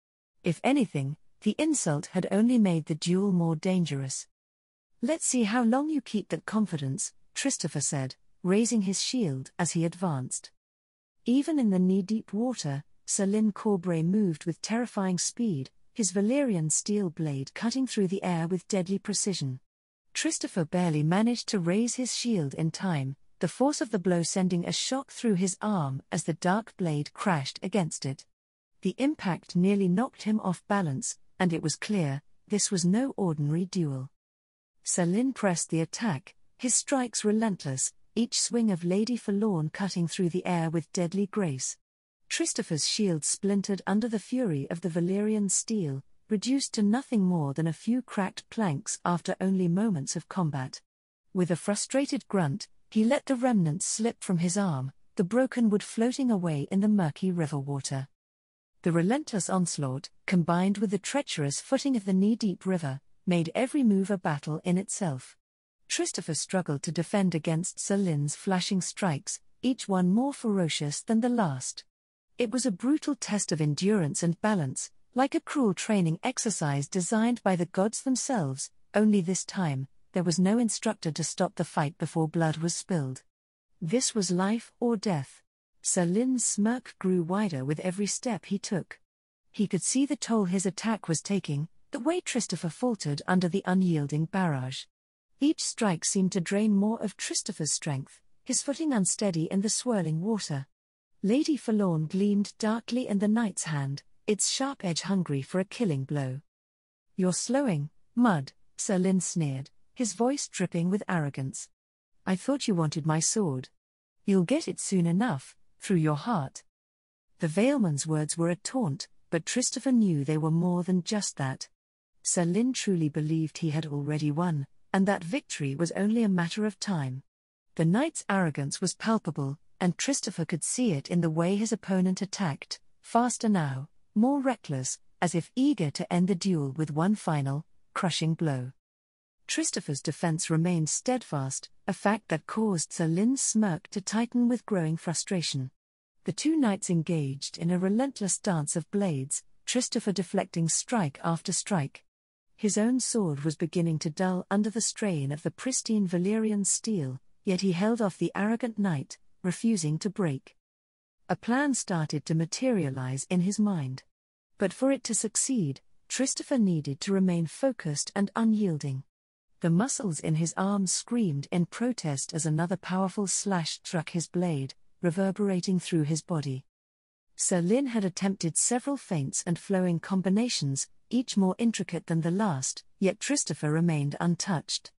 If anything, the insult had only made the duel more dangerous. "Let's see how long you keep that confidence," Christopher said, raising his shield as he advanced. Even in the knee-deep water, Selin Corbray moved with terrifying speed, his Valyrian steel blade cutting through the air with deadly precision. Christopher barely managed to raise his shield in time, the force of the blow sending a shock through his arm as the dark blade crashed against it. The impact nearly knocked him off balance, and it was clear, this was no ordinary duel. Selin pressed the attack, his strikes relentless, each swing of Lady Forlorn cutting through the air with deadly grace. Christopher's shield splintered under the fury of the Valyrian steel, reduced to nothing more than a few cracked planks after only moments of combat. With a frustrated grunt, he let the remnants slip from his arm, the broken wood floating away in the murky river water. The relentless onslaught, combined with the treacherous footing of the knee-deep river, made every move a battle in itself. Christopher struggled to defend against Selin's flashing strikes, each one more ferocious than the last. It was a brutal test of endurance and balance, like a cruel training exercise designed by the gods themselves, only this time, there was no instructor to stop the fight before blood was spilled. This was life or death. Selin's smirk grew wider with every step he took. He could see the toll his attack was taking, the way Christopher faltered under the unyielding barrage. Each strike seemed to drain more of Christopher's strength, his footing unsteady in the swirling water. Lady Forlorn gleamed darkly in the knight's hand, its sharp edge hungry for a killing blow. "You're slowing, Mud," Selin sneered, his voice dripping with arrogance. "I thought you wanted my sword. You'll get it soon enough, through your heart." The Valeman's words were a taunt, but Christopher knew they were more than just that. Selin truly believed he had already won, and that victory was only a matter of time. The knight's arrogance was palpable, and Christopher could see it in the way his opponent attacked, faster now, more reckless, as if eager to end the duel with one final, crushing blow. Christopher's defense remained steadfast, a fact that caused Selin's smirk to tighten with growing frustration. The two knights engaged in a relentless dance of blades, Christopher deflecting strike after strike. His own sword was beginning to dull under the strain of the pristine Valyrian steel, yet he held off the arrogant knight, refusing to break. A plan started to materialize in his mind. But for it to succeed, Christopher needed to remain focused and unyielding. The muscles in his arms screamed in protest as another powerful slash struck his blade, reverberating through his body. Selin had attempted several feints and flowing combinations, each more intricate than the last, yet Christopher remained untouched.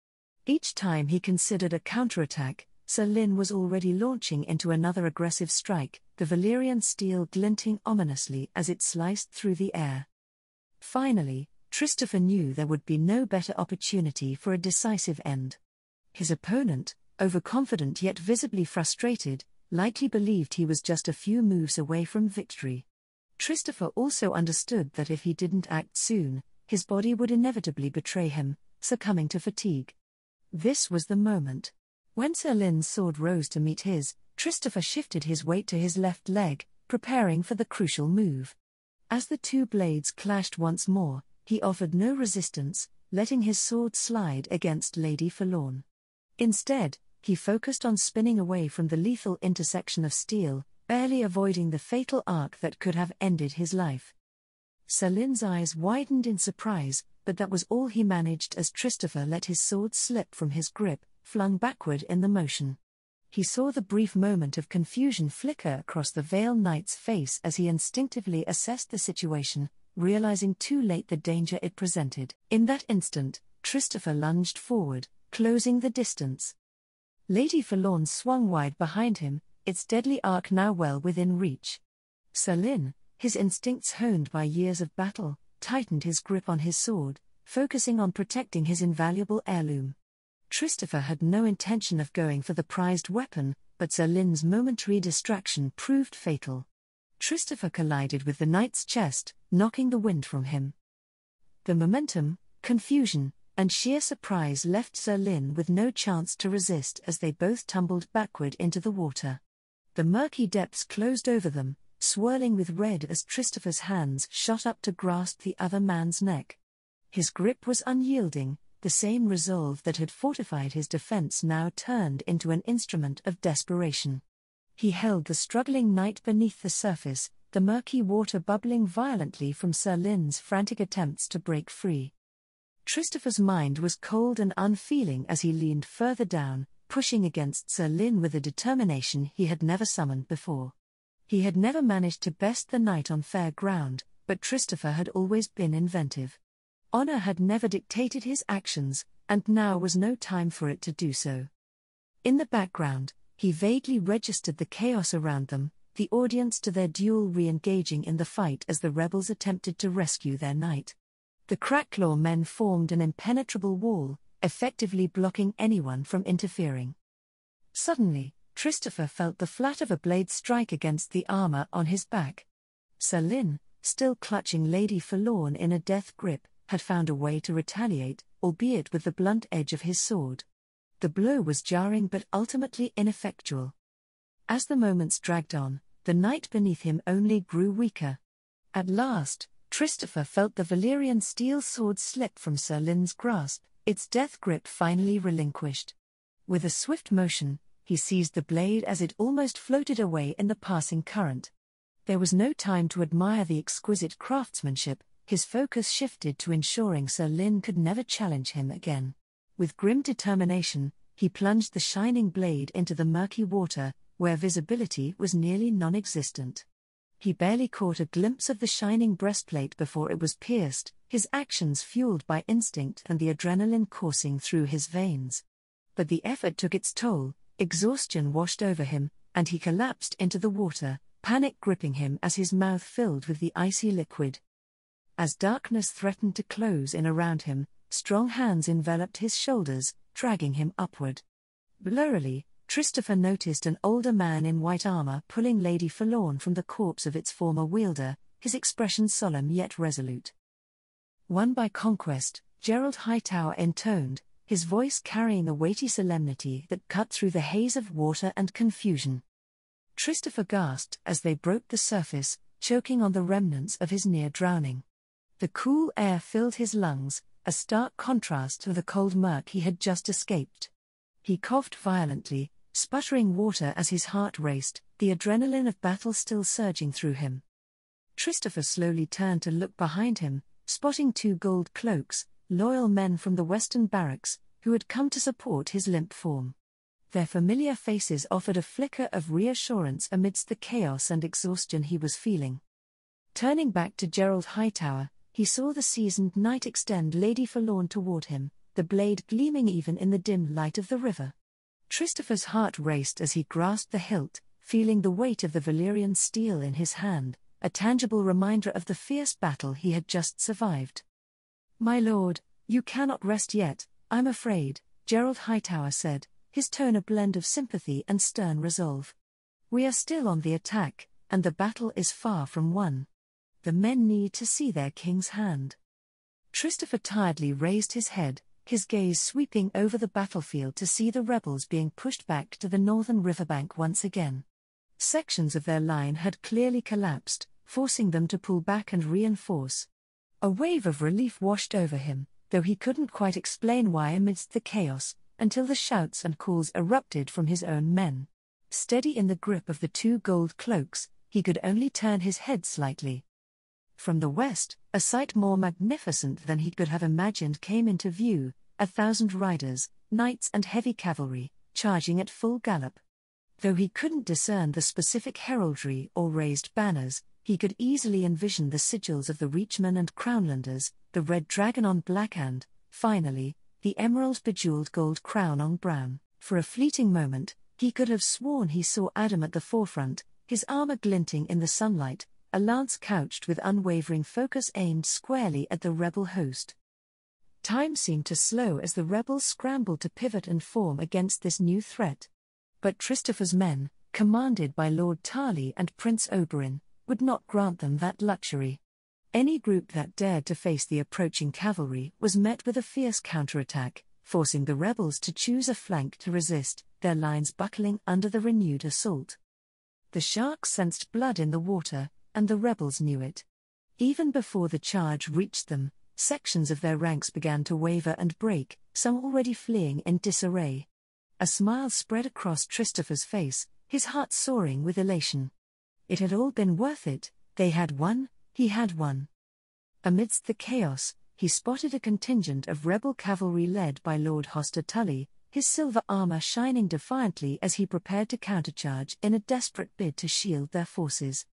Each time he considered a counterattack, Selin was already launching into another aggressive strike, the Valyrian steel glinting ominously as it sliced through the air. Finally, Christopher knew there would be no better opportunity for a decisive end. His opponent, overconfident yet visibly frustrated, likely believed he was just a few moves away from victory. Christopher also understood that if he didn't act soon, his body would inevitably betray him, succumbing to fatigue. This was the moment. When Selin's sword rose to meet his, Christopher shifted his weight to his left leg, preparing for the crucial move. As the two blades clashed once more, he offered no resistance, letting his sword slide against Lady Forlorn. Instead, he focused on spinning away from the lethal intersection of steel, barely avoiding the fatal arc that could have ended his life. Selin's eyes widened in surprise, but that was all he managed as Christopher let his sword slip from his grip, flung backward in the motion. He saw the brief moment of confusion flicker across the Vale Knight's face as he instinctively assessed the situation, realizing too late the danger it presented. In that instant, Christopher lunged forward, closing the distance. Lady Forlorn swung wide behind him, its deadly arc now well within reach. Selin, his instincts honed by years of battle, tightened his grip on his sword, focusing on protecting his invaluable heirloom. Christopher had no intention of going for the prized weapon, but Selin's momentary distraction proved fatal. Christopher collided with the knight's chest, knocking the wind from him. The momentum, confusion, and sheer surprise left Sir Lin with no chance to resist as they both tumbled backward into the water. The murky depths closed over them, swirling with red as Christopher's hands shot up to grasp the other man's neck. His grip was unyielding, the same resolve that had fortified his defense now turned into an instrument of desperation. He held the struggling knight beneath the surface, the murky water bubbling violently from Sir Lin's frantic attempts to break free. Christopher's mind was cold and unfeeling as he leaned further down, pushing against Sir Lin with a determination he had never summoned before. He had never managed to best the knight on fair ground, but Christopher had always been inventive. Honor had never dictated his actions, and now was no time for it to do so. In the background, he vaguely registered the chaos around them, the audience to their duel re-engaging in the fight as the rebels attempted to rescue their knight. The Cracklaw men formed an impenetrable wall, effectively blocking anyone from interfering. Suddenly, Christopher felt the flat of a blade strike against the armor on his back. Sir Lin, still clutching Lady Forlorn in a death grip, had found a way to retaliate, albeit with the blunt edge of his sword. The blow was jarring but ultimately ineffectual. As the moments dragged on, the knight beneath him only grew weaker. At last, Christopher felt the Valyrian steel sword slip from Sir Lin's grasp, its death grip finally relinquished. With a swift motion, he seized the blade as it almost floated away in the passing current. There was no time to admire the exquisite craftsmanship, his focus shifted to ensuring Sir Lin could never challenge him again. With grim determination, he plunged the shining blade into the murky water, where visibility was nearly non-existent. He barely caught a glimpse of the shining breastplate before it was pierced, his actions fueled by instinct and the adrenaline coursing through his veins. But the effort took its toll, exhaustion washed over him, and he collapsed into the water, panic gripping him as his mouth filled with the icy liquid. As darkness threatened to close in around him, strong hands enveloped his shoulders, dragging him upward. Blurrily, Christopher noticed an older man in white armor pulling Lady Forlorn from the corpse of its former wielder, his expression solemn yet resolute. Won by conquest, Gerald Hightower intoned, his voice carrying a weighty solemnity that cut through the haze of water and confusion. Christopher gasped as they broke the surface, choking on the remnants of his near drowning. The cool air filled his lungs, a stark contrast to the cold murk he had just escaped. He coughed violently, sputtering water as his heart raced, the adrenaline of battle still surging through him. Christopher slowly turned to look behind him, spotting 2 gold cloaks, loyal men from the western barracks, who had come to support his limp form. Their familiar faces offered a flicker of reassurance amidst the chaos and exhaustion he was feeling. Turning back to Gerald Hightower, he saw the seasoned knight extend Lady Forlorn toward him, the blade gleaming even in the dim light of the river. Christopher's heart raced as he grasped the hilt, feeling the weight of the Valyrian steel in his hand, a tangible reminder of the fierce battle he had just survived. "My lord, you cannot rest yet, I'm afraid," Gerald Hightower said, his tone a blend of sympathy and stern resolve. "We are still on the attack, and the battle is far from won. The men need to see their king's hand." Christopher tiredly raised his head, his gaze sweeping over the battlefield to see the rebels being pushed back to the northern riverbank once again. Sections of their line had clearly collapsed, forcing them to pull back and reinforce. A wave of relief washed over him, though he couldn't quite explain why amidst the chaos, until the shouts and calls erupted from his own men. Steady in the grip of the 2 gold cloaks, he could only turn his head slightly. From the west, a sight more magnificent than he could have imagined came into view, 1,000 riders, knights and heavy cavalry, charging at full gallop. Though he couldn't discern the specific heraldry or raised banners, he could easily envision the sigils of the Reachmen and Crownlanders, the red dragon on black and, finally, the emerald-bejeweled gold crown on brown. For a fleeting moment, he could have sworn he saw Adam at the forefront, his armor glinting in the sunlight, a lance couched with unwavering focus aimed squarely at the rebel host. Time seemed to slow as the rebels scrambled to pivot and form against this new threat. But Christopher's men, commanded by Lord Tarley and Prince Oberyn, would not grant them that luxury. Any group that dared to face the approaching cavalry was met with a fierce counterattack, forcing the rebels to choose a flank to resist, their lines buckling under the renewed assault. The sharks sensed blood in the water, and the rebels knew it. Even before the charge reached them, sections of their ranks began to waver and break, some already fleeing in disarray. A smile spread across Christopher's face, his heart soaring with elation. It had all been worth it, they had won, he had won. Amidst the chaos, he spotted a contingent of rebel cavalry led by Lord Hoster Tully, his silver armor shining defiantly as he prepared to countercharge in a desperate bid to shield their forces.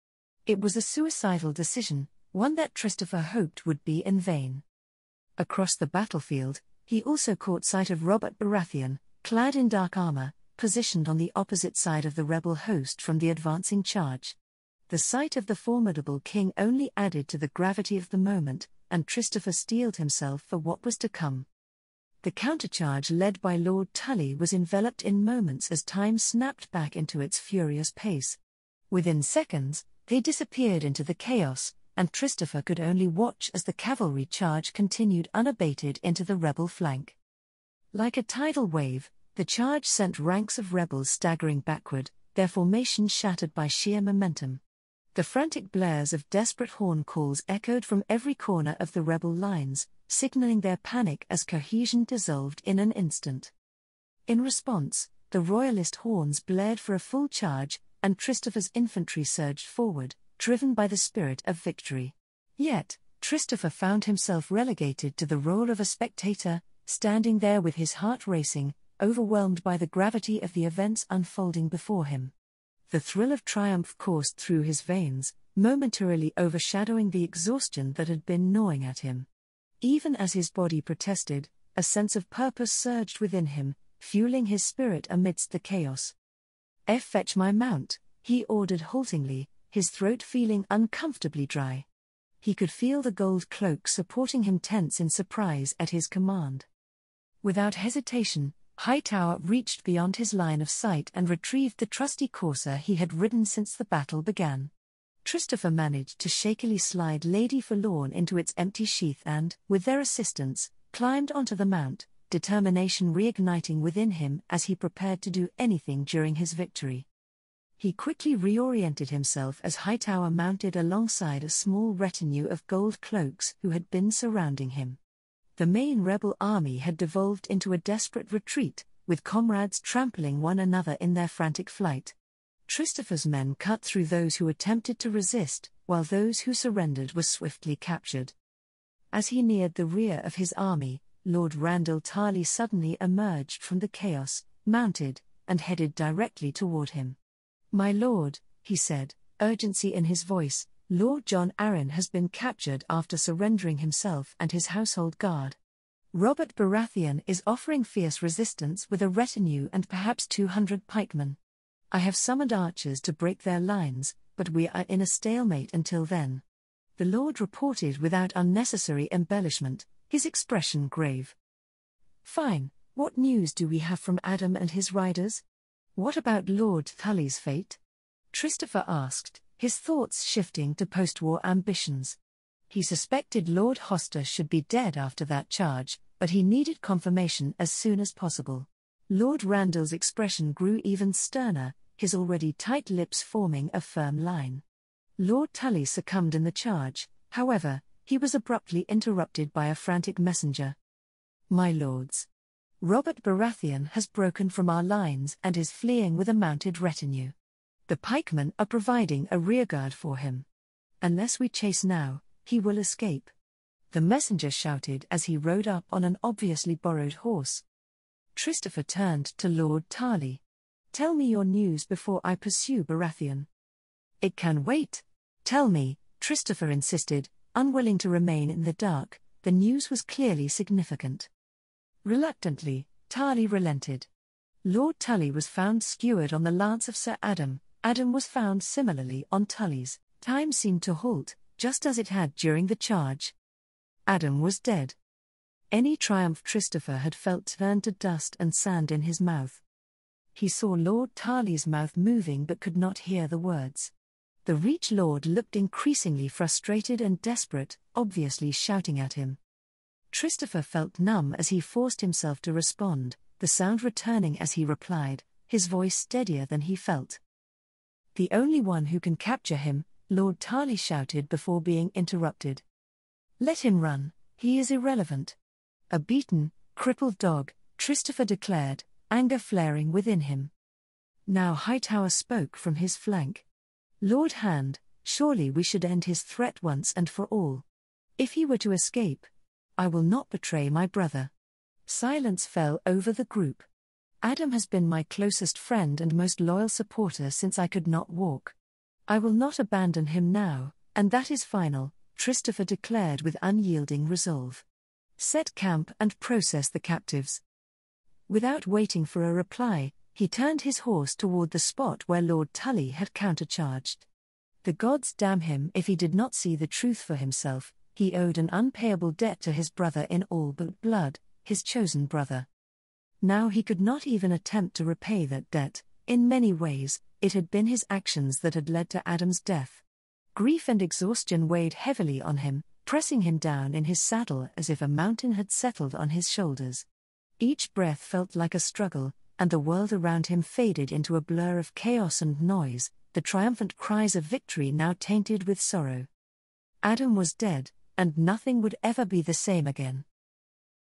It was a suicidal decision, one that Christopher hoped would be in vain. Across the battlefield, he also caught sight of Robert Baratheon, clad in dark armor, positioned on the opposite side of the rebel host from the advancing charge. The sight of the formidable king only added to the gravity of the moment, and Christopher steeled himself for what was to come. The countercharge led by Lord Tully was enveloped in moments as time snapped back into its furious pace. Within seconds, they disappeared into the chaos, and Christopher could only watch as the cavalry charge continued unabated into the rebel flank. Like a tidal wave, the charge sent ranks of rebels staggering backward, their formation shattered by sheer momentum. The frantic blares of desperate horn calls echoed from every corner of the rebel lines, signaling their panic as cohesion dissolved in an instant. In response, the royalist horns blared for a full charge, and Christopher's infantry surged forward, driven by the spirit of victory. Yet, Christopher found himself relegated to the role of a spectator, standing there with his heart racing, overwhelmed by the gravity of the events unfolding before him. The thrill of triumph coursed through his veins, momentarily overshadowing the exhaustion that had been gnawing at him. Even as his body protested, a sense of purpose surged within him, fueling his spirit amidst the chaos. "Fetch my mount," he ordered haltingly, his throat feeling uncomfortably dry. He could feel the gold cloak supporting him tense in surprise at his command. Without hesitation, Hightower reached beyond his line of sight and retrieved the trusty courser he had ridden since the battle began. Christopher managed to shakily slide Lady Forlorn into its empty sheath and, with their assistance, climbed onto the mount, determination reigniting within him as he prepared to do anything during his victory. He quickly reoriented himself as Hightower mounted alongside a small retinue of gold cloaks who had been surrounding him. The main rebel army had devolved into a desperate retreat, with comrades trampling one another in their frantic flight. Christopher's men cut through those who attempted to resist, while those who surrendered were swiftly captured. As he neared the rear of his army, Lord Randall Tarley suddenly emerged from the chaos, mounted, and headed directly toward him. "My lord," he said, urgency in his voice, "Lord John Arryn has been captured after surrendering himself and his household guard. Robert Baratheon is offering fierce resistance with a retinue and perhaps 200 pikemen. I have summoned archers to break their lines, but we are in a stalemate until then." The lord reported without unnecessary embellishment, his expression grave. "Fine, what news do we have from Adam and his riders? What about Lord Tully's fate?" Christopher asked, his thoughts shifting to post-war ambitions. He suspected Lord Hoster should be dead after that charge, but he needed confirmation as soon as possible. Lord Randall's expression grew even sterner, his already tight lips forming a firm line. Lord Tully succumbed in the charge, however, he was abruptly interrupted by a frantic messenger. "My lords, Robert Baratheon has broken from our lines and is fleeing with a mounted retinue. The pikemen are providing a rearguard for him. Unless we chase now, he will escape." The messenger shouted as he rode up on an obviously borrowed horse. Christopher turned to Lord Tarley. "Tell me your news before I pursue Baratheon." "It can wait. Tell me," Christopher insisted, unwilling to remain in the dark. The news was clearly significant. Reluctantly, Tarley relented. Lord Tully was found skewered on the lance of Sir Adam. Adam was found similarly on Tully's. Time seemed to halt, just as it had during the charge. Adam was dead. Any triumph Christopher had felt turned to dust and sand in his mouth. He saw Lord Tarley's mouth moving but could not hear the words. The Reach Lord looked increasingly frustrated and desperate, obviously shouting at him. Christopher felt numb as he forced himself to respond, the sound returning as he replied, his voice steadier than he felt. "The only one who can capture him," Lord Tarley shouted before being interrupted. "Let him run, he is irrelevant." "A beaten, crippled dog," Christopher declared, anger flaring within him. Now Hightower spoke from his flank. "Lord Hand, surely we should end his threat once and for all. If he were to escape, I will not betray my brother." Silence fell over the group. "Adam has been my closest friend and most loyal supporter since I could not walk. I will not abandon him now, and that is final," Christopher declared with unyielding resolve. "Set camp and process the captives." Without waiting for a reply, he turned his horse toward the spot where Lord Tully had countercharged. The gods damn him if he did not see the truth for himself. He owed an unpayable debt to his brother in all but blood, his chosen brother. Now he could not even attempt to repay that debt. In many ways, it had been his actions that had led to Adam's death. Grief and exhaustion weighed heavily on him, pressing him down in his saddle as if a mountain had settled on his shoulders. Each breath felt like a struggle, and the world around him faded into a blur of chaos and noise, the triumphant cries of victory now tainted with sorrow. Adam was dead, and nothing would ever be the same again.